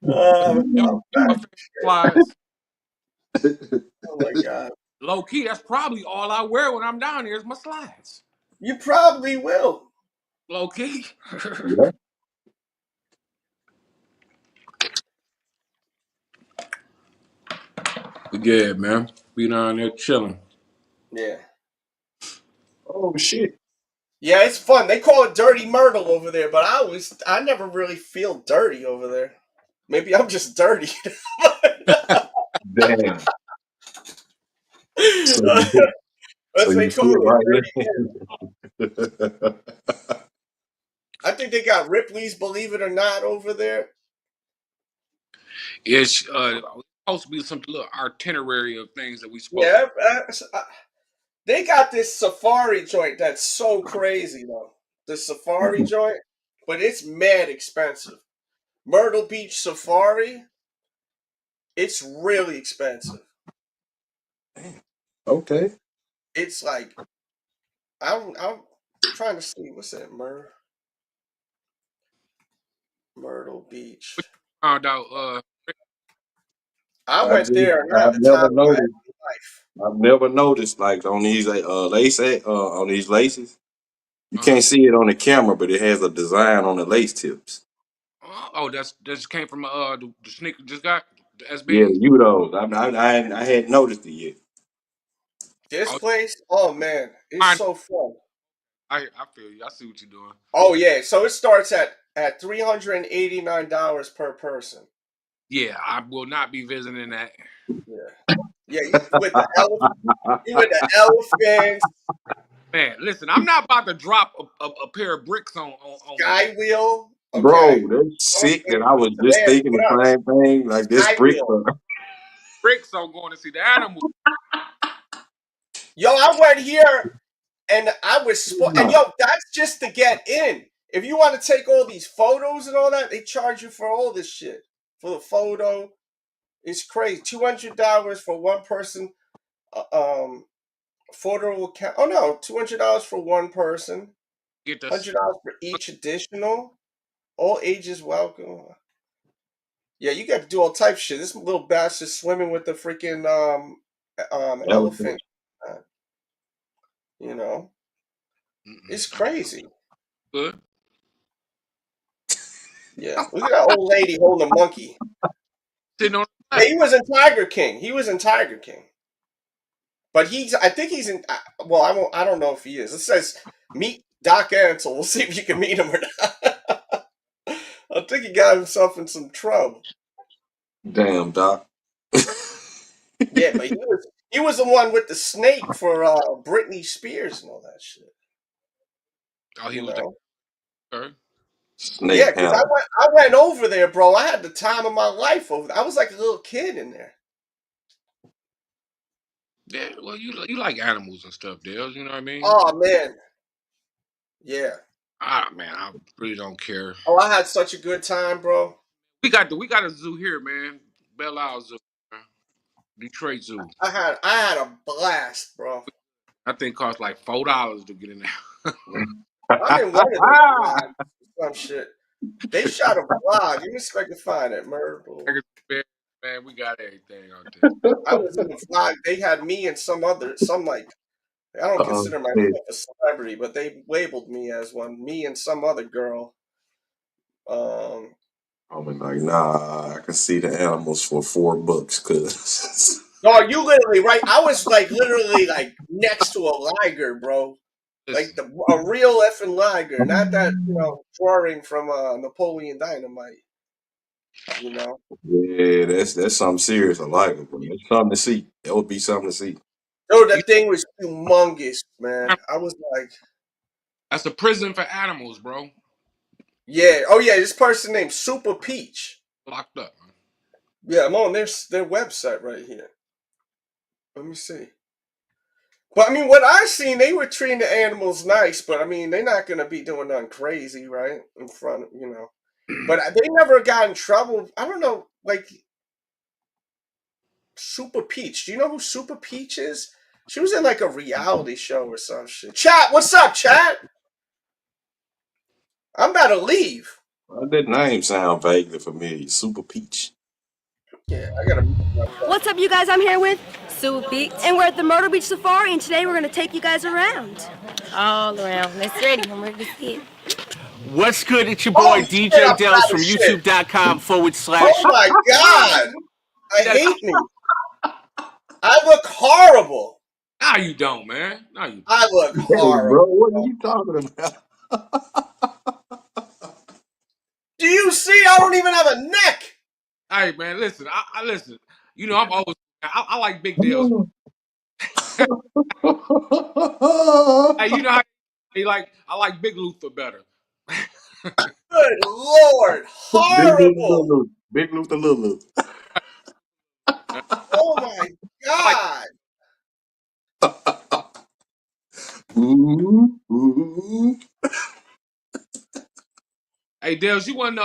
Y'all I'm get my back. favorite slides. Oh my god. Low key, that's probably all I wear when I'm down here is my slides. You probably will. Low key. Yeah. But yeah, man. Be down there chilling. Yeah. Oh, shit. Yeah, it's fun. They call it Dirty Myrtle over there, but I never really feel dirty over there. Maybe I'm just dirty. Damn. So you, so That's what they you call feel it, right Dirty Myrtle. there? I think they got Ripley's Believe It or Not over there. It's supposed to be some little itinerary of things that we supposed to. Yeah, they got this safari joint that's so crazy though. The safari joint, but it's mad expensive. Myrtle Beach Safari, it's really expensive. Okay. It's like I'm trying to see what's that, Myrtle. Myrtle Beach. Found out. I went there and I had I've the never time of my noticed. life. I've never noticed like on these on these laces. You Uh-huh. can't see it on the camera, but it has a design on the lace tips. Oh, that just came from the sneaker just got the Yeah, SB. the Udos. I hadn't noticed it yet. This Oh, place, oh man, it's I so fun. feel you. I see what you're doing. Oh yeah, so it starts at $389 per person. Yeah, I will not be visiting that. Yeah, yeah, with the you with the elephants, Man, listen, I'm not about to drop a pair of bricks on me. sky wheel. Okay, Bro, that's sick that okay, I was just man, thinking what up? the same thing. Like this Sky brick. wheel. Bricks on going to see the animals. Yo, I went here and I was and yo, that's just to get in. If you want to take all these photos and all that, they charge you for all this shit for the photo. It's crazy. $200 for one person. Photo will count. Oh no, $200 for one person. Get this. $100 for each additional. All ages welcome. Yeah, you got to do all type of shit. This little bastard swimming with the freaking Elephant. elephant. Uh, you know, it's Mm-mm. crazy. Good. Yeah, look at that old lady holding a monkey. Sitting on the Yeah, left. he was in Tiger King. He was in Tiger King. But I think he's in. Well, I don't know if he is. It says meet Doc Ansel. We'll see if you can meet him or not. I think he got himself in some trouble. Damn, Doc. Yeah, but he was the one with the snake for Britney Spears and all that shit. Oh, he You was there. know? Okay. Yeah, Snake because handler. I went over there, bro. I had the time of my life over there. I was like a little kid in there. Yeah, well, you like animals and stuff, Dales. You know what I mean? Oh man, yeah. Man, I really don't care. Oh, I had such a good time, bro. We got a zoo here, man. Belle Isle Zoo, man. Detroit Zoo. I had a blast, bro. I think cost like $4 to get in there. I'm in one of those vlogs or some shit. They shot a vlog. Let me see if I can find it, Myrtle. Man, we got everything out there. I was in the vlog. They had me and some like I don't consider myself Shit. a celebrity, but they labeled me as one. Me and some other girl. I was like, nah, I can see the animals for $4, cause No, you literally right. I was like literally like next to a liger, bro. Like Listen, a real effing liger, not that drawing from Napoleon Dynamite. You know. yeah, that's something serious. I like it, bro. It's something to see. That would be something to see. Yo, you that thing was humongous, man. know, I was like, that's a prison for animals, bro. yeah. Oh yeah, this person named Super Peach. Locked up, man. Yeah, I'm on their website right here. Let me see. But I mean, what I seen, they were treating the animals nice. But I mean, they're not gonna be doing nothing crazy, right? In front of But they never got in trouble. I don't know, like Super Peach. Do you know who Super Peach is? She was in like a reality show or some shit. Chat, what's up, chat? I'm about to leave. That name sound vaguely familiar. Super Peach. Yeah, I gotta. What's up, you guys? I'm here with Sue Beach, and we're at the Myrtle Beach Safari, and today we're gonna take you guys around. All around. Let's ready. I'm ready to see it. What's good? It's your Oh boy shit! DJ I'm Dales out of from shit. YouTube.com/. Oh my god! I That- hate me. I look horrible. No, you don't, man. No, you I look Hey, bro, horrible. what are you talking about? Do you see? I don't even have a neck. Hey, man, listen. I listen. You know, I'm always. I like big deals. Hey, you know how he like? I like Big Luther better. Good lord, Big Luther, horrible. Little Luther. Big Luther, Little Luther. Oh my I like. god. Ooh, ooh. Hey, Dales, you wasn't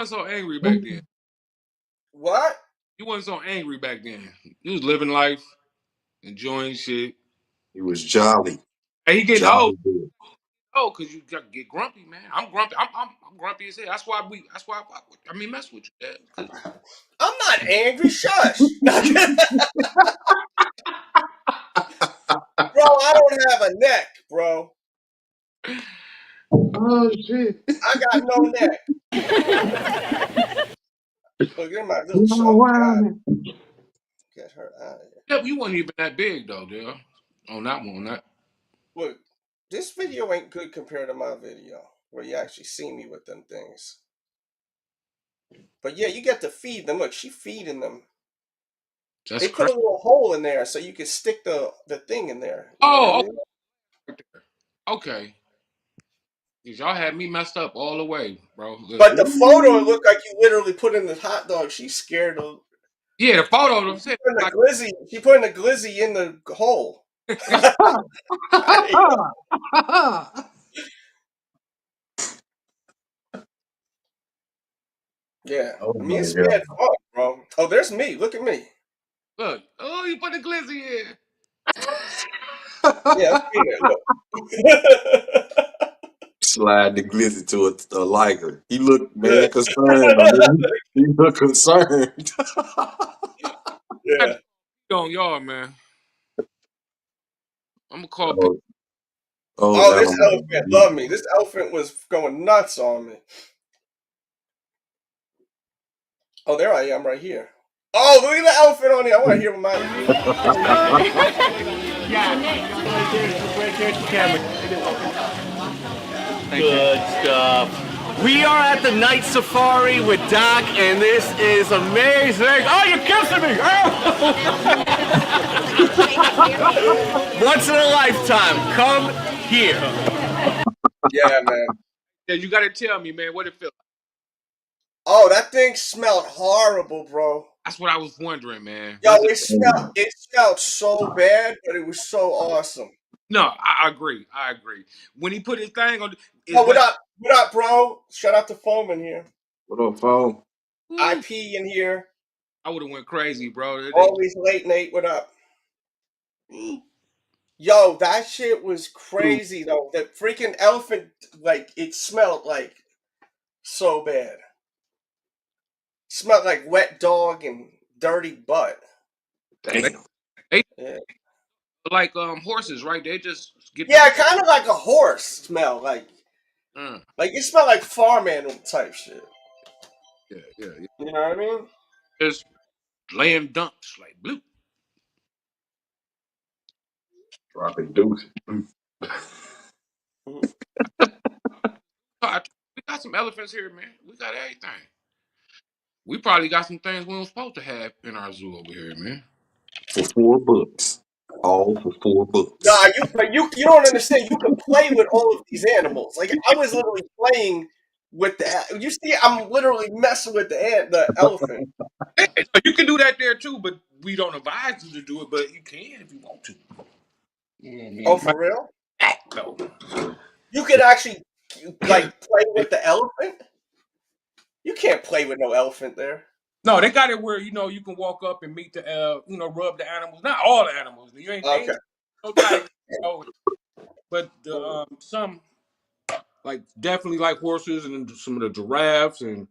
so angry back then. What? You wasn't so angry back then. You was living life, enjoying shit. He was jolly. Hey, he getting old. Jolly good. Oh, cause you get grumpy, man. I'm grumpy. I'm grumpy as hell. That's why I mean mess with you. Yeah, I'm not angry. Shush. Bro, I don't have a neck, bro. Oh shit. I got no neck. Look at my little Oh, chunk. wow. God, get her out of here. yeah, you weren't even that big though, dude. On that one, Look, this video ain't good compared to my video where you actually see me with them things. But yeah, you get to feed them. Look, she feeding them. that's They put crazy. a little hole in there so you can stick the thing in there. You know what I Oh, mean? okay. 'Cause y'all had me messed up all the way, bro. But the photo, it looked like you literally put in the hot dog. She's scared of. Yeah, the photo of them She said putting the like glizzy. She putting the glizzy in the hole. Yeah, Oh I mean my it's god. mad fun, bro. Oh, there's me. Look at me. look. Oh, you put the glizzy in. Yeah, I'm in it. Look. Slide the glizzy to a liker. He looked Look. man concerned. I mean, he looked concerned. I Yeah. on y'all, man. I'm gonna call people. oh, oh, Oh, this animal. elephant loved me. This elephant was going nuts on me. Oh, there I am right here. Oh, look at the elephant on here. I want to hear what my. Good stuff. We are at the night safari with Doc, and this is amazing. Oh, you're kissing me! Oh! Once in a lifetime. Come here. Yeah, man. Yeah, you gotta tell me, man, what it feels like. Oh, that thing smelled horrible, bro. That's what I was wondering, man. Yo, Was it? it smelled so bad, but it was so awesome. No, I agree. I agree. When he put his thing on, Oh, is what what up, bro? Shout out to Foreman here. What up, phone? IP in here. I would have went crazy, bro. Always late, Nate. What up? Yo, that shit was crazy though. The freaking elephant, like, it smelled like so bad. Smelled like wet dog and dirty butt. Damn. They Yeah, like horses, right? They just get yeah, kind of like a horse smell. the. Like it smelled like farm animal type shit. Yeah. You know what I mean? Just laying dumps like blue. Dropping deuce. Mhm. We got some elephants here, man. We got everything. We probably got some things we weren't supposed to have in our zoo over here, man. For $4. All for $4. Nah, you don't understand. You can play with all of these animals. Like I was literally playing with the. You see, I'm literally messing with the elephant. Hey, so you can do that there too, but we don't advise you to do it. But you can if you want to. You know what I mean? Oh, You might for real? act though. You could actually like play with the elephant. You can't play with no elephant there. No, they got it where you can walk up and meet the rub the animals. Not all the animals. You ain't Okay. no tiger, but some like definitely like horses and some of the giraffes and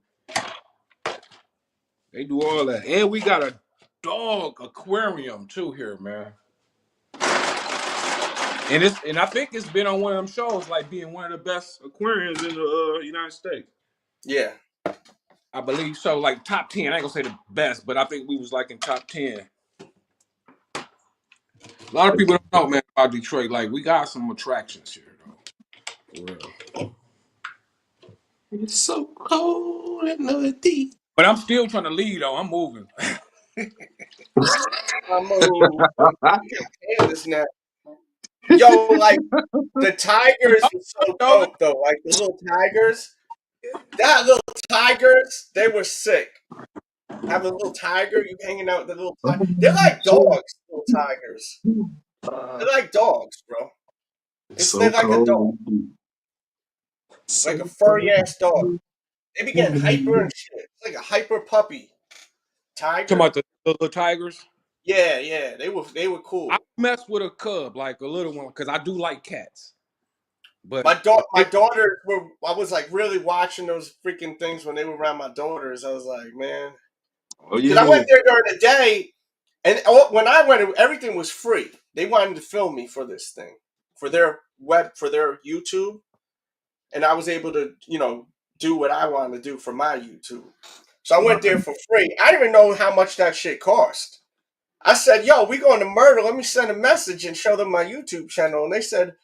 they do all that. And we got a dog aquarium too here, man. And I think it's been on one of them shows like being one of the best aquariums in the United States. Yeah. I believe so, like top 10. I ain't gonna say the best, but I think we was like in top 10. A lot of people don't know, man, about Detroit. Like we got some attractions here, though. For real. It's so cold in the deep. But I'm still trying to lead, though. I'm moving. I'm moving. This now. Yo, like the tigers was so dope though. Like the little tigers. That little tigers, they were sick. Have a little tiger, you hanging out with the little tiger. They're like dogs, little tigers. They're like dogs, bro. So They're like a dog, cold. like a So furry ass dog. cold. They be getting hyper and shit. It's like a hyper puppy. Talking Tiger. about the little tigers. Yeah, they were I cool. mess with a cub, like a little one, because I do like cats. But My daughters were. I was like really watching those freaking things when they were around my daughters. I was like, man, Oh because I yeah. went there during the day, and when I went, everything was free. They wanted to film me for this thing, for their YouTube, and I was able to, do what I wanted to do for my YouTube. So I went there for free. I didn't even know how much that shit cost. I said, "Yo, we going to Myrtle. Let me send a message and show them my YouTube channel." And they said,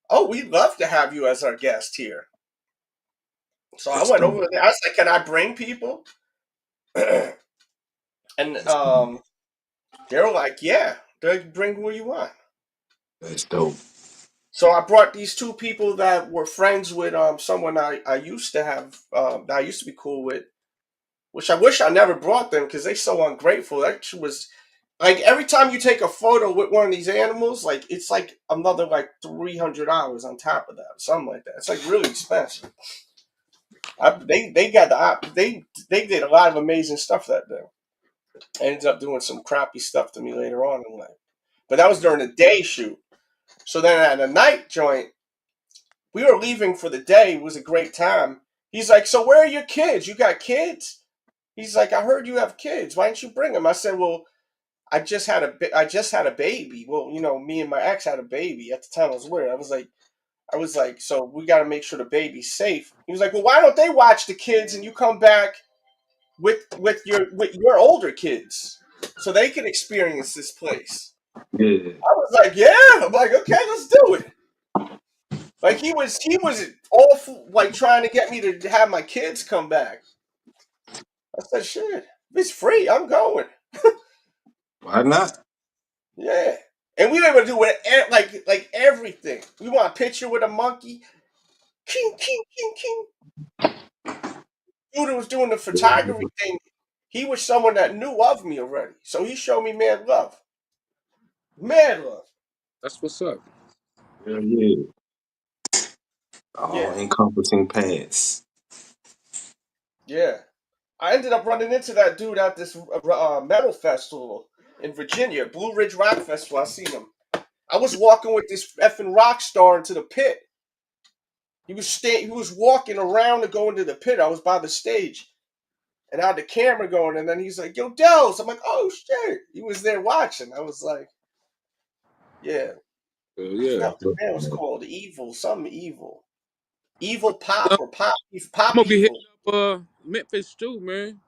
"Oh, we'd love to have you as our guest here." So I That's went dope. over there. I said, "Can I bring people?" And That's dope. they were like, "Yeah, they bring who you want." That's dope. So I brought these two people that were friends with someone I used to have that I used to be cool with, which I wish I never brought them because they so ungrateful. That shit was like every time you take a photo with one of these animals, like it's like another like $300 on top of that, something like that. It's like really expensive. They got they did a lot of amazing stuff that day. I ended up doing some crappy stuff to me later on in life, but that was during the day shoot. So then at a night joint, we were leaving for the day. It was a great time. He's like, "So where are your kids? You got kids?" He's like, "I heard you have kids. Why didn't you bring them?" I said, "Well, I just had a baby. Well, me and my ex had a baby at the time. I was weird. I was like, so we got to make sure the baby's safe." He was like, "Well, why don't they watch the kids and you come back with your older kids so they can experience this place?" Yeah. I was like, "Yeah." I'm like, "Okay, let's do it." Like he was awful, like trying to get me to have my kids come back. I said, "Shit, if it's free, I'm going." Why not? Yeah. And we were able to do it like everything. We want a picture with a monkey. King, king, king, king. Dude who was doing the photography thing, he was someone that knew of me already. So he showed me mad love. Mad love. that's what's up. Yeah, yeah. All Yeah. encompassing paths. Yeah. I ended up running into that dude at this metal festival in Virginia, Blue Ridge Rock Festival. I seen him. I was walking with this effing rock star into the pit. He was walking around to go into the pit. I was by the stage. And I had the camera going, and then he's like, "Yo, Dels." I'm like, "Oh shit!" He was there watching. I was like, "Yeah." I Yeah. forgot what the band was called. Evil I'm Pop or Pop gonna be Evil. hitting up Memphis too, man.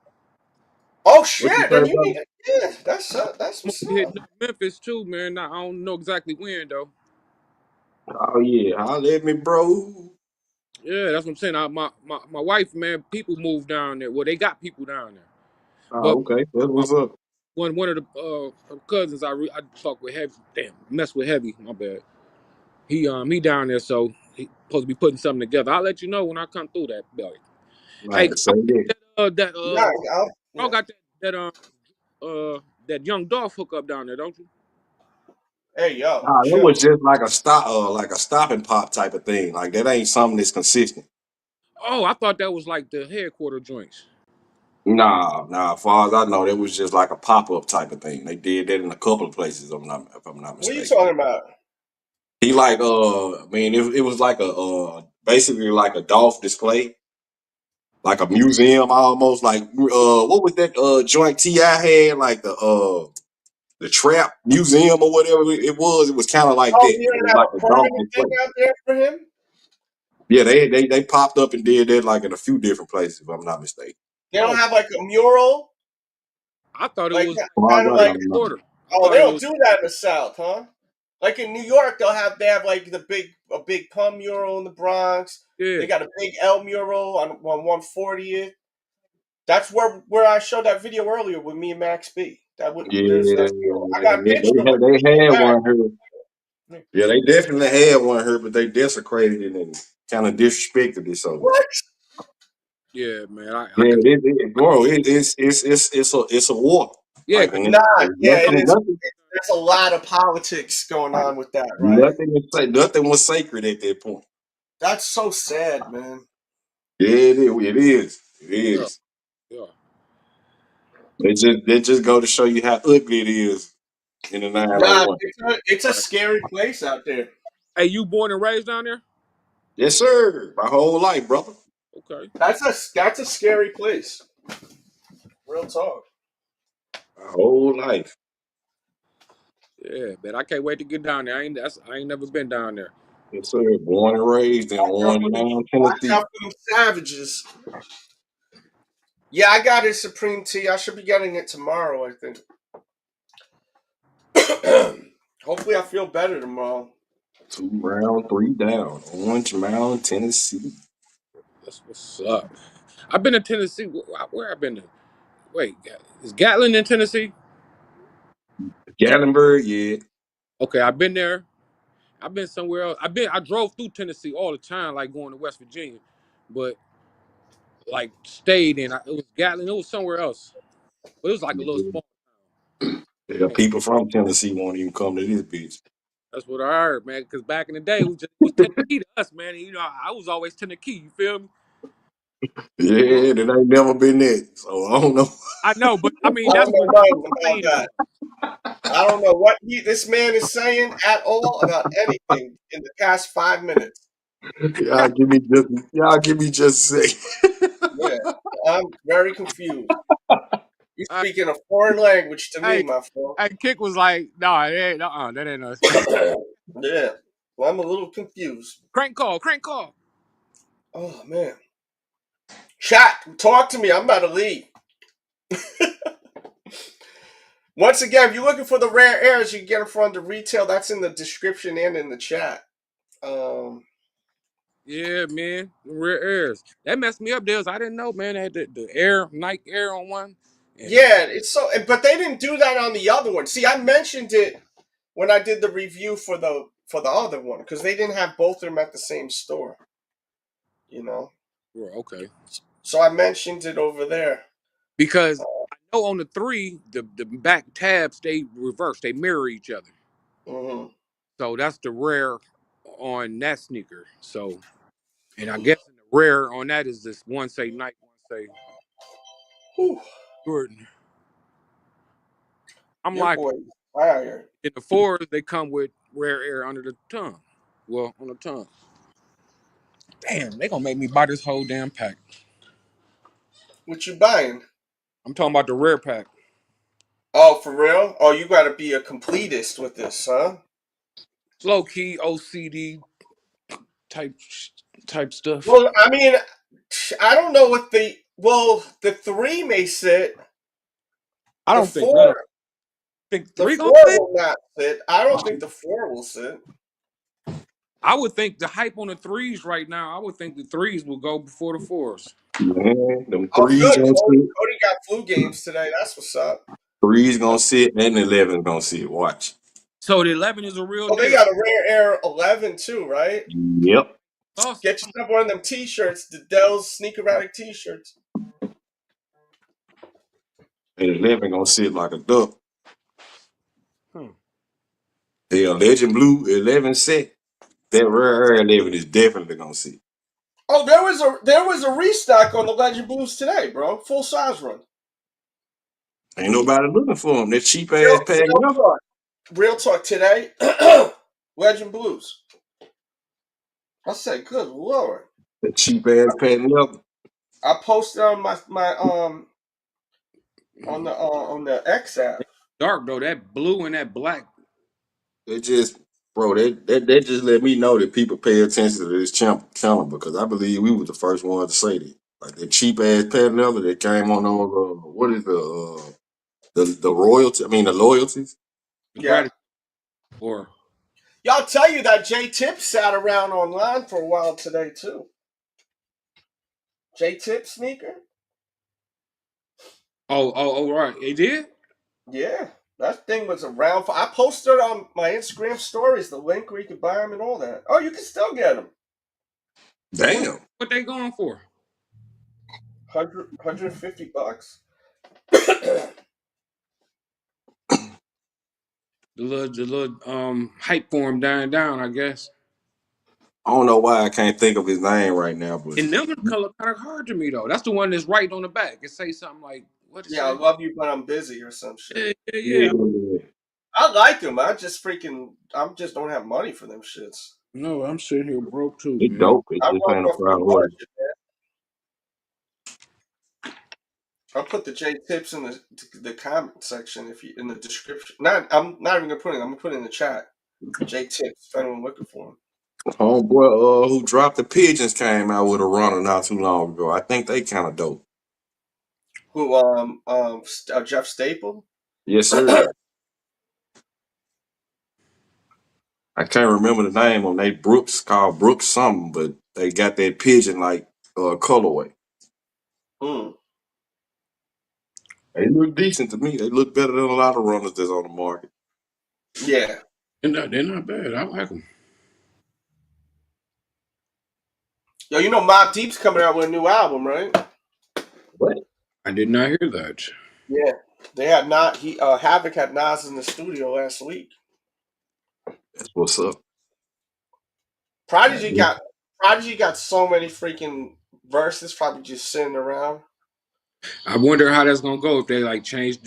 Oh What you shit! say, Then you brother? need it. Yeah, that's I'm what's gonna be up. hitting up Memphis too, man. I don't know exactly when though. Oh yeah, holla at me, bro. Yeah, that's what I'm saying. My wife, man, people move down there. Well, they got people down there. But Oh, okay. That's uh, what's up. one of the her cousins I talk with Heavy. Damn, mess with Heavy. My bad. He down there, so he supposed to be putting something together. I'll let you know when I come through that belly. Hey, Right, say that. Yeah, y'all yeah. got that young Dolph hook up down there, don't you? Hey yo, Nah, that was chill. just like a stop and pop type of thing. Like that ain't something that's consistent. Oh, I thought that was like the headquarter joints. Nah. As far as I know, that was just like a pop up type of thing. They did that in a couple of places. If I'm not What are you mistaken. talking about? He like I mean, it was like a basically like a Dolph display, like a museum almost. Like what was that joint Ti had? Like the Trap Museum or whatever it was. It was kind of like Oh, that. you It don't was have like a a Dolph permanent thing display. out there for him? Yeah, they popped up and did that like in a few different places, if I'm not mistaken. They don't Oh, have like a mural, I thought it like was Well, kind I of don't like. know. quarter. I Oh, they thought it don't was. do that in the South, huh? Like in New York, they have like a big Pum mural in the Bronx. Yeah. They got a big L mural on 140th. That's where I showed that video earlier with me and Max B. There's Yeah, that mural. I got a picture of it. they had one here. Yeah, they definitely had one here, but they desecrated it and kind of disrespected it. So What? Yeah, man. I yeah, can. bro, it's a war. Yeah, Like, cause and Nah, it's yeah, it is. nothing, There's a lot of politics going like, on with that, right? nothing was sacred at that point. That's so sad, man. Yeah, it yeah, is. yeah. They just go to show you how ugly it is in the Nah, 901. it's a Right. scary place out there. Hey, you born and raised down there? Yes, sir. My whole life, brother. Okay. That's a scary place. Real talk. My whole life. Yeah, man. I can't wait to get down there. I ain't never been down there. Yes, sir. Born and raised in Orange Mound, Watch Tennessee. out for them savages. Yeah, I got his Supreme Tea. I should be getting it tomorrow, I think. Hopefully I feel better tomorrow. 2 round, 3 down. Orange Mound, Tennessee. That's what's up. I've been to Tennessee. Where I've been to? Wait, is Gatlin in Tennessee? Gatlinburg, yeah. Okay, I've been there. I've been somewhere else. I drove through Tennessee all the time, like going to West Virginia, but like stayed in. It was Gatlin. It was somewhere else, but it was like a little small. Yeah, people from Tennessee won't even come to this bitch. That's what I heard, man. Because back in the day, it was Tennessee to us, man. And, you know, I was always Tennessee. You feel me? Yeah, that ain't never been that. So I don't know. I know, but I mean, I that's don't know what nothing I'm about saying, that. though. I don't know what this man is saying at all about anything in the past 5 minutes. Y'all give me just a second. Yeah, I'm very confused. You're I, speaking a foreign language to me, hey, my friend. hey, Kick was like, "No, it ain't. That ain't us." Yeah, well, I'm a little confused. Crank call, crank call. Oh man, chat, talk to me. I'm about to leave. Once again, if you're looking for the rare airs, you can get them from the retail. That's in the description and in the chat. Yeah, man, the rare airs. That messed me up, Deals. I didn't know, man. They had the air, Nike Air on one. And Yeah, it's so, but they didn't do that on the other one. See, I mentioned it when I did the review for the other one because they didn't have both of them at the same store. You know, well, okay. so I mentioned it over there. Because I know on the 3, the back tabs they reverse, they mirror each other. Mm-hmm. So that's the rare on that sneaker. So, and I guess the rare on that is this one say Nike, one say Whew. Jordan. I'm Your like, boy fire. in the 4s they come with rare air under the tongue. Well, on the tongue. Damn, they gonna make me buy this whole damn pack. What you buying? I'm talking about the rare pack. Oh, for real? Oh, you got to be a completist with this, huh? Low key OCD type type stuff. Well, I mean, I don't know what the 3 may sit. I The don't think none of 4 think the 3 4 gonna fit. will not sit. I don't think the 4 will sit. I would think the hype on the 3s right now. I would think the 3s will go before the 4s. Man, them Oh, threes good. gonna sit. Cody got flu games today. That's what's up. Threes gonna sit, and 11 gonna sit. Watch. So the 11 is a real Oh, they deal. got a rare air 11 too, right? Yep. Awesome. Get yourself one of them T-shirts, the Dell's Sneakeratic T-shirts. And 11 gonna sit like a duck. Hmm. The Legend Blue 11 set. That rare air 11 is definitely gonna sit. Oh, there was a restock on the Legend Blues today, bro. Full size run. Ain't nobody looking for them. That cheap ass Real, pack real number. talk. Real talk today. Legend Blues. I said, good lord. That cheap ass pack number. I posted on my on the X app. Dark though, that blue and that black. They just, bro, they just let me know that people pay attention to this channel because I believe we were the first ones to say that. Like that cheap ass pack number that came on those, what is the royalty? I mean the loyalties. The Yeah. gratitude. Or Y'all tell you that J Tip sat around online for a while today too. J Tip sneaker? oh, right. It did? Yeah. That thing was around for I posted it on my Instagram stories, the link where you can buy them and all that. Oh, you can still get them. Damn. What they going for? 150 bucks. The little hype for him dying down, I guess. I don't know why I can't think of his name right now, but And them color kind of hard to me though. That's the one that's right on the back. It say something like what it Yeah, I say? love you, but I'm busy or some shit. Yeah. yeah. I like them. I just don't have money for them shits. No, I'm sitting here broke too, It man. dope. It I just want ain't a one from the priority. market, man. I'll put the J tips in the comment section if you in the description. I'm not even gonna put it. I'm gonna put it in the chat. J tips. If anyone looking for them. Homeboy, who dropped the pigeons came out with a runner not too long ago. I think they kind of dope. Who? Jeff Staple. Yes, sir. I can't remember the name on they Brooks called Brooks something, but they got that pigeon like colorway. Hmm. They look decent to me. They look better than a lot of runners that's on the market. Yeah. They're not bad. I like them. Yo, you know Mobb Deep's coming out with a new album, right? What? I did not hear that. Yeah. They had not. Havoc had Nas in the studio last week. That's what's up. Prodigy got so many freaking verses probably just sitting around. I wonder how that's gonna go if they like change.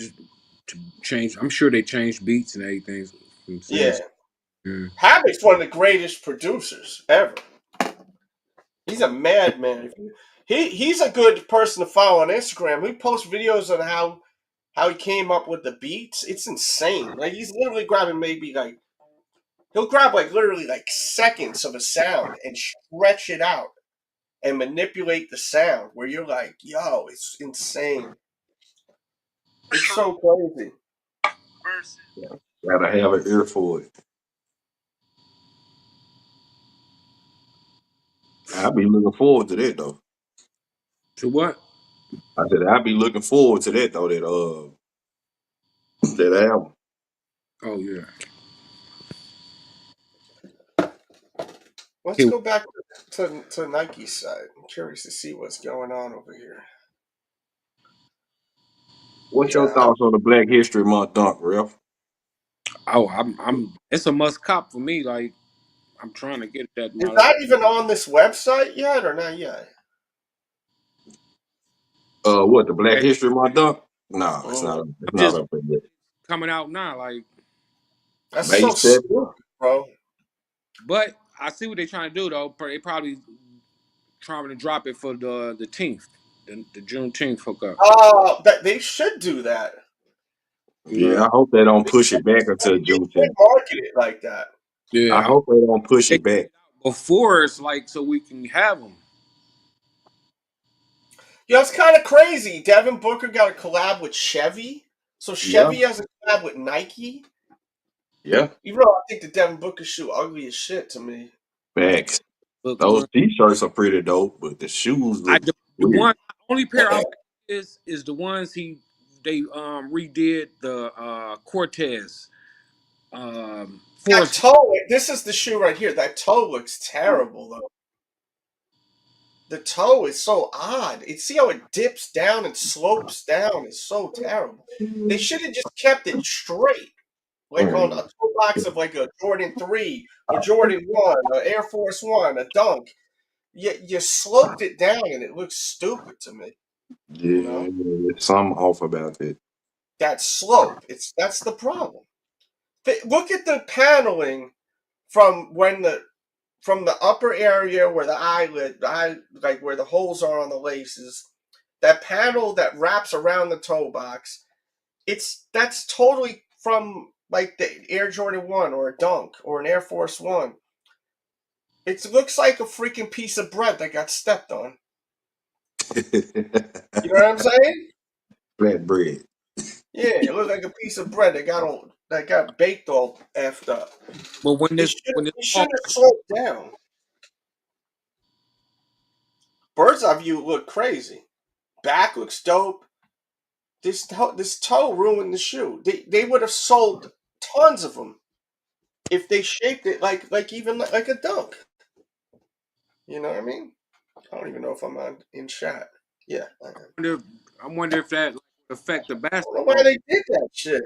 I'm sure they changed beats and everything. From Yeah. saying, yeah. Havoc's one of the greatest producers ever. He's a madman. He's a good person to follow on Instagram. He posts videos on how he came up with the beats. It's insane. Like he's literally grabbing he'll grab literally seconds of a sound and stretch it out and manipulate the sound where you're like, yo, it's insane. It's so crazy. Gotta have an ear for it. I'll be looking forward to that though. To what? I said I'll be looking forward to that though. That album. Oh yeah. Let's go back to Nike's side. I'm curious to see what's going on over here. What's your thoughts on the Black History Month dunk, Ralph? Oh, I'm. It's a must cop for me. Like I'm trying to get that. Is that even on this website yet or not yet? What the Black History Month dunk? No, it's not. It's I'm not just up there yet. coming out now. Like That's May so 7th. stupid, bro. But I see what they're trying to do though. They probably trying to drop it for the 10th, the Juneteenth hookup. They should do that. Yeah, I hope they don't push it back until They should Juneteenth. market it like that. I Yeah, hope they don't push it back. before it's like so we can have them. Yeah, it's kind of crazy. Devin Booker got a collab with Chevy, so Yeah, Chevy has a collab with Nike. yeah. Even though I think the Devin Booker shoe ugly as shit to me. Facts. Look Those good. t-shirts are pretty dope, but the shoes look The weird. only pair I like is the ones they redid the Cortez. That Forest. toe, this is the shoe right here. That toe looks terrible though. The toe is so odd. See how it dips down and slopes down? It's so terrible. They should have just kept it straight, like on a toe box of like a Jordan 3 or Jordan 1, or Air Force 1, a Dunk. You sloped it down and it looks stupid to me. You Yeah, know? there's something off about it. That slope. That's the problem. Look at the paneling from from the upper area where like where the holes are on the laces, that panel that wraps around the toe box, that's totally from like the Air Jordan 1 or a Dunk or an Air Force 1. It looks like a freaking piece of bread that got stepped on. You know what I'm saying? Flatbread. Yeah, it looks like a piece of bread that got baked all effed up. But when It should have slowed down. Bird's eye view look crazy. Back looks dope. This toe ruined the shoe. They would have sold tons of them if they shaped it like a Dunk. You know what I mean? I don't even know if I'm in chat. Yeah, I am. I wonder if that would affect the I don't know why basketball. they did that shit.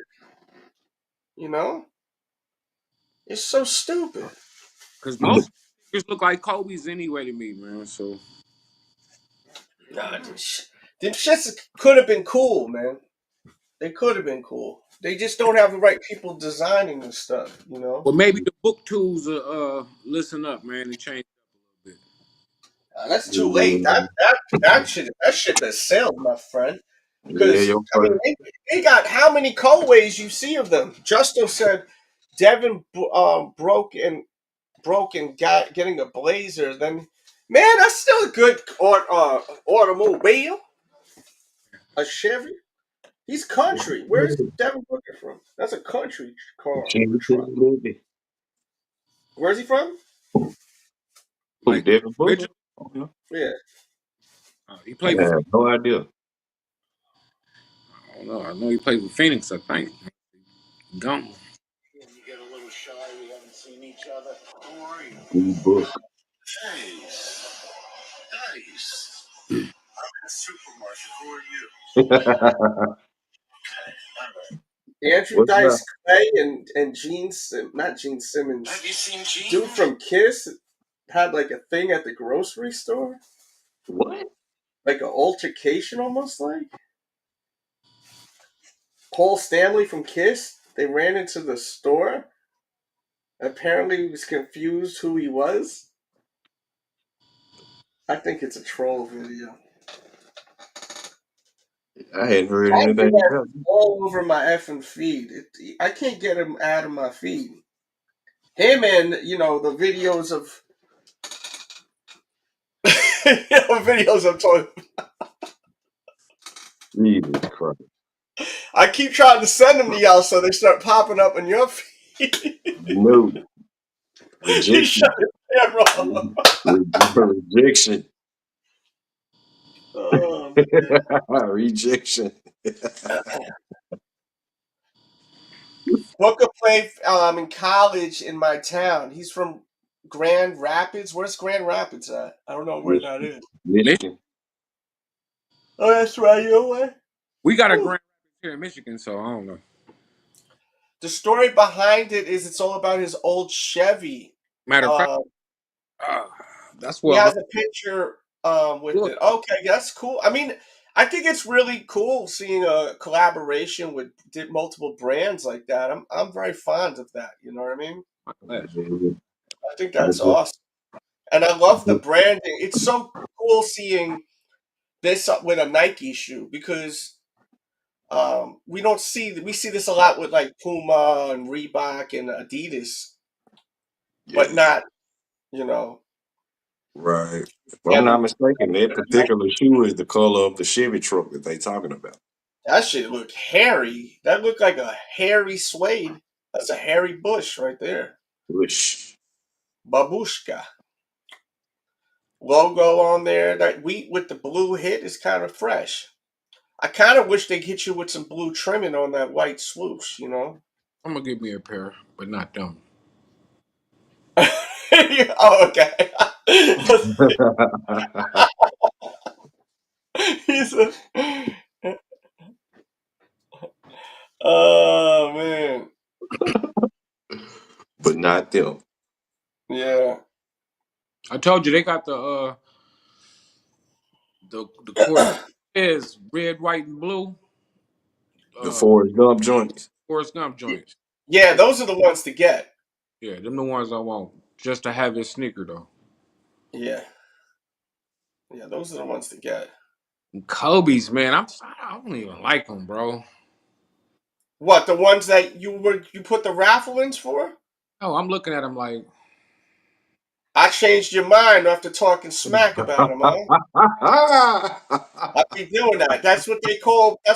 You know? It's so stupid. Because most just look like Kobe's anyway to me, man. So Nah, them shits could have been cool, man. They could have been cool. They just don't have the right people designing this stuff, you know. Well, maybe the book tools listen up, man, and change up a little bit. That's too late. That shit has sailed, my friend. Yeah, Because your I mean, first. they got how many colorways you see of them? Justo said Devin broke and got getting a blazer. Then, man, that's still a good automobile. A Chevy. He's country. Where's Devin Booker from? That's a country car truck. Where's he from? Who, Like Devin Booker? original, Yeah. he I played for. have no idea. I don't know. I know he played with Phoenix. I think. Gone. You get a little shy. We haven't seen each other. How are you? Book. Nice. Nice. I'm in the supermarket. Who are you? Andrew What's Dice up? Clay and not Gene Simmons. Have you seen Gene? Dude from Kiss had like a thing at the grocery store. What? Like an altercation, almost like. Paul Stanley from Kiss. They ran into the store. Apparently, he was confused who he was. I think it's a troll video. I hadn't heard I anything think that's about all over my effing feed. I can't get him out of my feed. Him and the videos of videos I'm talking. Jesus Christ. I keep trying to send them to y'all so they start popping up in your feed. No. He Rejection. shut his camera off. Rejection. Oh, Rejection. Booker played in college in my town. He's from Grand Rapids. Where's Grand Rapids at? I don't know where that is. Michigan. Oh, that's right, your way. We got a Grand Rapids here in Michigan, so I don't know. The story behind it is it's all about his old Chevy. Matter of fact, that's He what has a picture with it. Okay, that's cool. I mean, I think it's really cool seeing a collaboration with multiple brands like that. I'm very fond of that. You know what I mean? I think that's awesome, and I love the branding. It's so cool seeing this with a Nike shoe because we see this a lot with like Puma and Reebok and Adidas, but not Right. If I'm not mistaken, that particular shoe is the color of the Chevy truck that they talking about. That shit look hairy. That looked like a hairy suede. That's a hairy bush right there. Bush. Babushka. Logo on there. That wheat with the blue hit is kind of fresh. I kind of wish they'd hit you with some blue trimming on that white swoosh, I'm gonna give me a pair, but not them. Oh, okay. He's a... Oh man. But not them. Yeah. I told you they got the court is red, white, and blue. The Forrest Gump joints. Forrest Gump joints. Yeah, those are the ones to get. Yeah, them the ones I want. Just to have his sneaker though. Yeah. Yeah, those are the ones to get. And Kobe's, man, I don't even like them, bro. What, the ones that you put the raffle ins for? Oh, I'm looking at them like I changed your mind after talking smack about them, huh? I be doing that. That's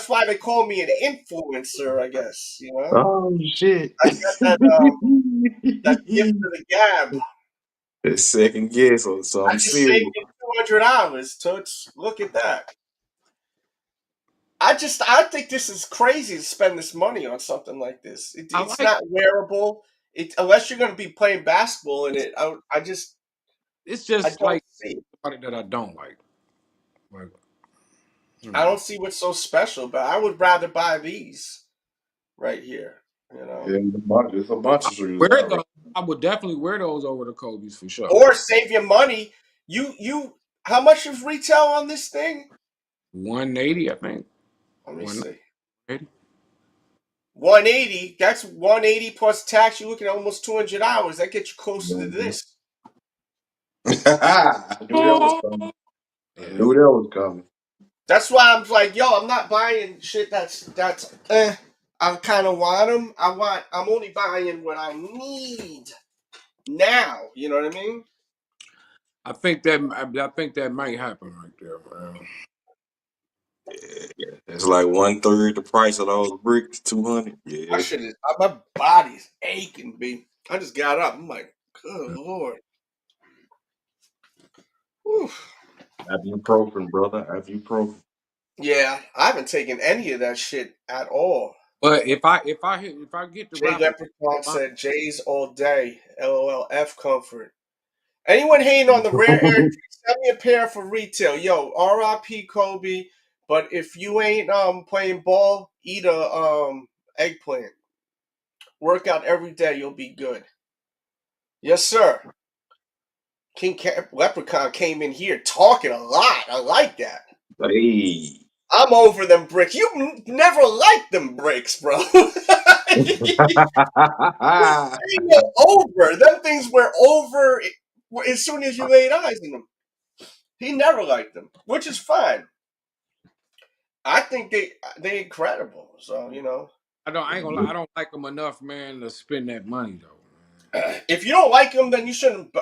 why they call me an influencer, I guess, Oh shit. I got that gift of the gab. That second guess or I something just serious. saved you $200, Toots. Look at that. I think this is crazy to spend this money on something like this. It's not wearable. Unless you're going to be playing basketball in it. It's just don't like see somebody that I don't like. I don't see what's so special, but I would rather buy these right here. Yeah, there's a bunch of shoes. I would definitely wear those over the Kobe's for sure. Or save your money. How much is retail on this thing? $180, I think. Let me see. 180. That's 180 plus tax. You're looking at almost $200. That gets you closer to this. I knew that was coming. I knew that was coming. That's why I'm like, yo, I'm not buying shit that's I kind of want them. I'm only buying what I need now. You know what I mean? I think that might happen right there, man. Yeah. It's like 1/3 the price of those bricks, 200. Yeah. My shit is my body's aching, B. I just got up. I'm like, good lord. Whew. Ibuprofen, brother. Ibuprofen. Yeah, I haven't taken any of that shit at all. But if I get the Jay rapper, Leprechaun said Jay's all day. LOL F comfort. Anyone hating on the rare air, send me a pair for retail. Yo, RIP Kobe. But if you ain't playing ball, eat a eggplant. Work out every day, you'll be good. Yes, sir. Leprechaun came in here talking a lot. I like that. Hey. I'm over them bricks. You never liked them bricks, bro. They were over. Them things were over as soon as you laid eyes on them. He never liked them, which is fine. I think they incredible. So I ain't gonna lie, I don't like them enough, man, to spend that money though. If you don't like them, then you shouldn't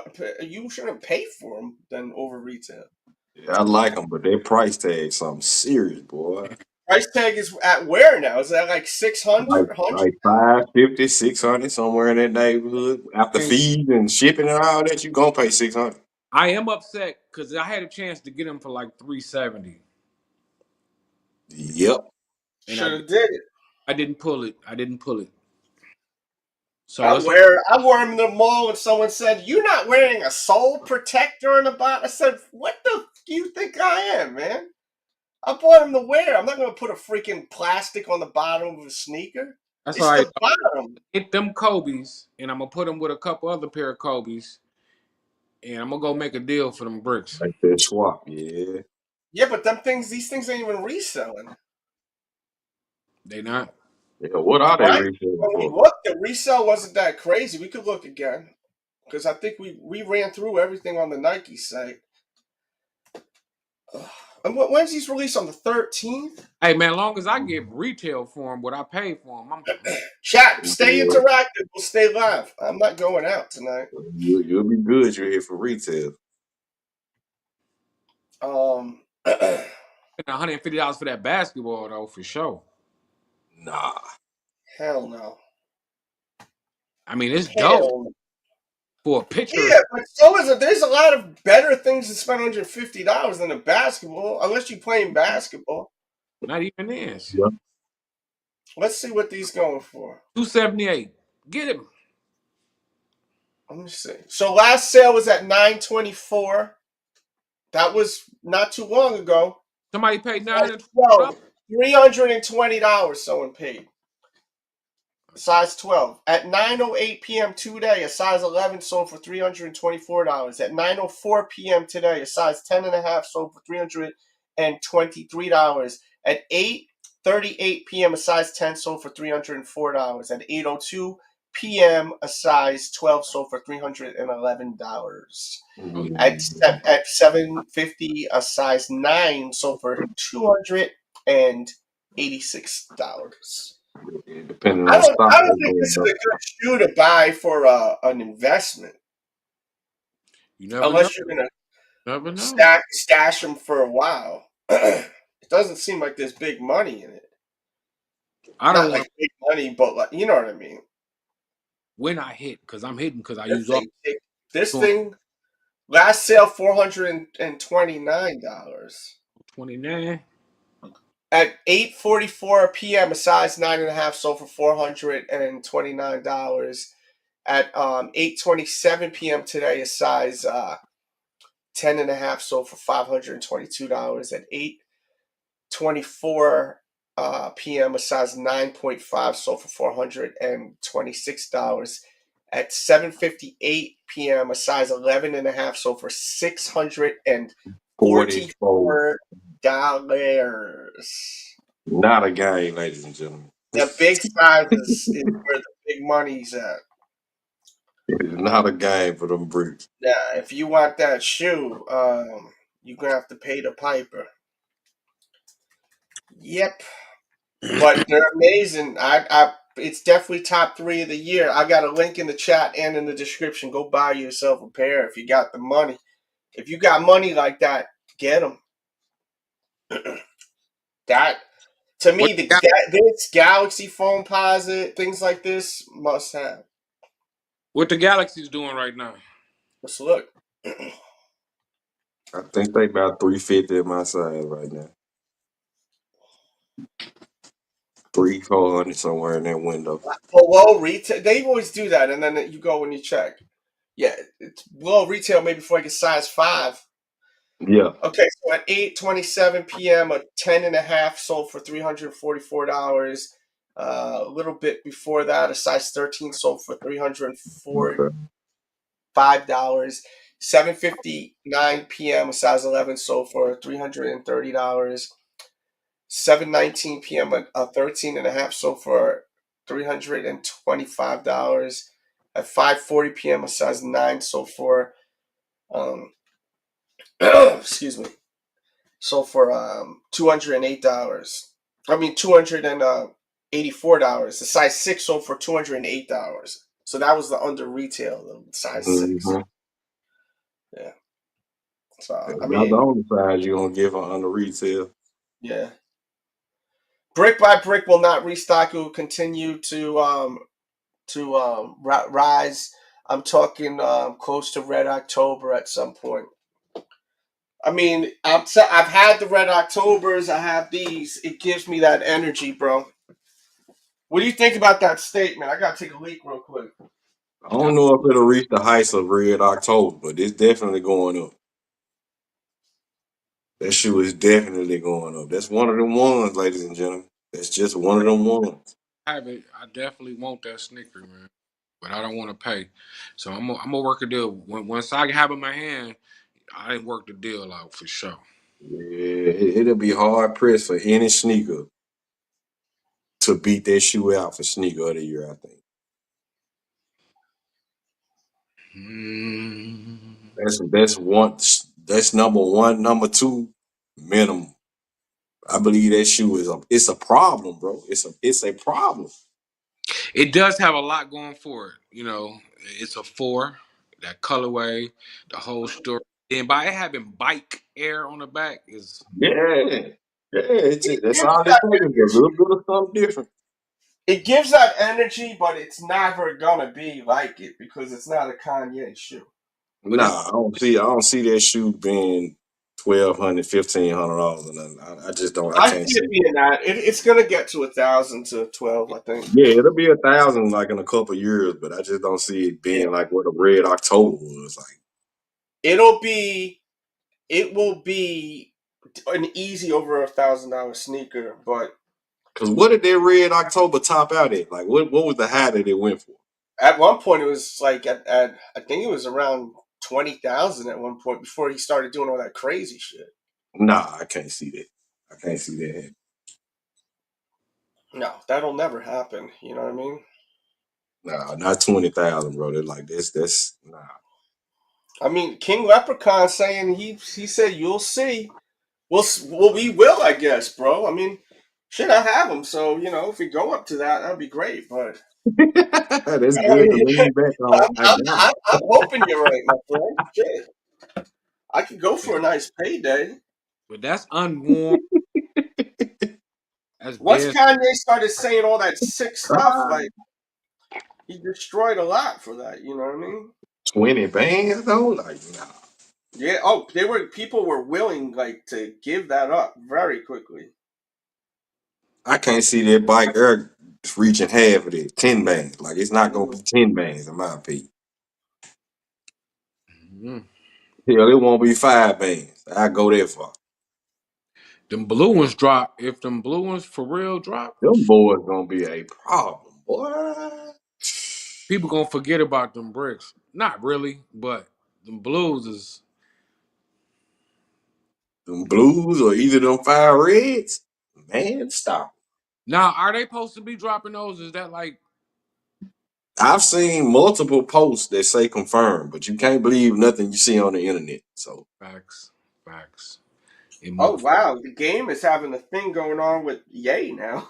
pay for them. Then over retail. Yeah, I like them, but their price tag something serious, boy. Price tag is at where now? Is that like 600? Like 550, 600, somewhere in that neighborhood. After fees and shipping and all that, you gonna pay 600. I am upset because I had a chance to get them for like $370. Yep. Should have did it. I didn't pull it. So I wore them in the mall and someone said, "You're not wearing a sole protector in the bottom." I said, "What the do you think I am, man? I bought them to wear. I'm not going to put a freaking plastic on the bottom of a sneaker. That's It's all right. the bottom." Get them Kobe's, and I'm gonna put them with a couple other pair of Kobe's, and I'm gonna go make a deal for them bricks. Like that swap, yeah. Yeah, but these things ain't even reselling. They not. Yeah, what are they reselling When we for? looked, the resale wasn't that crazy. We could look again because I think we ran through everything on the Nike site. And when's these released, on the 13th? Hey man, as long as I get retail for them, what I pay for them, I'm Chat, stay interactive. We'll stay live. I'm not going out tonight. You'll be good. You're here for retail. $150 for that basketball though, for sure. Nah. Hell no. I mean, it's dope for a picture. Yeah, but so is it. There's a lot of better things to spend $150 than a basketball, unless you're playing basketball. Not even this. Yeah. Let's see what these going for. $278. Get him. Let me see. So last sale was at $924. That was not too long ago. Somebody paid $912. $320 someone paid. Size 12. At 9:08 p.m. today, a size 11 sold for $324. At 9:04 p.m. today, a size 10.5 sold for $323. At 8:38 p.m., a size 10 sold for $304. At 8:02 p.m., a size 12 sold for $311. At 7:50, a size 9 sold for $286. Depending I on stock. don't think this is a good shoe to buy for an investment. You never Unless know. you're going to stash them for a while. It doesn't seem like there's big money in it. Not like big money, but like, you know what I mean. When I hit, because I'm hitting because I use all. This thing, last sale $429. $29. At 8:44 p.m., a size 9.5 sold for $429. At 8:27 p.m. today, a size 10.5 sold for $522. At 8:24 p.m., a size 9.5 sold for $426. At 7:58 p.m., a size 11.5 sold for $644. Not a game, ladies and gentlemen. The big size is where the big money's at. It's not a game for them bricks. Now, if you want that shoe, you're gonna have to pay the piper. Yep, but they're amazing. It's definitely top 3 of the year. I got a link in the chat and in the description. Go buy yourself a pair if you got the money. If you got money like that, get them. That to me, this Galaxy Phone Posit, things like this, must have. What the Galaxy's doing right now? Let's look. I think they about 350 at my size right now. 300-400 somewhere in that window. Below retail, they always do that, and then you go and you check. Yeah, it's below retail, maybe for like a size 5. Yeah. Okay, so at 8:27 p.m., a 10.5 sold for $344. A little bit before that, a size 13 sold for $345. 7:59 p.m., a size 11 sold for $330. 7:19 p.m., a 13.5 sold for $325. At 5:40 p.m., a size 9 sold for excuse me, sold for $208. I mean $284. The size 6 sold for $208. So that was the under retail, the size 6. Mm-hmm. Yeah. So That's I not the mean, only size you're gonna give on the retail. yeah. Brick by brick will not restock. It will continue to rise. I'm talking close to Red October at some point. I mean, I've had the Red Octobers. I have these. It gives me that energy, bro. What do you think about that statement? I gotta take a leak real quick. I don't know if it'll reach the heights of Red October, but it's definitely going up. That shoe is definitely going up. That's one of them ones, ladies and gentlemen. That's just one of them ones. I definitely want that sneaker, man, but I don't want to pay. So I'm gonna work a deal. Once I have it in my hand, I didn't work the deal out for sure. Yeah, it'll be hard pressed for any sneaker to beat that shoe out for sneaker of the year, I think. That's one. That's number one. Number two, minimum. I believe that shoe it's a problem, bro. It's a problem. It does have a lot going for it. You know, it's a 4, that colorway, the whole story. And by it having bike air on the back is Yeah, that's gives all it that takes is a little bit of something different. It gives that energy, but it's never gonna be like it because it's not a Kanye shoe. But Nah, I don't see that shoe being $1,200, $1,500 or nothing. I just don't. I I see can't see it it. being that. It's gonna get to 1,000 to 12, I think. Yeah, it'll be 1,000 like in a couple years, but I just don't see it Yeah. being like what a Red October was like. It'll be. It will be an easy over $1,000 sneaker, but Cause what did that Red October top out at? Like what was the high that it went for? at one point it was like at I think it was around 20,000 at one point before he started doing all that crazy shit. Nah, I can't see that. I can't see that. No, that'll never happen. You know what I mean? Nah, not 20,000, bro. They're like that's nah. I mean, King Leprechaun saying he said you'll see. We will, I guess, bro. I mean, shit, I have them, so you know, if we go up to that, that'd be great. But That's I good to mean, lean back on. I got it. I'm hoping you're right, my friend. Shit, I could go for a nice payday. but that's unworn. That's Once dead. Kanye started saying all that sick stuff, like he destroyed a lot for that. You know what I mean? 20 bands though, like nah. Yeah. Oh, people were willing like to give that up very quickly. I can't see that bike air reaching half of it. 10 bands. Like it's not gonna be 10 bands in my opinion. Mm. Hell, it won't be 5 bands. I go that far. Them blue ones drop. If them blue ones for real drop, Them boys gonna be a problem, boy. people gonna forget about them bricks. Not really, but them blues is. Them blues or either them 5 reds, man, stop. Now, are they supposed to be dropping those? Is that like I've seen multiple posts that say confirmed, but you can't believe nothing you see on the internet. So facts? Facts. Oh wow, the game is having a thing going on with Ye now.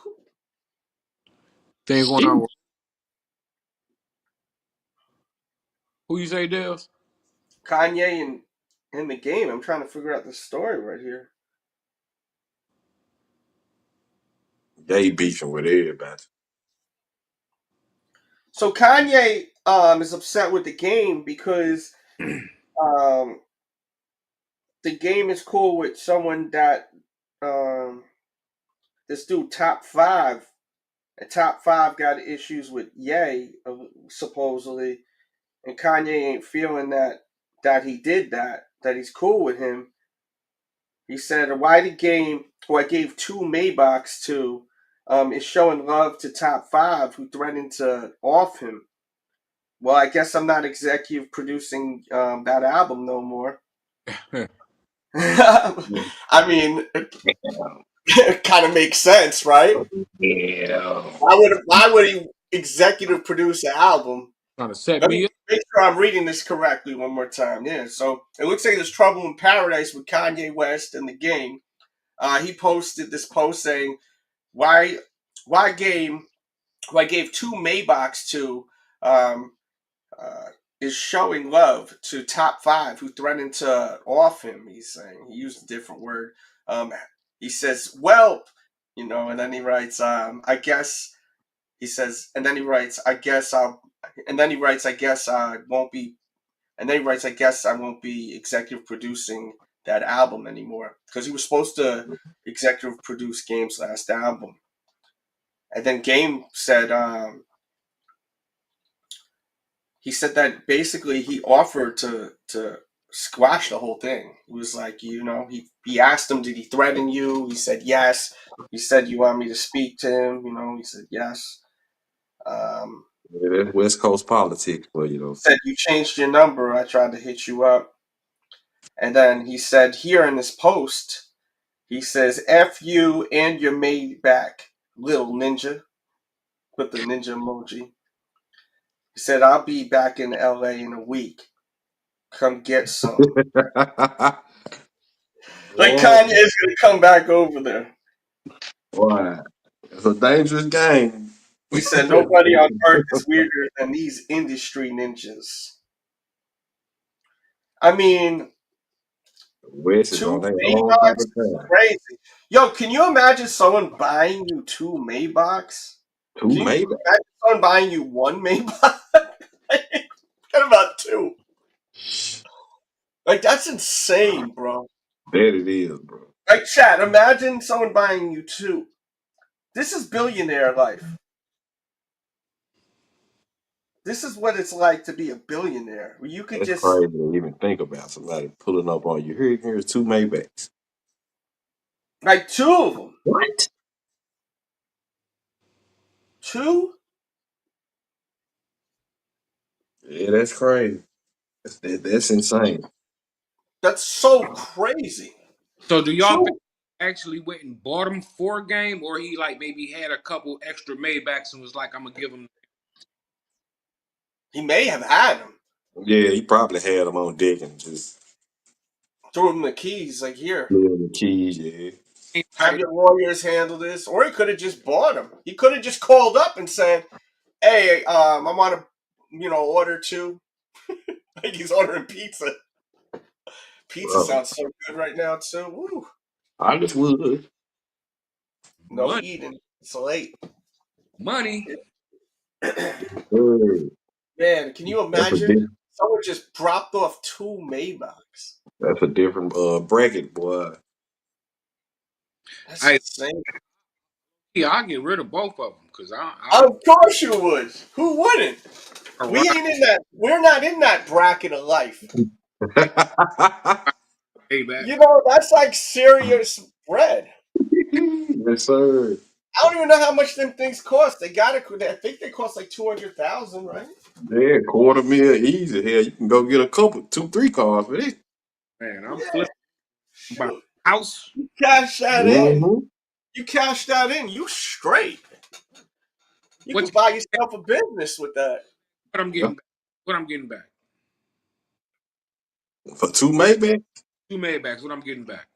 Thing going on shit. with who you say, Dales? Kanye and in the game. I'm trying to figure out the story right here. They beefing with everybody. So Kanye is upset with the game because um the game is cool with someone that um this dude top five. And top five got issues with Ye supposedly, and Kanye ain't feeling that he did that he's cool with him. He said, "Why the game, who I gave two Maybachs to, is showing love to top five, who threatened to off him. Well, I guess I'm not executive producing that album no more." I mean, it kind of makes sense, right? Yeah. Why would he executive produce an album? Trying to set Let me me up. make sure I'm reading this correctly one more time. Yeah, so it looks like there's trouble in paradise with Kanye West and the game. He posted this post saying, "Why, why game? Who I gave two Maybachs to, um, uh, is showing love to top five who threatened to off him." He's saying he used a different word. Um, he says, "Well, and then he writes, I guess." He says, and then he writes, "I guess I'll," and then he writes, "I guess I won't be," and then he writes, "I guess I won't be executive producing that album anymore," because he was supposed to executive produce Game's last album. And then Game said, he said that basically he offered to squash the whole thing. He was like, he asked him, "Did he threaten you?" He said yes. He said, "You want me to speak to him?" He said yes. Yeah, that's West Coast politics for you, though. Said, "You changed your number. I tried to hit you up." And then he said here in this post, he says, "F you and your maid back, little ninja." Put the ninja emoji. He said, "I'll be back in LA in a week. Come get some." Like Boy, Kanye is gonna come back over there. boy, it's a dangerous game. He said, "Nobody on earth is weirder than these industry ninjas." I mean, West is two on their own type Maybachs of is time. crazy. Yo, can you imagine someone buying you two Maybachs? Two Can you maybe. imagine someone buying you one Maybach? What about two? Like, that's insane, bro. That it is, bro. Like, chat, imagine someone buying you two. This is billionaire life. This is what it's like to be a billionaire. Where you could That's just, crazy to even think about somebody pulling up on you. Here's two Maybachs. like, two of them. What? Two? Yeah, that's crazy. That's insane. That's so crazy. So do y'all think Two. he actually went and bought him for a game, or he like maybe had a couple extra Maybachs and was like, "I'm gonna give him." He may have had them. Yeah, he probably had them on deck and just Threw him the keys, like, here. blew the keys. Yeah. Have your lawyers handle this. Or he could have just bought them. He could have just called up and said, "Hey, I want to, order two." Like he's ordering pizza. Pizza Bro, sounds so good right now, too. Woo. I just would. No Money, eating. It's late. money. Hey, Man, can you that's a imagine? diff- Someone just dropped off two Maybachs. that's a different bracket, boy. That's Hey, insane. yeah, I'll get rid of both of them because Of course you would. Who wouldn't? I We ride ain't in that. We're not in that bracket of life. Maybach. That's like serious bread. Yes, sir. I don't even know how much them things cost. I think they cost like 200,000, right? Yeah, quarter meal easy. Hell, you can go get a couple, 2, 3 cars for this. Man, I'm Yeah. flipping about Shoot. house. Cash that in. Mm-hmm. You cash that in, you straight. You What could buy yourself a business with that. I'm getting back? What I'm getting back? For 2 Maybach? 2 Maybachs. What I'm getting back?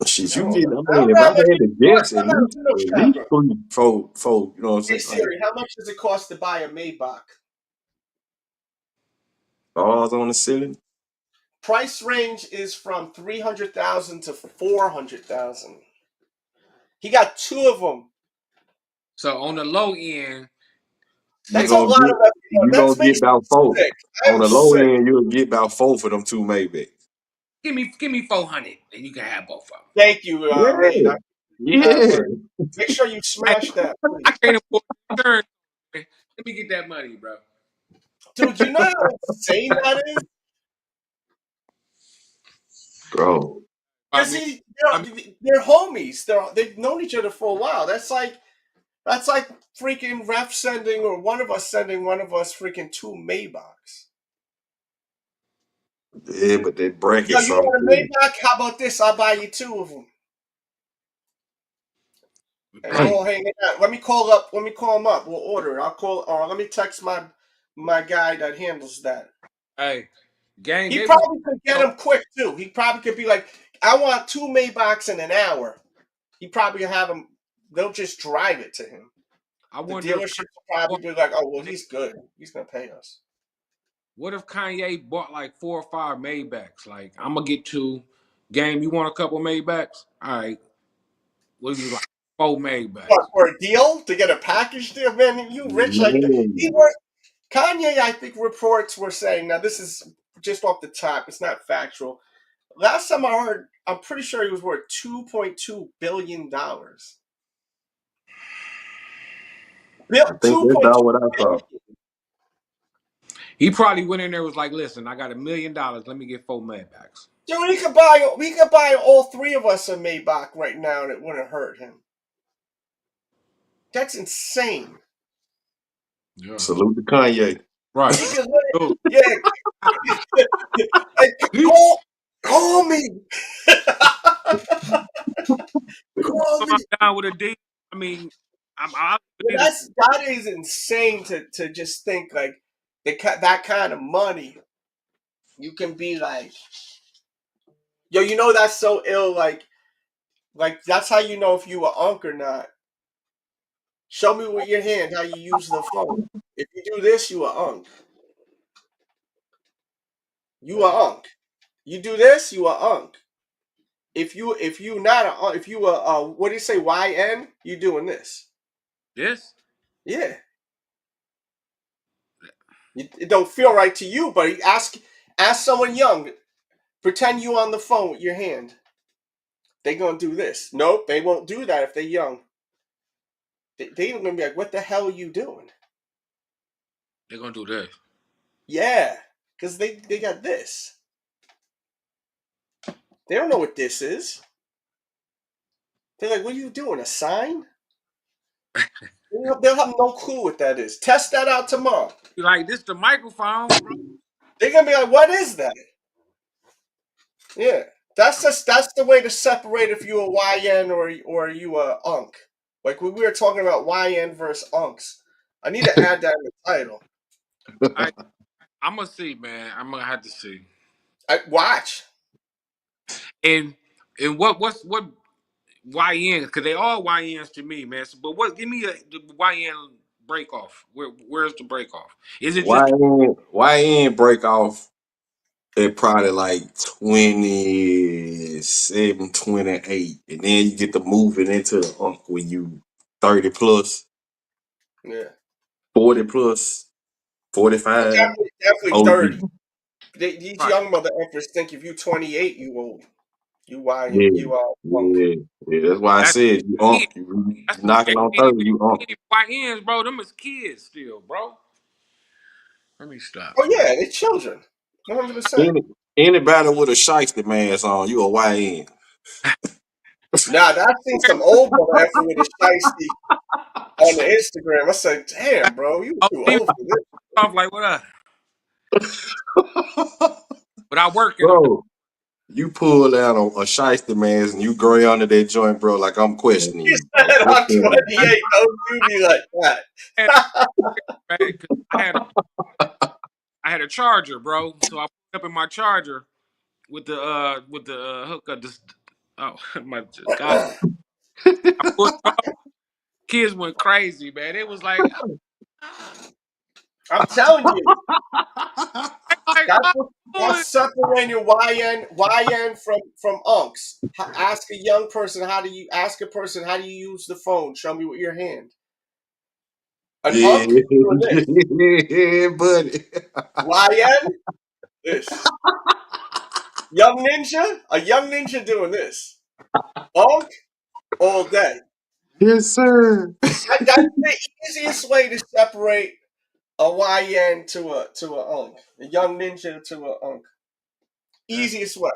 Shit, I you don't get. know. I I'd mean, if I rather had to guess, I'm not a real at least shopper. 3, 4. You know what I'm Hey saying? Like Siri, how much does it cost to buy a Maybach? stars on the ceiling. Price range is from 300,000 to 400,000. He got 2 of them. So on the low end, You That's a gonna lot get. of. You That gonna get makes me about 4. sick. On I'm the low sick. end, you'll get about 4 for them 2 Maybachs. give me 400, and you can have both of them. Thank you, mate. Yeah, Kind yeah. word. Make sure you Hey, smash that, I please. can't afford insurance. Let me get that money, bro. Dude, you know how insane that is? Bro. I Because mean, they're homies. They've known each other for a while. That's like freaking ref sending or one of us sending one of us freaking 2 Maybachs. Yeah, but that Yo, bracket you want a something. Maybach? How about this? I'll buy you 2 of them. And we'll Damn. all hang it out. Let me call him up. We'll order it. I'll call or let me text my guy that handles that. hey, gang, He they was probably could get them quick too. He probably could be like, I want 2 Maybachs in an hour. He probably have them. They'll just drive it to him. I The wonder dealership will probably be like, oh, well, he's good. He's going to pay us. what if Kanye bought like 4 or 5 Maybachs? Like, I'm gonna get 2. Game, you want a couple Maybachs? All right. What do you like? 4 Maybachs. What, for a deal? To get a package deal? Man, you rich like that. Man. Kanye, I think reports were saying, now this is just off the top, it's not factual. Last time I heard, I'm pretty sure he was worth $2.2 billion. I think that's 2.2 about what I billion. saw. He probably went in there and was like, listen, I got $1 million. Let me get 4 Maybachs. Dude, we could buy all 3 of us a Maybach right now and it wouldn't hurt him. That's insane. Yeah. Salute to Kanye. Right. He could yeah. Hey, call me. Call me. I'm down with a D. I mean, I Yeah, that is insane to just think like that kind of money. You can be like, yo, you know that's so ill. Like that's how you know if you a unk or not. Show me with your hand how you use the phone. If you do this, you a unk. You a unk. You do this, you a unk. If you not a if you a what do you say YN? You doing this? Yes. Yeah. It don't feel right to you, but ask someone young. Pretend you on the phone with your hand. They gonna do this. Nope, they won't do that if they young. They gonna be like, what the hell are you doing? They're gonna do this. Yeah, because they got this. They don't know what this is. They're like, what are you doing? A sign? They'll have no clue what that is. Test that out tomorrow. You like this the microphone, bro? They're gonna be like, what is that? Yeah. That's the way to separate if you a YN or you a unk. Like we were talking about YN versus unks. I need to add that in the title. I'm gonna see, man. I'm gonna have to see. Watch. And what's YNs? Because they all YNs to me, man. So, but what? Give me the YN break off. Where's the break off? Is it just YN break off at probably like 27, 28. And then you get to moving into the unk when you 30 plus, Yeah. 40 plus, 45. Definitely OG. 30. These young mother effers think if you 28, you old. You Yeah, YN. You are punk. yeah. That's why I said you unk. You knocking on 30, you unk. YNs, bro? Them is kids still, bro. Let me stop. Oh yeah, they're children. 100%. Anybody with a shiesty mask on, you a YN. Nah, I've seen some old mother effer with a shiesty on the Instagram. I said, damn, bro, you Oh, too old for this. I'm like, what up? But I work in them. Bro, You pull out a shiesty man's and you gray under that joint, bro. Like I'm questioning He you, bro. said What's I'm going on? 28. Don't do me like that. Bad, 'cause I had a charger, bro. So I put up in my charger with the hookup. Oh my God! I put it up. Kids went crazy, man. It was like, I'm telling you, like that's oh, that's separating YN from unks. Ask a young person how do you use the phone? Show me with your hand. An Yeah, unk doing this. yeah, buddy. YN this. A young ninja doing this. Unk all day. Yes, sir. That's the easiest way to separate a YN to a unk. A young ninja to a unk. Easiest way.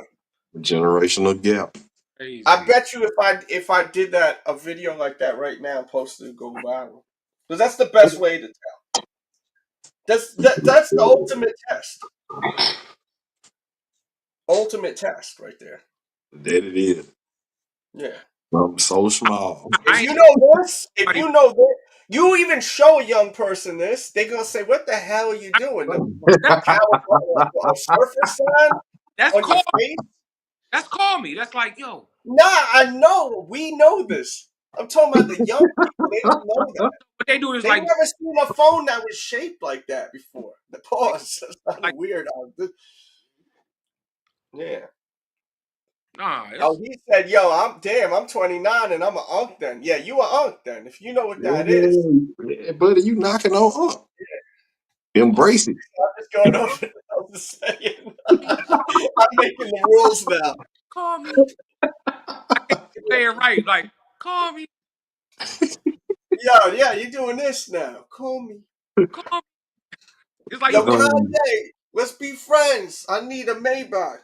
Generational gap. I bet you if I did a video like that right now, posted it go viral. Because that's the best way to tell. That's the ultimate test. Ultimate test right there. That it is. Yeah. I'm so small. If you know this, you even show a young person this, they're gonna say, "What the hell are you doing? A surfer sign that's on your call. face?" That's call me. That's like, yo. Nah, I know. We know this. I'm talking about the young people. They don't know that. What they do is They like, never seen a phone that was shaped like that before. The pause. That's kind of weird. Yeah. nah. Oh, he said, "Yo, I'm 29 and I'm an unk then." Yeah, you an unk then. If you know what that is. Yeah, buddy, you knocking on up. Embrace it. I'm just going over. I'm just saying. I'm making the rules now. Call me. I can't say it right. Like, call me. Yeah, you're doing this now. Call me. Call me. It's like Yo, you call Kanye, let's be friends. I need a Maybach.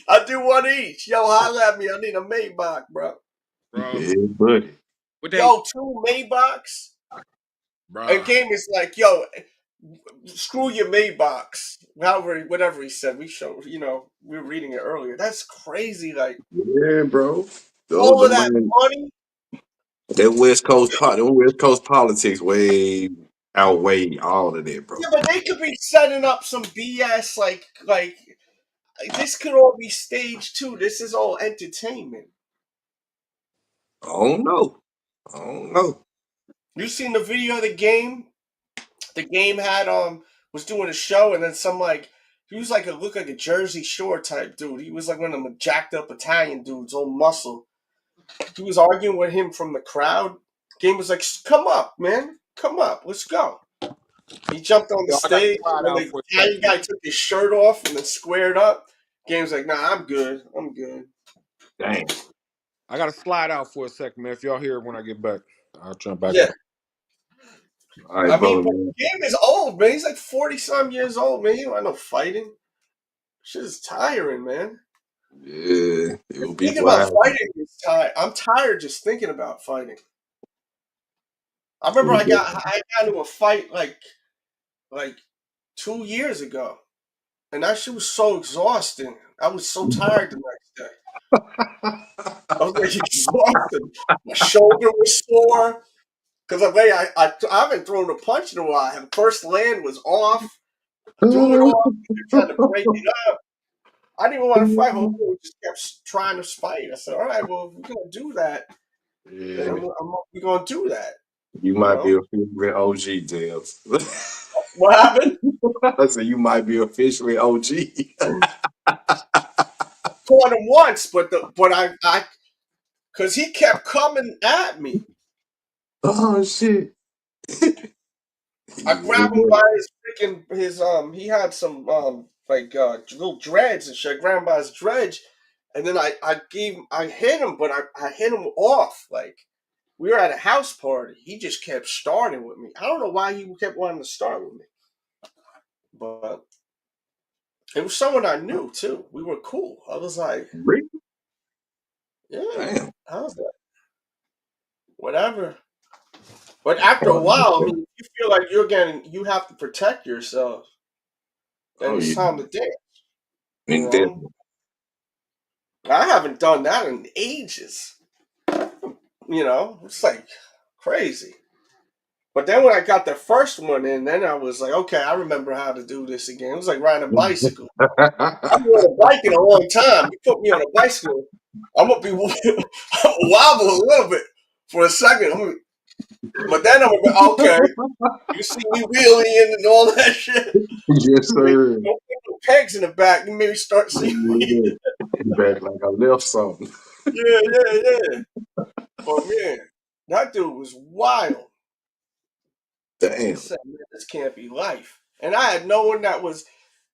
I do one each. Yo, holla at me. I need a Maybach, bro. bro. Yeah, buddy. What they, Yo, 2 Maybachs. bro? And Game is like, yo, screw your Maybachs. However, whatever he said. We were reading it earlier. That's crazy. Like, Yeah, bro. all Those of are that man. money. That West Coast politics way outweigh all of that, bro. Yeah, but they could be setting up some BS like this could all be staged too. This is all entertainment. I don't know. I don't know. You seen the video of the game? The game had was doing a show and then some he was like looked like a Jersey Shore type dude. He was like one of them jacked up Italian dudes, all muscle. He was arguing with him from the crowd. Game was like, "Come up, man. Come up. Let's go." He jumped on the Yo, I got to stage, slide and out the for a Italian second. guy took his shirt off and then squared up. Game's like, "Nah, I'm good. I'm good." Dang. I got to slide out for a second, man. If y'all hear it when I get back, I'll jump back Yeah. on. All right, I mean, brother, but man. Game is old, man. He's like 40-some years old, man. He don't want no fighting. Shit is tiring, man. Yeah, it will be Thinking about wild. fighting is tired. I'm tired just thinking about fighting. I remember I got into a fight like 2 years ago, and that shit was so exhausting. I was so tired the next day. I was like exhausted. My shoulder was sore because I haven't thrown a punch in a while. And first land was off. I threw it off. They're trying to break it up. I didn't even want to fight. Homeboy just kept trying to fight. I said, "All right, well, if we're gonna do that, then Yeah, we're gonna do that." you You might be know officially OG, Dales. what happened? I said you might be officially OG. Fought him once, but I because he kept coming at me. Oh shit! I grabbed him by his he had some little dreads and shit. I grabbed him by his dreads, and then I hit him, but I hit him off. Like we were at a house party. He just kept starting with me. I don't know why he kept wanting to start with me, but it was someone I knew too. We were cool. I was like, Really? yeah, Damn. how's that? Whatever. But after a while, I mean, you feel like you have to protect yourself. then Oh it's yeah, time to dance. You and know, definitely. I haven't done that in ages. You know, it's like crazy. But then when I got the first one in, then I was like, okay, I remember how to do this again. It was like riding a bicycle. I haven't rode a bike in a long time. You put me on a bicycle, I'm gonna be I'm gonna wobble a little bit for a second. But then I'm gonna be okay. You see me wheeling and all that shit. Yes, sir. Don't put no pegs in the back. You maybe start seeing me. Back like I left something. Yeah. But man, that dude was wild. I Damn. said, man, this can't be life. And I had no one that was.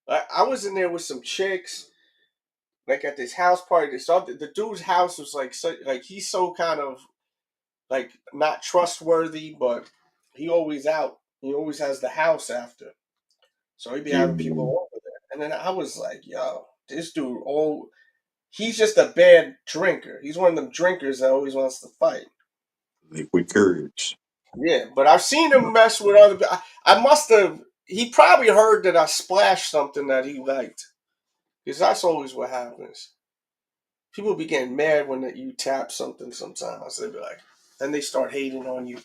I was in there with some chicks, like at this house party. They saw the dude's house was like he's so kind of like not trustworthy, but he always out. He always has the house after, so he'd be Yeah. having people over there. And then I was like, yo, this dude, he's just a bad drinker. He's one of them drinkers that always wants to fight. Liquid courage. Yeah, but I've seen him mess with other. I must have. He probably heard that I splashed something that he liked, because that's always what happens. People be getting mad when you tap something. Sometimes they be like, then they start hating on you.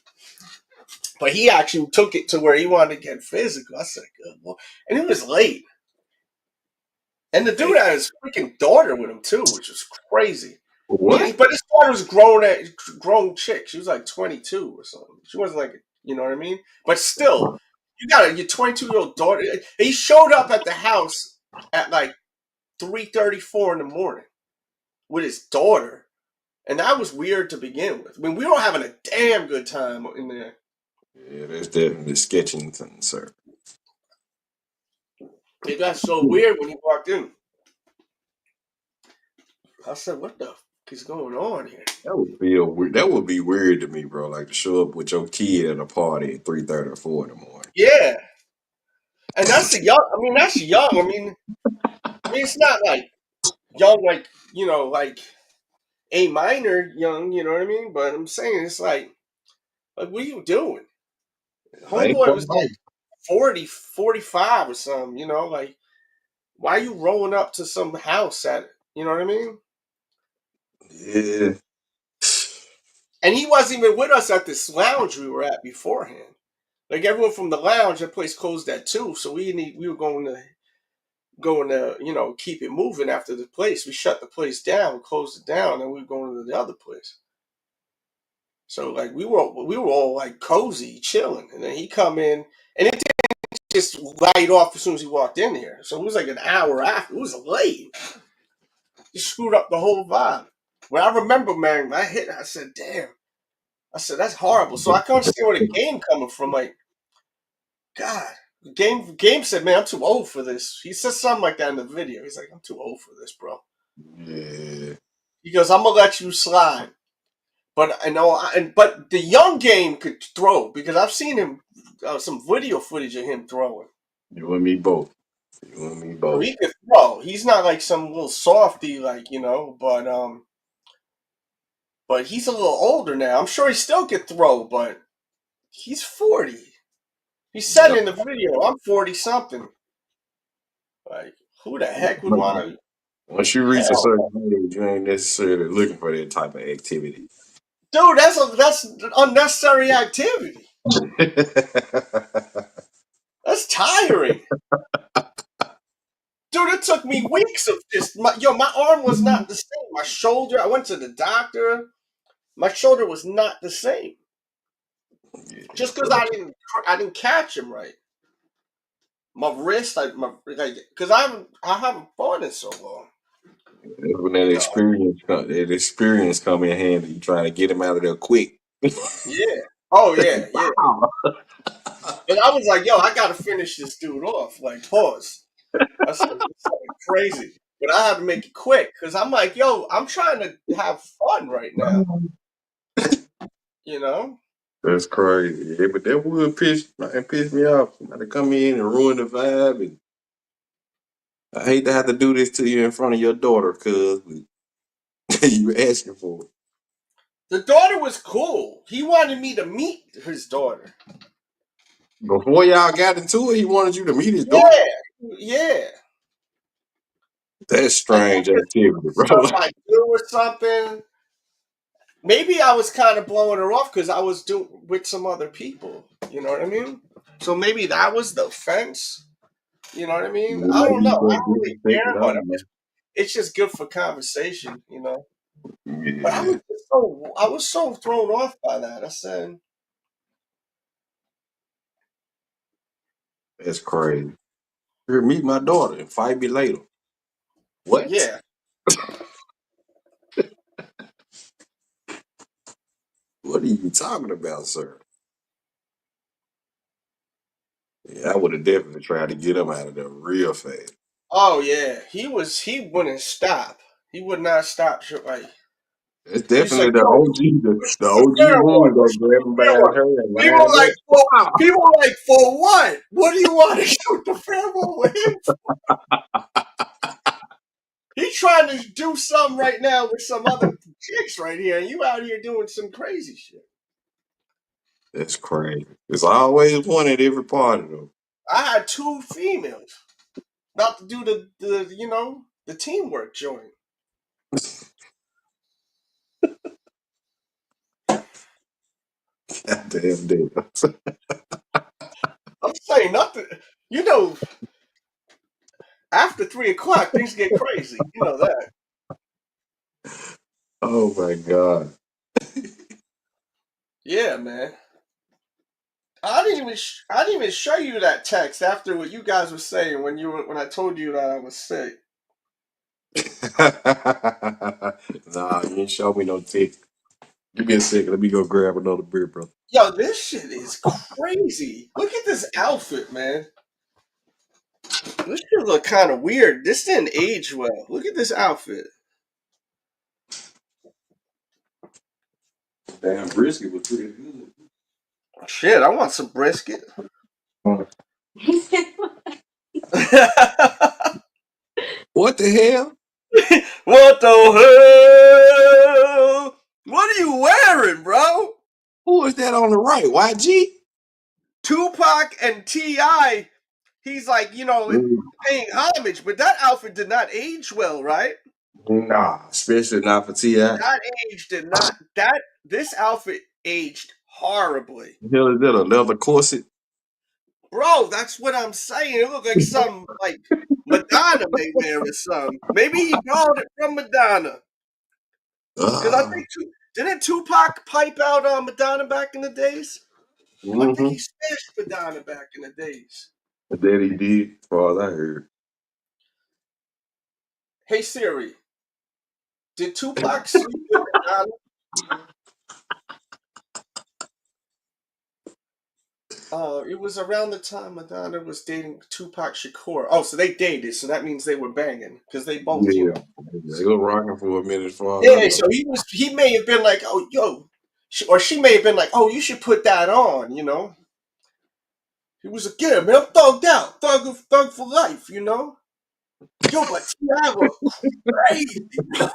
But he actually took it to where he wanted to get physical. I said, good boy. And it was late. And the dude had his freaking daughter with him too, which was crazy. What? But his daughter was grown chick. She was like 22 or something. She wasn't like, you know what I mean? But still, you got your 22-year-old daughter. He showed up at the house at like 3:34 in the morning with his daughter, and that was weird to begin with. I mean, we were having a damn good time in there. Yeah, that's definitely sketching, sir. It got so weird when he walked in. I said, "What the fuck is going on here?" That would feel weird. That would be weird to me, bro. Like to show up with your kid at a party at 3:30 or 4 in the morning. Yeah, and that's the young. I mean, that's young. I mean, it's not like young, like like A minor young. You know what I mean? But I'm saying it's like what are you doing? I ain't Homeboy was coming like home. 40, 45 or something. Like why are you rolling up to some house at? You know what I mean? Yeah. And he wasn't even with us at this lounge we were at beforehand. Like everyone from the lounge, that place closed at 2, so we were going to keep it moving after the place. We shut the place down, closed it down, and we were going to the other place. So like we were all like cozy, chilling, and then he come in, and it didn't just light off as soon as he walked in here. So it was like an hour after. It was late. He screwed up the whole vibe. Well, I remember, man, I said, damn. I said, that's horrible. So I can understand where the game coming from. Like, God, game said, man, I'm too old for this. He said something like that in the video. He's like, I'm too old for this, bro. Yeah. He goes, I'm gonna let you slide. But I know, but the young game could throw, because I've seen him some video footage of him throwing. You and me both. You and me So both. he could throw. He's not like some little softy, like but he's a little older now. I'm sure he still could throw, but he's 40. He said in the video, I'm 40 something. Like, who the heck would want to? Once you reach a Hell, certain age, you ain't necessarily looking for that type of activity. dude, that's unnecessary activity. That's tiring. Dude, it took me weeks of this. My arm was not the same. My shoulder, I went to the doctor. My shoulder was not the same. Just because I didn't catch him right. My wrist, because I haven't fought in so long. That's when that experience come in handy. You trying to get him out of there quick. Yeah. Oh yeah. Wow. And I was like, yo, I gotta finish this dude off. Like, pause. I said, it's something crazy. But I had to make it quick, because I'm like, yo, I'm trying to have fun right now. You know? That's crazy. Yeah, but that would piss me off. Somebody come in and ruin the vibe. And I hate to have to do this to you in front of your daughter, cuz you asking for it. The daughter was cool. He wanted me to meet his daughter. Before y'all got into it, he wanted you to meet his daughter. Yeah. Yeah. That's Like I strange just activity, bro. something like do or something. Maybe I was kind of blowing her off because I was doing with some other people. You know what I mean? So maybe that was the offense. You know what I mean? I don't Maybe know. you I just don't really didn't take care, it but on, man. it's just good for conversation. You know. But Yeah, I was so thrown off by that. I said, that's crazy. Here, meet my daughter and fight me later. What? yeah. What are you talking about, sir? Yeah, I would have definitely tried to get him out of there real fast. Oh yeah. He wouldn't stop. He would not stop. Like It's he's like, definitely the yo, OG, where's the the fair OG one? would go Where's grab the him by fair his one? hair and People line were him like, well, people were like, for what? What do you want to shoot the fair one with him? He's trying to do something right now with some other chicks right here, and you out here doing some crazy shit. That's crazy. It's always one at every party, though. I had two females about to do the the teamwork joint. Goddamn damn. I'm saying nothing. You know, after 3 o'clock, things get crazy. You know that. Oh my God. Yeah, man. I didn't even show you that text after what you guys were saying when I told you that I was sick. Nah, you ain't show me no text. Give me a second. Let me go grab another beer, bro. Yo, this shit is crazy. Look at this outfit, man. This shit look kind of weird. This didn't age well. Look at this outfit. Damn, brisket was pretty good. Shit, I want some brisket. What the hell? What the hell? What are you wearing, bro? Who is that on the right? YG? Tupac and TI. He's like, paying homage, but that outfit did not age well, right? Nah, especially not for T.I. That age did not. This outfit aged horribly, Hell is that a leather corset? bro. That's what I'm saying. It looked like some like Madonna may wear or something. Maybe he borrowed it from Madonna. Because I think didn't Tupac pipe out on Madonna back in the days? I think he smashed Madonna back in the days. That he did, as far as I heard. Hey Siri, did Tupac sleep with Madonna? It was around the time Madonna was dating Tupac Shakur. Oh, so they dated, so that means they were banging because they both, Yeah, they were rocking for a minute, as far as I Yeah, know. so he may have been like, oh, yo, or she may have been like, oh, you should put that on, He was like, yeah, man, I'm thugged out, thug for life, Yo, but T.I. look crazy, bro.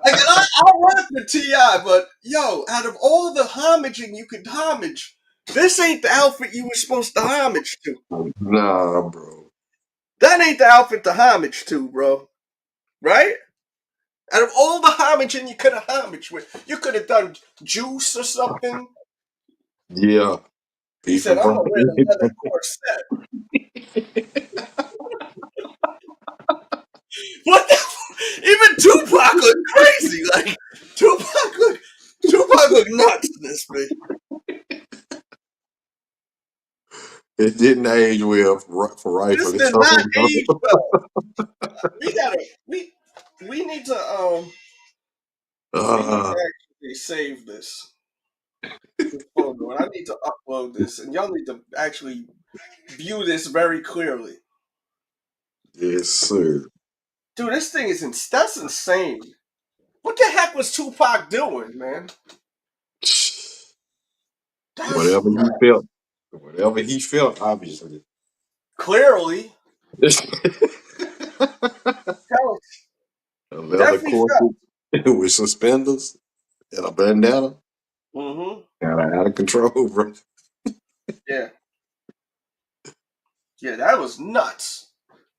Like, and I work with T.I., but yo, out of all the homaging you could homage, this ain't the outfit you were supposed to homage to. Nah, bro. That ain't the outfit to homage to, bro. Right? Out of all the homaging you could have homaged with, you could have done Juice or something. Yeah. He said, I'm gonna wear the leather corset. What the even Tupac looked crazy. Like Tupac looked nuts in this bitch. It didn't age well for This rightfully did so. not Bro. age well. We gotta we need to Uh, actually save this photo, and I need to upload this, and y'all need to actually view this very clearly. yes, sir. Dude, this thing is that's insane. What the heck was Tupac doing, man? That's Whatever he nuts. felt. Whatever he felt, obviously. Clearly, tell us. A He leather definitely felt. corset with suspenders and a bandana. Mm-hmm. Got out of control, bro. Yeah. Yeah, that was nuts.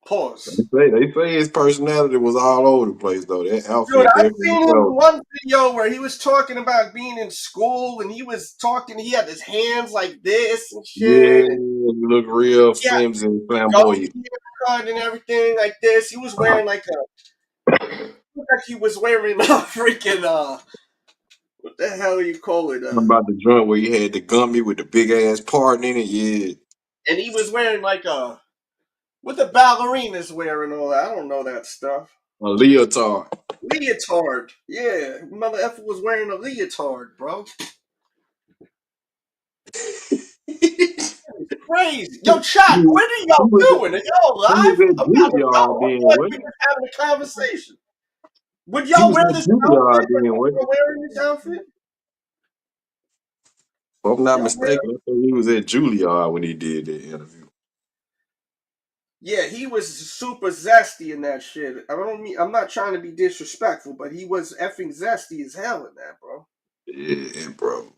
Pause. They say his personality was all over the place though. That Dude, outfit I definitely seen him in showed. one video where he was talking about being in school and he was talking, he had his hands like this and Yeah, shit. And you look real yeah, flimsy and goatee flamboyant. haircut and everything like this. He was wearing like looked like he was wearing a freaking, what the hell you call it? About the joint where you had the gummy with the big ass part in it, yeah. And he was wearing like what the ballerinas wear and all that. I don't know that stuff. A leotard. Leotard. Yeah, mother effer was wearing a leotard, bro. Crazy. Yo, chat, what are y'all doing? Are y'all He live? was at I'm not Juilliard I then, feel like wasn't we're just having a conversation. Would he? He y'all was wear at this Juilliard outfit? Would then, wasn't y'all wearing this outfit? he? If I'm not Y'all wear mistaken, I think he was at Juilliard when he did that interview. Yeah, he was super zesty in that shit. I'm not trying to be disrespectful, but he was effing zesty as hell in that, bro. Yeah, bro.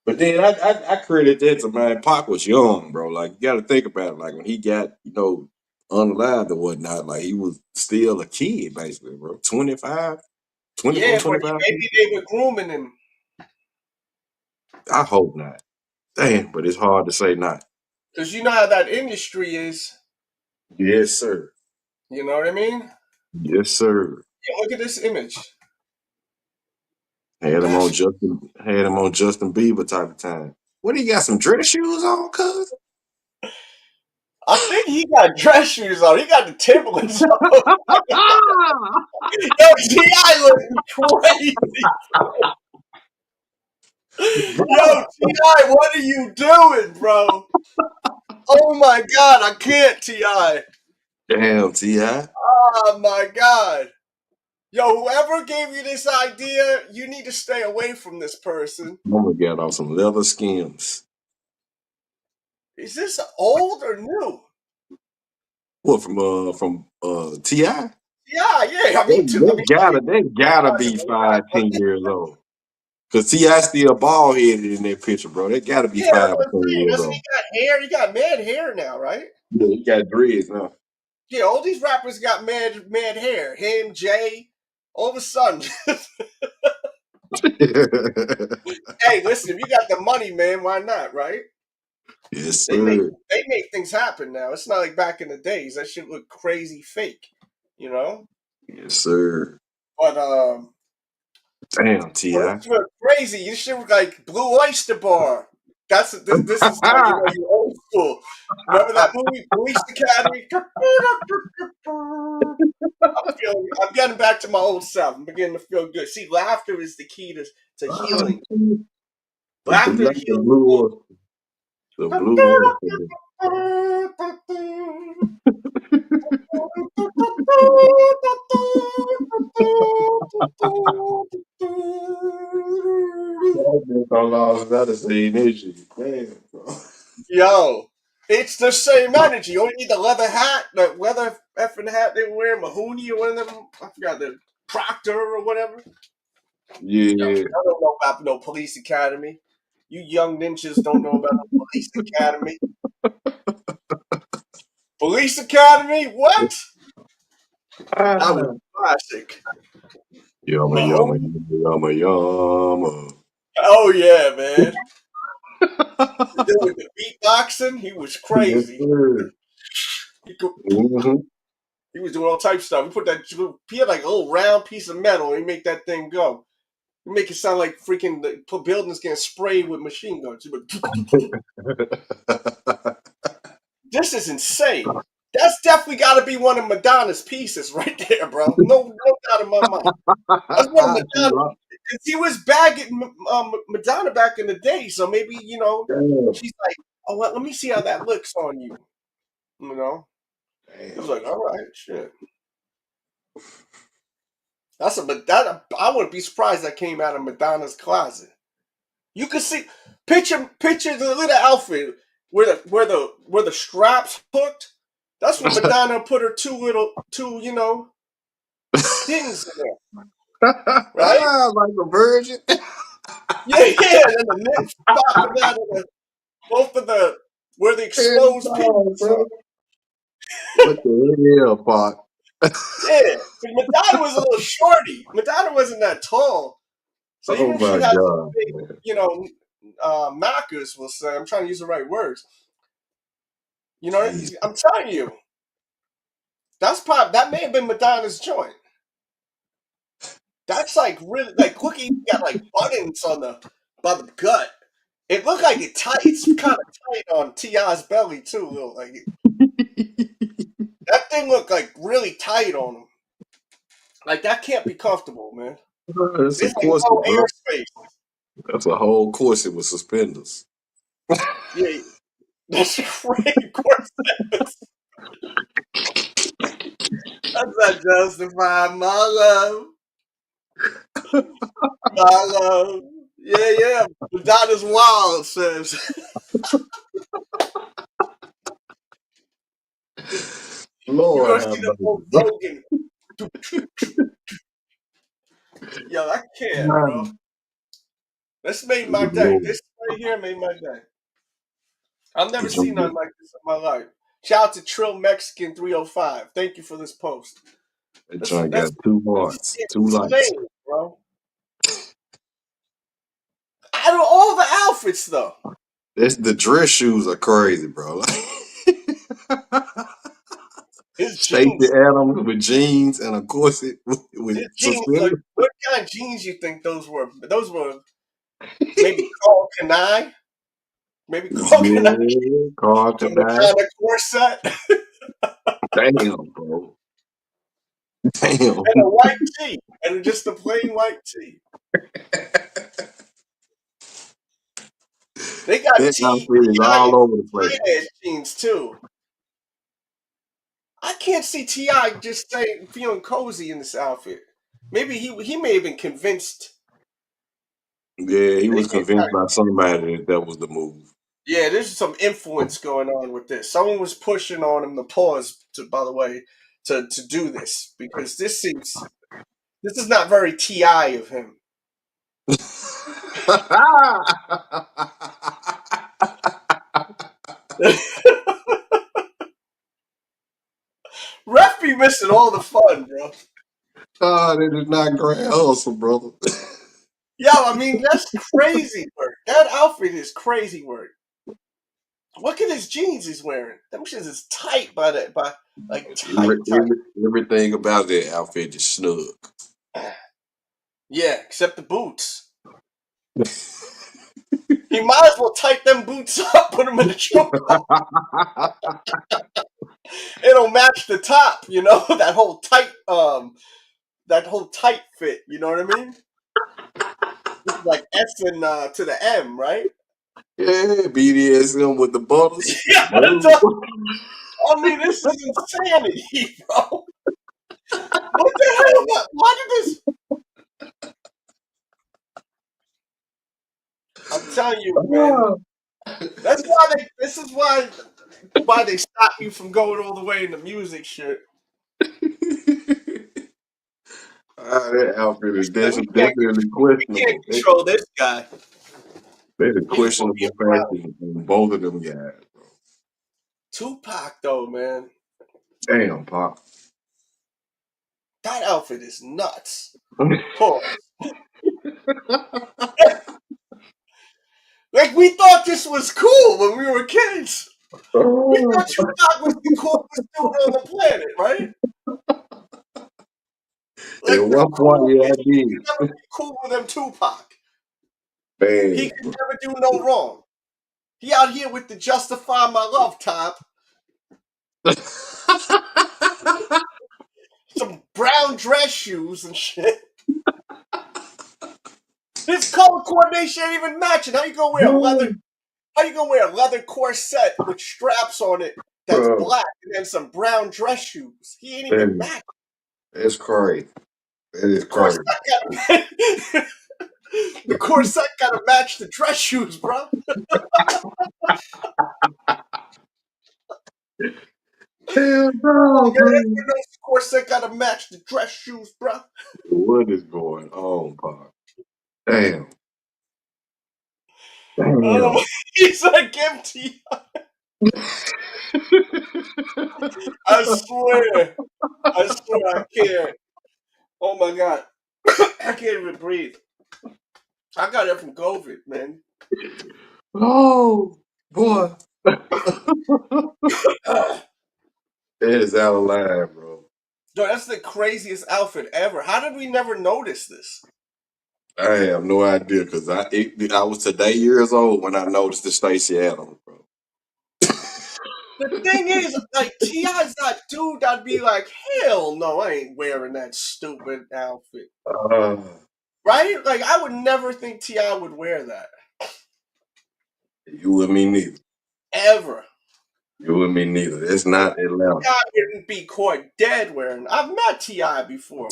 But then I credit that to man. Pac was young, bro. Like you got to think about it. Like when he got unalived and whatnot, like he was still a kid basically, bro. 25, 24, Yeah, but 25. maybe they were grooming him. I hope not. Damn, but it's hard to say not. Because you know how that industry is. Yes, sir. You know what I mean? Yes, sir. Yeah, look at this image. Had him That on shit. Justin Bieber type of time. What he got some dress shoes on, cuz? I think he got dress shoes on. He got the Timberlands on. Yo, T.I. looking crazy. Yo, T.I., what are you doing, bro? Oh my god, I can't, T.I. Damn, T.I. Oh my god. Yo, whoever gave you this idea, you need to stay away from this person. Mama got on some leather skims. Is this old or new? What from T.I.? Yeah. I They, mean, they gotta they gotta be 5, 10 years old. Cause T.I. still bald headed in that picture, bro. They gotta be Yeah, that's 5 or what I'm 10 saying. years Doesn't he old. got hair? He got mad hair now, right? Yeah, he got dreads now. Yeah, all these rappers got mad hair. Him, Jay, all of a sudden. Hey, listen, if you got the money, man, why not, right? Yes, They make sir. they make things happen now. It's not like back in the days. That shit looked crazy fake, you know? Yes, sir. But Damn, T.I. this look crazy. You should look like Blue Oyster Bar. This is how you know you're old school. Remember that movie, Police Academy? I'm getting back to my old self. I'm beginning to feel good. See, laughter is the key to healing. Laughter the heals the blue wound. one. The blue one. I lost another scene, is she? Damn, bro. Yo, it's the same energy. You only need the leather hat, the leather effing hat they wear, Mahoney or one of them. I forgot the Proctor or whatever. Yo, Yeah. I don't know about no police academy. You young ninjas don't know about no police academy. Police academy? What? That was classic. Yama, yama, Mahoney? yama, yama. Oh yeah, man. The dude with the beatboxing, he was Yes, crazy. sir. Mm-hmm. He was doing all types of stuff. He had like a little round piece of metal and he make that thing go. He make it sound like freaking the buildings getting sprayed with machine guns. This is insane. That's definitely got to be one of Madonna's pieces right there, bro. No doubt in my mind. That's one of Madonna. Because he was bagging Madonna back in the day, so maybe she's like, "Oh, well, let me see how that looks on you." You know, he was like, "All right, shit." I wouldn't be surprised that came out of Madonna's closet. You could see picture the little outfit where the straps hooked. That's where Madonna put her two things in there, right? Like a virgin. Yeah. And then the nips popping out of both of the Where the Hell exposed no, penis are. bro. What the hell, Pac? Yeah, but Madonna was a little shorty. Madonna wasn't that tall. So Oh even if she my has a God, big, man. knockers, we'll say. I'm trying to use the right words. You know, Jeez. I'm telling you, that may have been Madonna's joint. That's like really like look, he got like buttons on by the gut. It looked like it tight. It's kind of tight on Ti's belly too. Little like that thing looked like really tight on him. Like that can't be comfortable, man. That's a There's like no corset, bro. airspace. That's a whole corset with suspenders. Yeah, that's great. Of course, that's not justify my love. My love. Yeah. Madonna's wild says. You Lord go have see the Hulk mercy, bro. Hogan. Yo, I can't, bro. This made my day. Lord. This right here made my day. I've never That joint seen nothing like this in my life. Shout out to Trill Mexican 305. Thank you for this post. got two That's hearts, two lights. insane, bro. Out of all the outfits, though. The dress shoes are crazy, bro. His Stacey jeans. Adams with jeans and a corset with His jeans. Like, suspenders. what kind of jeans you think those were? Those were maybe Carl Kanai. Maybe Carl Kanai. Yeah, Carl The tonight. Madonna corset. Damn, bro. Damn. And a white tee. And just a plain white tee. They got That outfit is all over the place. tight-ass jeans, too. I can't see T.I. just saying feeling cozy in this outfit. Maybe he may have been convinced. Yeah, he was They convinced by somebody that was the move. Yeah, there's some influence going on with this. Someone was pushing on him to pause, by the way, to do this because this is not very T.I. of him. Ref be missing all the fun, bro. Oh, that is not grand hustle, brother. Yo, I mean, that's crazy work. That outfit is crazy work. Look at his jeans he's wearing. Them shits is tight by like tight. Everything about that outfit is snug. Yeah, except the boots. He might as well tight them boots up, put them in the choke. It'll match the top, that whole tight fit. You know what I mean? This is like S and to the M, right? Yeah, BDSM with the butters. Yeah, I mean, this is insanity, bro. What the hell? Why did this? I'm telling you, man. That's why this is why they stop you from going all the way into music shit. That outfit is definitely We questionable. can't control this guy. There's a questionable fashion in both of them guys. Tupac, though, man. Damn, Pop. That outfit is nuts. Pause. Like, we thought this was cool when we were kids. We thought Tupac was the coolest dude on the planet, right? Like, At one point, yeah, I did. You never be cool with him, Tupac. Man, He could never do no wrong. He out here with the Justify My Love top. Some brown dress shoes and shit. His color coordination ain't even matching. How you gonna wear a leather corset with straps on it that's black and then some brown dress shoes? He ain't even matching. It's crazy. It is crazy. The corset gotta match the dress shoes, bro. Hell no, the corset gotta match the dress shoes, bro. What is going on, Pop? Damn. He's like empty. I swear. I can't. Oh my God. I can't even breathe. I got it from COVID, man. Oh boy. That is out of line, bro. Yo, that's the craziest outfit ever. How did we never notice this? I have no idea because I was today years old when I noticed the Stacey Adams, bro. The thing is, like, T.I.'s that dude that'd be like, hell no, I ain't wearing that stupid outfit. Right? Like, I would never think T.I. would wear that. You and me neither. Ever. You and me neither. It's not Atlanta. T.I. wouldn't be caught dead wearing. I've met T.I. before.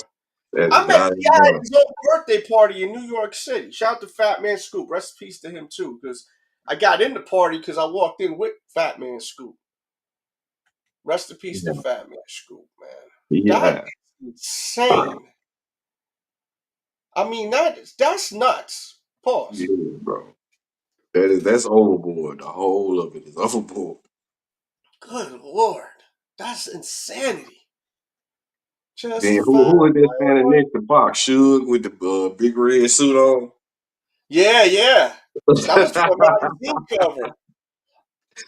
That I is met not T.I. at Atlanta. his own birthday party in New York City. Shout out to Fat Man Scoop. Rest in peace to him, too, because I got in the party because I walked in with Fat Man Scoop. Rest in peace to Fat Man Scoop, man. Yeah. That is insane. I mean, that's nuts. Pause. Yeah, bro. That's overboard. The whole of it is overboard. Good Lord. That's insanity. Just Then fine. who is that standing next to Box? Suge with the big red suit on? Yeah. That was from a magazine cover.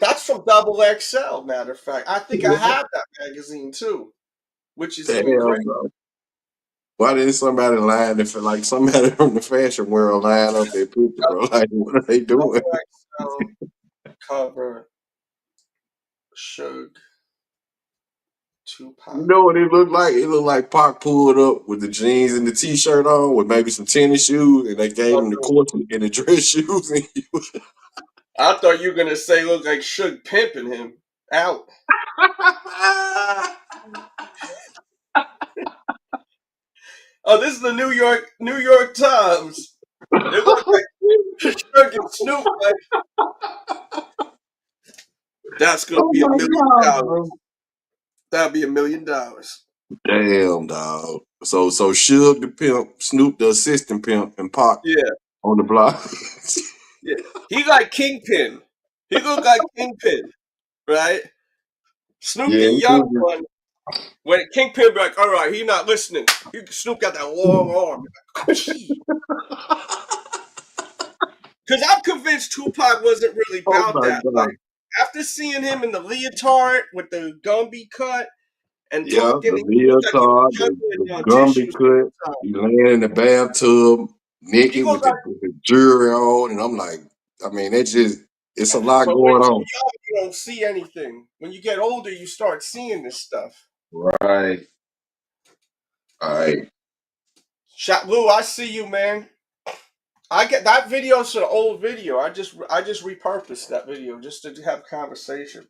That's from Double XL, matter of fact. I think I have that magazine too, which is even Damn, great. bro. Why didn't somebody line if like somebody from the fashion world line up their picture, bro? Like, what are they doing? Double XL cover. Suge. Tupac. You know what it looked like? It looked like Pac pulled up with the jeans and the t-shirt on with maybe some tennis shoes, and they gave him the corset and the dress shoes. And I thought you were gonna say look like Suge pimping him out. Oh, this is the New York Times. It looks like Suge and Snoop. Like, that's gonna be $1 million. bro. That'd be $1 million. Damn, dog. So Suge the pimp, Snoop the assistant pimp, and Pac Yeah. on the block. Yeah. He like Kingpin. He looked like Kingpin, right? Snoop the Yeah, young one. When Kingpin be like, all right, he not listening. Snoop got that long arm. Because I'm convinced Tupac wasn't really oh about my that. god. Like, after seeing him in the leotard with the Gumby cut and Yeah, talking, the he looked like he was leotard, the juggling Gumby tissues. cut. He laying in the bathtub He naked goes with the jewelry on, and I'm like, I mean, it's a lot but when going you're on. young, you don't see anything. When you get older, you start seeing this stuff. Right. All right. Shot Lou, I see you, man. I get that video's an old video. I just repurposed that video just to have a conversation.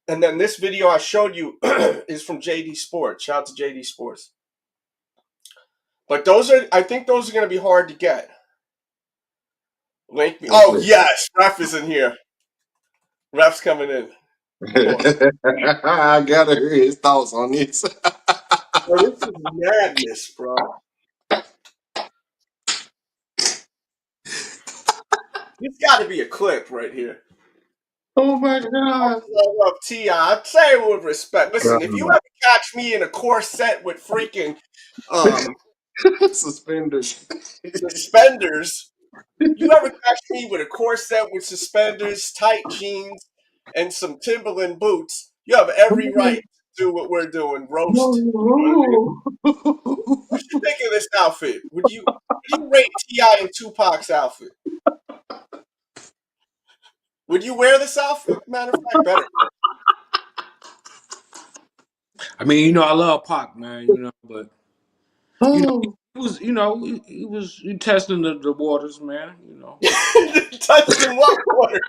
And then this video I showed you is from JD Sports. Shout out to JD Sports. But I think those are going to be hard to get. Link me. Oh, yes. Ref is in here. Ref's coming in. I gotta hear his thoughts on this. Bro, this is madness, bro. This got to be a clip right here. Oh my god. I love T.I. I say it with respect. Listen, if you ever catch me in a corset with freaking suspenders, you ever catch me with a corset with suspenders, tight jeans, and some Timberland boots, you have every right to do what we're doing, roast. You know what I mean? What you think of this outfit? Would you rate T.I. and Tupac's outfit? Would you wear this outfit? Matter of fact, better. I mean, you know, I love Pac, man. You know, but you know, he was, you know, he was testing the waters, man. You know, Testing what waters?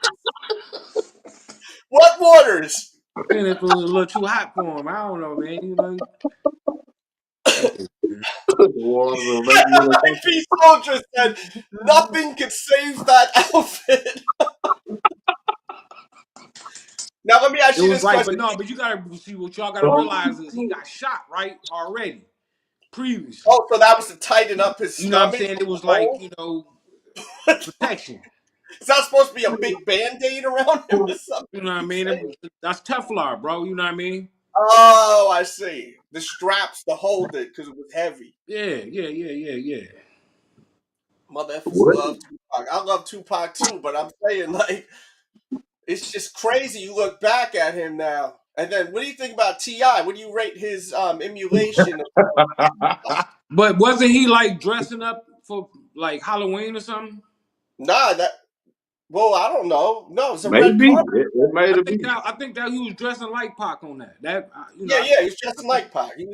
What waters? and if it was a little too hot for him, I don't know, man. You know. IP Soldier said nothing could save that outfit. Now let me ask you this question. But you gotta see what y'all gotta realize is he got shot right already, previously. Oh, so that was to tighten up his You know what I'm stomach. saying? It was like, you know, protection. Is that supposed to be a big band-aid around him or something? You know what I mean? That's Teflon, bro. You know what I mean? Oh, I see. The straps to hold it because it was heavy. Yeah. Mother effers What? love Tupac. I love Tupac too, but I'm saying like it's just crazy. You look back at him now, and then what do you think about Ti? What do you rate his emulation of Tupac? But wasn't he like dressing up for like Halloween or something? Nah, that. Well, I don't know. No, it's a red Maybe carpet. it may I have think been. that I think that he was dressing like Pac on that. Yeah, he's I just think like Pac. I'm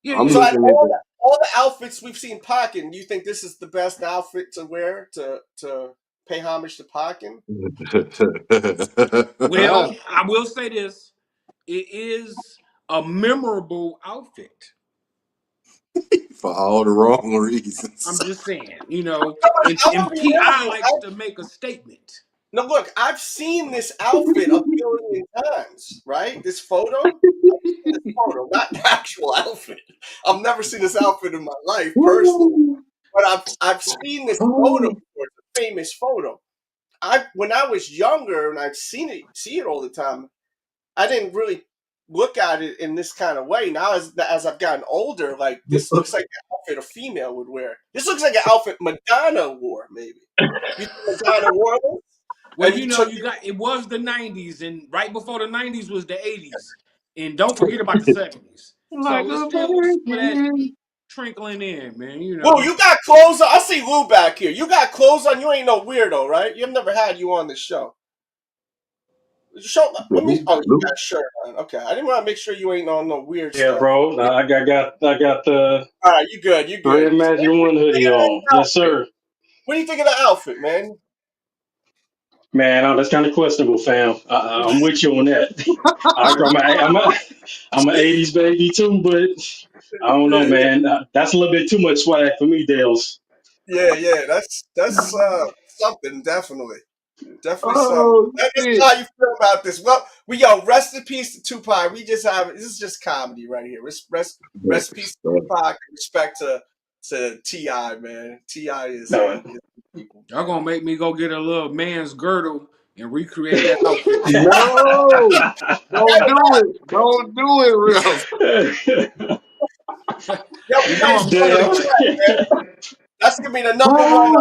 yeah. So out of looking at the. all the outfits we've seen Pac in, do you think this is the best outfit to wear to pay homage to Pac in? Well, I will say this: it is a memorable outfit. For all the wrong reasons. I'm just saying, I'm gonna and be real with Ti you. likes to make a statement. No, look, I've seen this outfit a billion times, right? This photo, not the actual outfit. I've never seen this outfit in my life personally, but I've seen this photo before. It's a famous photo. When I was younger and I've see it all the time, I didn't really look at it in this kind of way. Now as I've gotten older, like this looks like an outfit a female would wear. This looks like an outfit Madonna wore, maybe. You think Madonna wore this? Well, And it was the '90s, and right before the '90s was the '80s, and don't forget about the '70s. Like So it's a still some of that virgin. trickling in, man. Whoa, you got clothes on? I see Lou back here. You got clothes on? You ain't no weirdo, right? You've never had you on the show. Let me. Oh, you got a shirt on. Okay, I didn't want to make sure you ain't on no weird Yeah, stuff. bro. I got the All right, you good. You good. Red Magic One hoodie on. Yes, sir. What do you think of the outfit, man? Man, that's kind of questionable, fam. I'm with you on that. I'm an '80s baby too, but I don't know, Yeah, man. That's a little bit too much swag for me, Dales. yeah. That's something definitely. Definitely something. Oh That's shit. how you feel about this. Well, rest in peace to Tupac. We just have this is just comedy right here. Rest in peace to Tupac. Respect to Ti, man. Ti is No, people. Y'all gonna make me go get a little man's girdle and recreate that outfit. No, don't do it. Don't do it, real. Yeah, we got his I'm in the Dale. serious. chat, man. That's gonna be the number one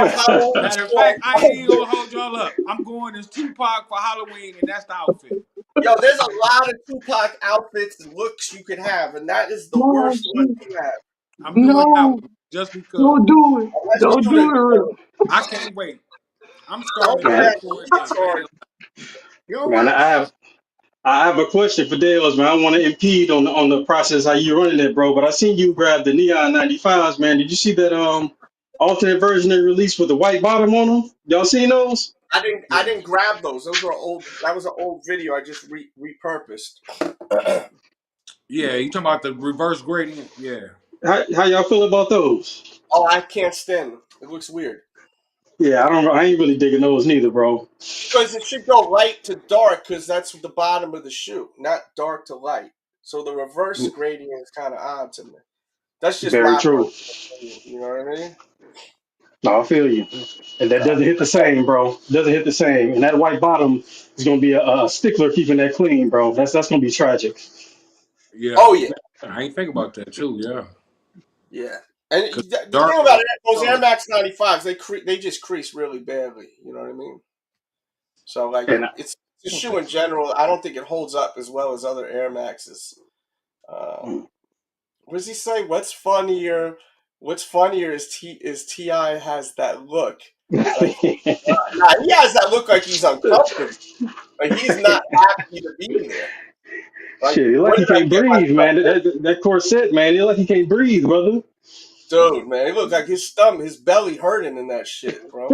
Halloween Matter of song. fact, I ain't even gonna hold y'all up. I'm going as Tupac for Halloween, and that's the outfit. Yo, there's a lot of Tupac outfits and looks you could have, and that is the No, worst one to have. I'm doing that no, one just because. don't do it. Unless Don't you do do it, real. I can't wait. I'm don't starting do to man, look that. for it now. Retard. You know man, what? I have a question for Dales, man. I don't want to impede on the process how you running it, bro. But I seen you grab the Neon 95s, man. Did you see that alternate version they released with the white bottom on them? Y'all seen those? I didn't grab those. Those were old. That was an old video I just repurposed. Yeah, you talking about the reverse gradient? Yeah. How y'all feel about those? Oh, I can't stand them. It looks weird. Yeah, I don't. I ain't really digging those neither, bro. Because it should go light to dark, because that's the bottom of the shoe, not dark to light. So the reverse gradient is kind of odd to me. That's just Very my true. personal opinion. You know what I mean? No, I feel you. And that doesn't hit the same, bro. Doesn't hit the same. And that white bottom is gonna be a stickler keeping that clean, bro. That's gonna be tragic. Yeah. Oh yeah, I ain't think about that too. Yeah. yeah. And Cause the dark thing about it, those Air color. Max 95s, they just crease really badly. You know what I mean? So like And it's a shoe in general. I don't think it holds up as well as other Air Maxes. What does he say? What's funnier? What's funnier is Ti has that look. Like he has that look like he's uncomfortable. Like he's not happy to be there. Like shit, he like what he did I can't get breathe, myself man. That corset, man. He like he can't breathe, brother. Dude, man, it looked like his stomach, his belly hurting in that shit, bro.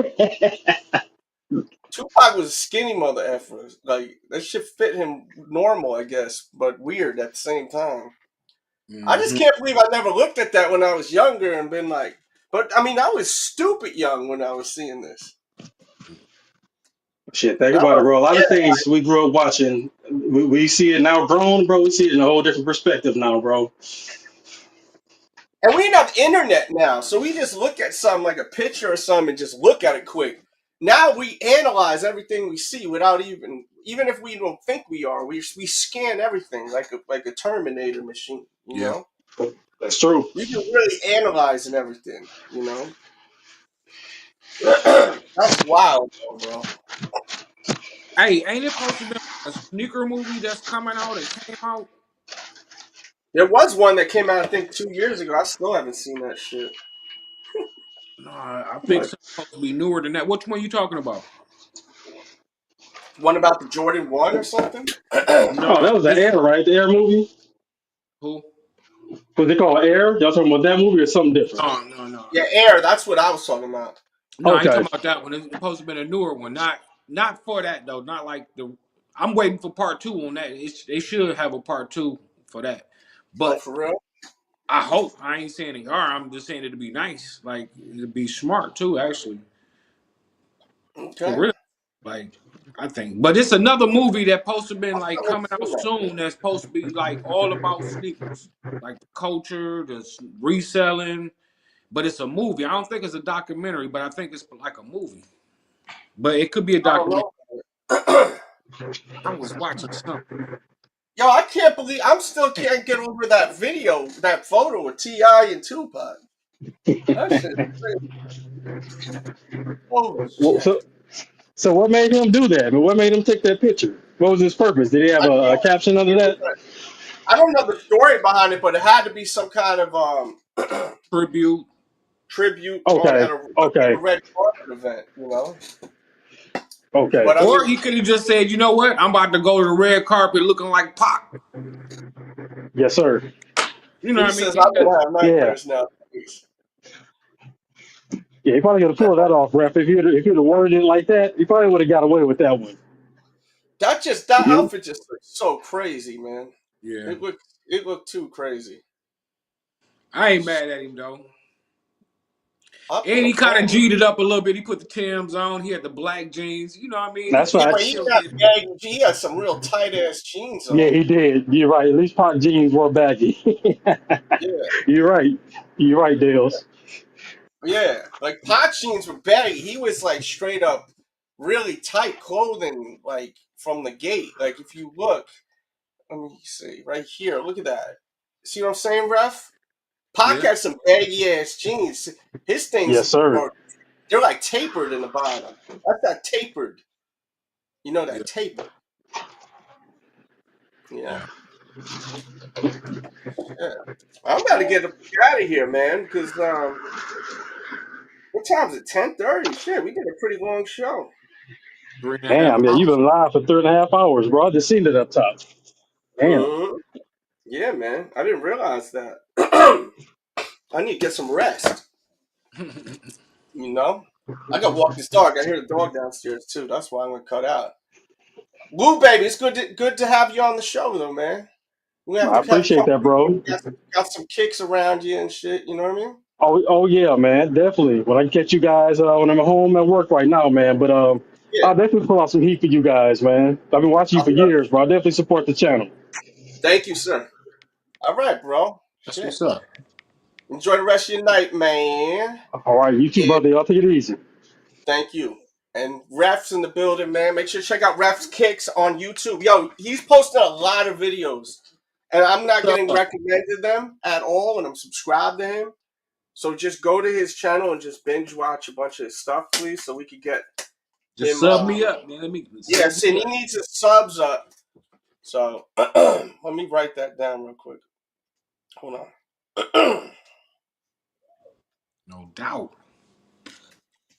Tupac was a skinny mother effer. Like that shit fit him normal, I guess, but weird at the same time. I just can't believe I never looked at that when I was younger and been like, but I mean, I was stupid young when I was seeing this. Shit, think I about it, was bro. A lot of scared. things we grew up watching, we see it now grown, bro. We see it in a whole different perspective now, bro. And we didn't have internet now, so we just look at something like a picture or something and just look at it quick. now we analyze everything we see without even if we don't think we are. We scan everything like a Terminator machine. You Yeah. know, That's true. we can really analyze and everything. You know, that's wild, bro. Hey, ain't it supposed to be a sneaker movie that's coming out? It came out. There was one that came out, I think, 2 years ago. I still haven't seen that shit. No, I think What? it's supposed to be newer than that. Which one you talking about? One about the Jordan 1 or something? Oh, No, that was the this Air, right? The Air movie. who? Was it called Air? Y'all talking about that movie or something different? No. Yeah, Air. That's what I was talking about. No, I ain't Okay. talking about that one. It's supposed to be a newer one. Not for that though. Not like the. I'm waiting for part two on that. They should have a part two for that. Oh, But for real? I hope I ain't saying they are. I'm just saying it'd be nice. Like it'd be smart too, actually. For Okay. real. Like I think. But it's another movie that supposed to been I like still haven't coming out seen that. soon. That's supposed to be like all about sneakers, like the culture, the reselling. But it's a movie. I don't think it's a documentary, but I think it's like a movie. But it could be a I don't documentary. know. I was watching something. Yo, I can't believe I'm still can't get over that video, that photo of T.I. and Tupac. That shit crazy. Holy Well, shit. so what made him do that? I mean, what made him take that picture? What was his purpose? Did he have I a can't caption under that? I don't know the story behind it, but it had to be some kind of Tribute. tribute on Okay. at a Okay. red carpet event, you know. Okay. But I Or mean, he could have just said, you know what? I'm about to go to the red carpet looking like Pac. Yes, sir. You know he what I mean? says I don't have Yeah. nightmares now. Yeah, he probably could have pulled that off, ref. If he'd have worded it like that, he probably would have got away with that one. That You outfit just looks so crazy, man. Yeah. It looked too crazy. I ain't mad at him though. I'm And gonna he kind of follow. G'd it up a little bit. He put the Timbs on. He had the black jeans. You know what I mean? that's Yeah, but facts. he Killed got it. baggy. He got some real tight ass jeans Yeah, on. he did. You're right. At least Pot jeans were baggy. Yeah, You're right. You're right, Dales. yeah. Like pot jeans were baggy. He was like straight up, really tight clothing, like from the gate. Like if you look, let me see right here. Look at that. See what I'm saying, Ref? Pac Yeah. has some baggy ass jeans. His things Yes, sir. are they're like tapered in the bottom. That's that tapered. You know Yeah. that tapered. Yeah. Yeah. Yeah. I'm about to get out of here, man, because what time is it? 10:30. Shit, we did a pretty long show. 3.5 Damn, yeah, you've hours. been live for 3.5 hours, bro. I just seen it up top. Damn. hmm Yeah, man. I didn't realize that. I need to get some rest. You know, I got to walk this dog. I hear the dog downstairs too. That's why I'm gonna cut out. Lou, baby, it's good to have you on the show, though, man. We have I to have appreciate come. that, bro. Got some kicks around you and shit. You know what I mean? Oh yeah, man, definitely. When I catch you guys when I'm at home at work right now, man. But Yeah. I'll definitely pull out some heat for you guys, man. I've been watching you I'll for be up. years, bro. I definitely support the channel. Thank you, sir. All right, bro. That's Shit. what's up. Enjoy the rest of your night, man. All right, you too, Yeah. brother. Y'all take it easy. Thank you. And Ref's in the building, man. Make sure to check out Ref's Kicks on YouTube. Yo, he's posting a lot of videos. And I'm not getting recommended them at all, and I'm subscribed to him. So just go to his channel and just binge watch a bunch of his stuff, please, so we could get Just him. sub me up, man. Let me Yeah, sub see, me he up. needs his subs up. So let me write that down real quick. Hold on. No doubt.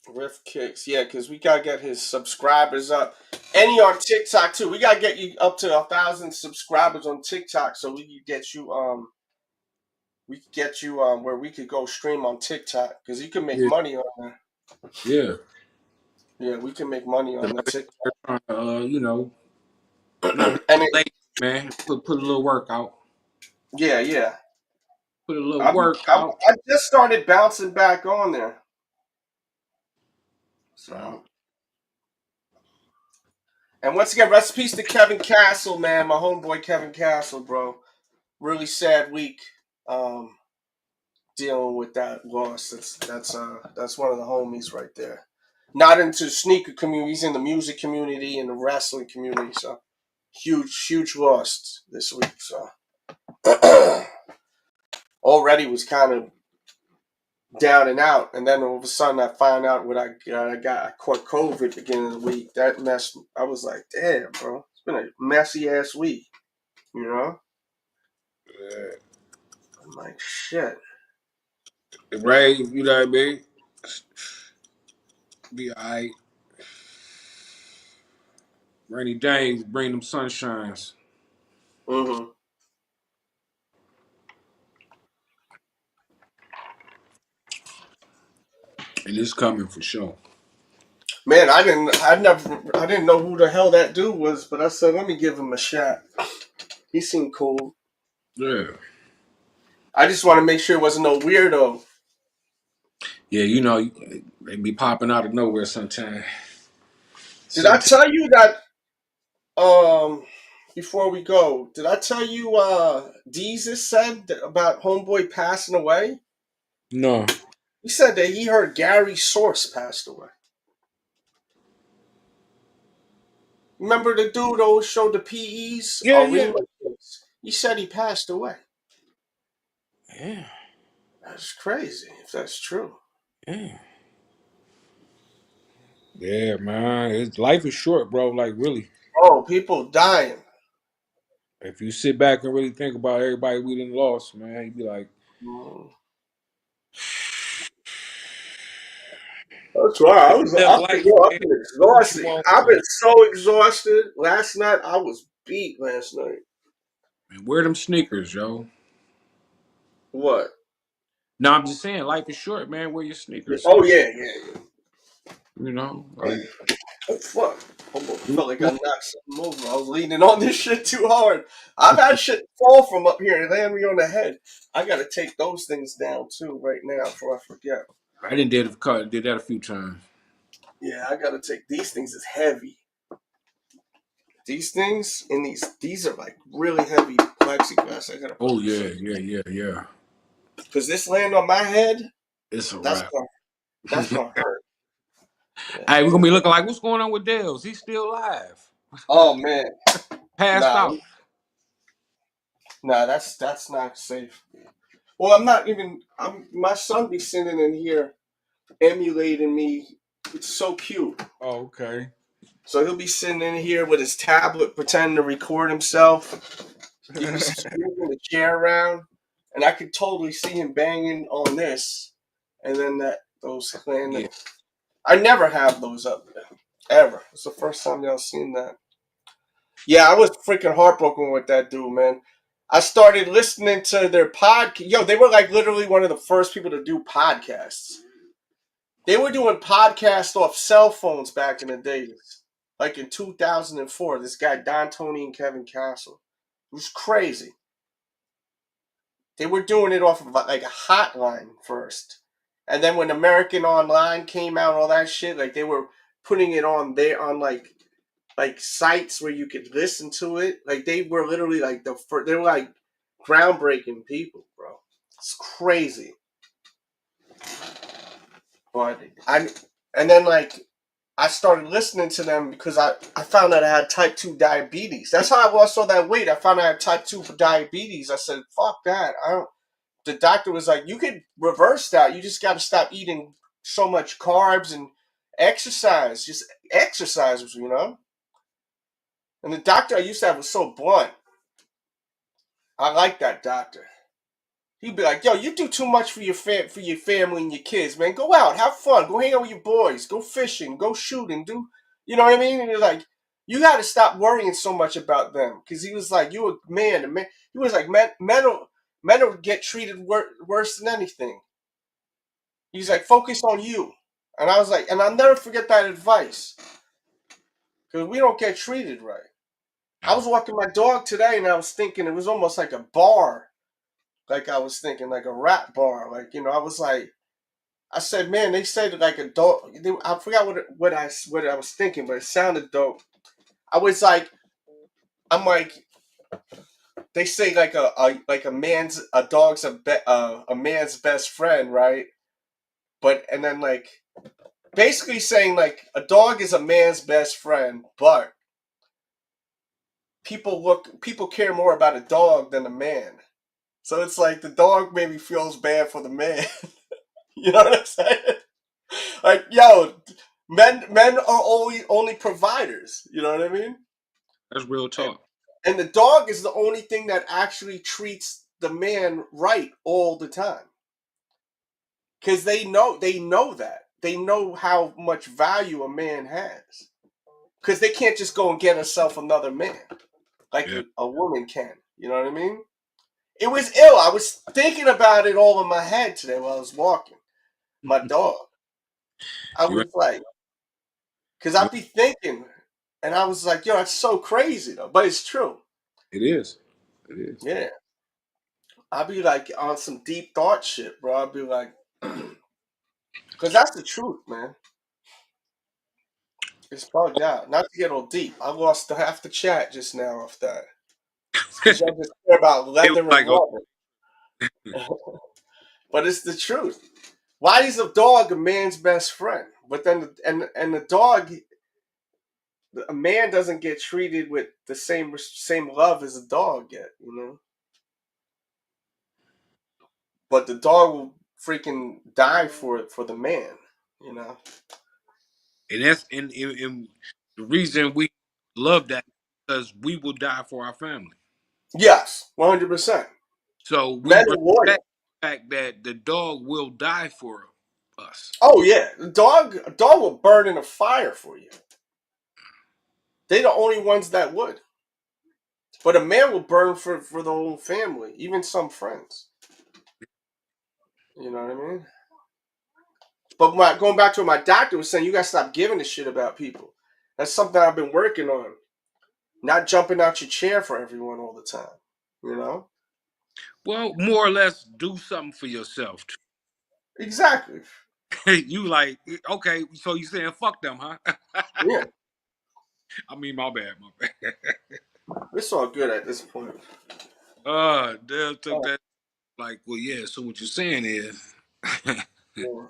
Riff Kicks, yeah, because we gotta get his subscribers up. And he on TikTok too. We gotta get you up to 1,000 subscribers on TikTok, so we can get you where we could go stream on TikTok because you can make Yeah. money on there. Yeah. Yeah, we can make money on the I've been TikTok. trying to, not be And it, late, man. Put a little work out. yeah. Put a little I work out. just started bouncing back on there. Yeah. So, and once again, recipes to Kevin Castle, man, my homeboy Kevin Castle, bro. Really sad week. Dealing with that loss. That's one of the homies right there. not into sneaker community. He's in the music community and the wrestling community. So huge loss this week. So already was kind of down and out, and then all of a sudden I find out what I got. I caught COVID beginning of the week. That mess. I was like, damn, bro, it's been a messy ass week. You know. Yeah. I'm like, shit. Ray, you know what I mean? Be alright. Rainy days bring them sunshines. Mm-hmm. And it's coming for sure. Man, I didn't know who the hell that dude was, but I said, let me give him a shot. He seemed cool. Yeah. I just want to make sure it wasn't no weirdo. Yeah, you know, they be popping out of nowhere sometime. Did I tell you that? Before we go, did I tell you Deezus said about Homeboy passing away? No. He said that he heard Gary Source passed away. Remember the dude who always showed the PEs? Yeah. He said he passed away. Yeah. That's crazy, if that's true. Yeah. Yeah, man. Life is short, bro. Like, really. Oh, people dying. If you sit back and really think about everybody we done lost, man, you'd be like, That's right. live life, I've man. been Do what you exhausted. want. I've been so exhausted. Last night I was beat. Last night. Man, wear them sneakers, yo. What? No, I'm just saying, life is short, man. Wear your sneakers. Oh yeah. You know, like, Oh fuck! Almost do what felt like you I want. knocked something over. I was leaning on this shit too hard. I've had shit fall from up here and land me on the head. I gotta take those things down too right now before I forget. I did that a few times. Yeah, I gotta take these things. Is heavy. These things and these are like really heavy plexiglass. I gotta put Oh, this yeah, up yeah. because this land on my head. It's a That's wrap. gonna hurt. Yeah. Hey, we're going to be looking like, what's going on with Dales? He's still alive. Oh man, Passed nah, out. nah, that's not safe. Well, I'm not even. My son be sitting in here emulating me. It's so cute. Oh, okay. So he'll be sitting in here with his tablet, pretending to record himself. He be moving the chair around, and I could totally see him banging on this, and then those landing. Yeah. I never have those up there ever. It's the first time y'all seen that. Yeah, I was freaking heartbroken with that dude, man. I started listening to their podcast. Yo, they were like literally one of the first people to do podcasts. They were doing podcasts off cell phones back in the days. Like in 2004, this guy, Don Tony and Kevin Castle. It was crazy. They were doing it off of like a hotline first. And then when American Online came out, all that shit, like they were putting it on there on like sites where you could listen to it. Like they were literally like they were like groundbreaking people, bro. It's crazy. But and then like I started listening to them because I found out I had type 2 diabetes. That's how I lost all that weight. I found out I had type 2 diabetes. I said, fuck that. The doctor was like, you could reverse that. You just got to stop eating so much carbs and exercise. Just exercise, you know? And the doctor I used to have was so blunt. I like that doctor. He'd be like, yo, you do too much for your family and your kids, man. Go out, have fun, go hang out with your boys, go fishing, go shooting, do you know what I mean? And you're like, you got to stop worrying so much about them, because he was like, you a man. He was like, men will get treated worse than anything. He's like, focus on you. And I was like, and I'll never forget that advice, because we don't get treated right. I was walking my dog today, and I was thinking it was almost like a bar. Like I was thinking like a rap bar. Like, you know, I was like, I said, man, they said like a dog. I forgot what I was thinking, but it sounded dope. I was like, I'm like, they say like a dog's a man's best friend, right? But and then like basically saying like a dog is a man's best friend, but people care more about a dog than a man. So it's like the dog maybe feels bad for the man. You know what I'm saying? Like, yo, men are only providers. You know what I mean? That's real talk. And the dog is the only thing that actually treats the man right all the time. Because they know that. They know how much value a man has. Because they can't just go and get herself another man like Yeah. a woman can. You know what I mean? It was ill. I was thinking about it all in my head today while I was walking my dog. I You was right. like, because I'd be thinking, and I was like, yo, that's so crazy though. But it's true. It is. It is. Yeah. I'd be like on some deep thought shit, bro. I'd be like, because that's the truth, man. It's bugged out. Not to get all deep. I lost half the chat just now off that. Because y'all just care about It was leather and like, oh, rubber. But it's the truth. Why is a dog a man's best friend? But then, and the dog, a man doesn't get treated with the same love as a dog yet, you know. But the dog will freaking die for the man, you know. and that's and the reason we love that because we will die for our family. Yes, 100%. So we Men are loyal. respect the fact that the dog will die for us. Oh yeah, a dog will burn in a fire for you. They're the only ones that would. But a man will burn for the whole family, even some friends. You know what I mean? But going back to what my doctor was saying, you gotta stop giving a shit about people. That's something I've been working on. Not jumping out your chair for everyone all the time. You know? Well, more or less, do something for yourself. Exactly. You like, okay, so you saying fuck them, huh? Yeah. I mean, my bad. It's all good at this point. Dale took that like, well, yeah. So what you're saying is, Yeah.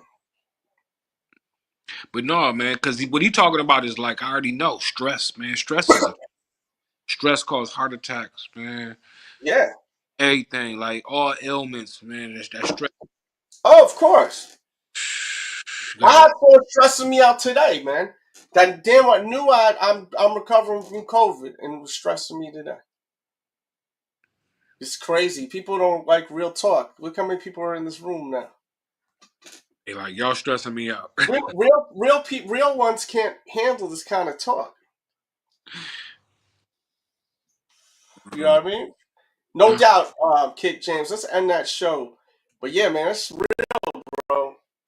but no, man, because what he talking about is like I already know stress, man. Stress causes heart attacks, man. Yeah. Everything, like all ailments, man. That stress. Oh, of course. I Gotta, had phone stressing me out today, man. That damn I knew I'm recovering from COVID and it was stressing me today. It's crazy. People don't like real talk. Look how many people are in this room now. they like y'all stressing me out. Real ones can't handle this kind of talk. You know what I mean? No doubt, Kid James. Let's end that show. But yeah, man, it's real.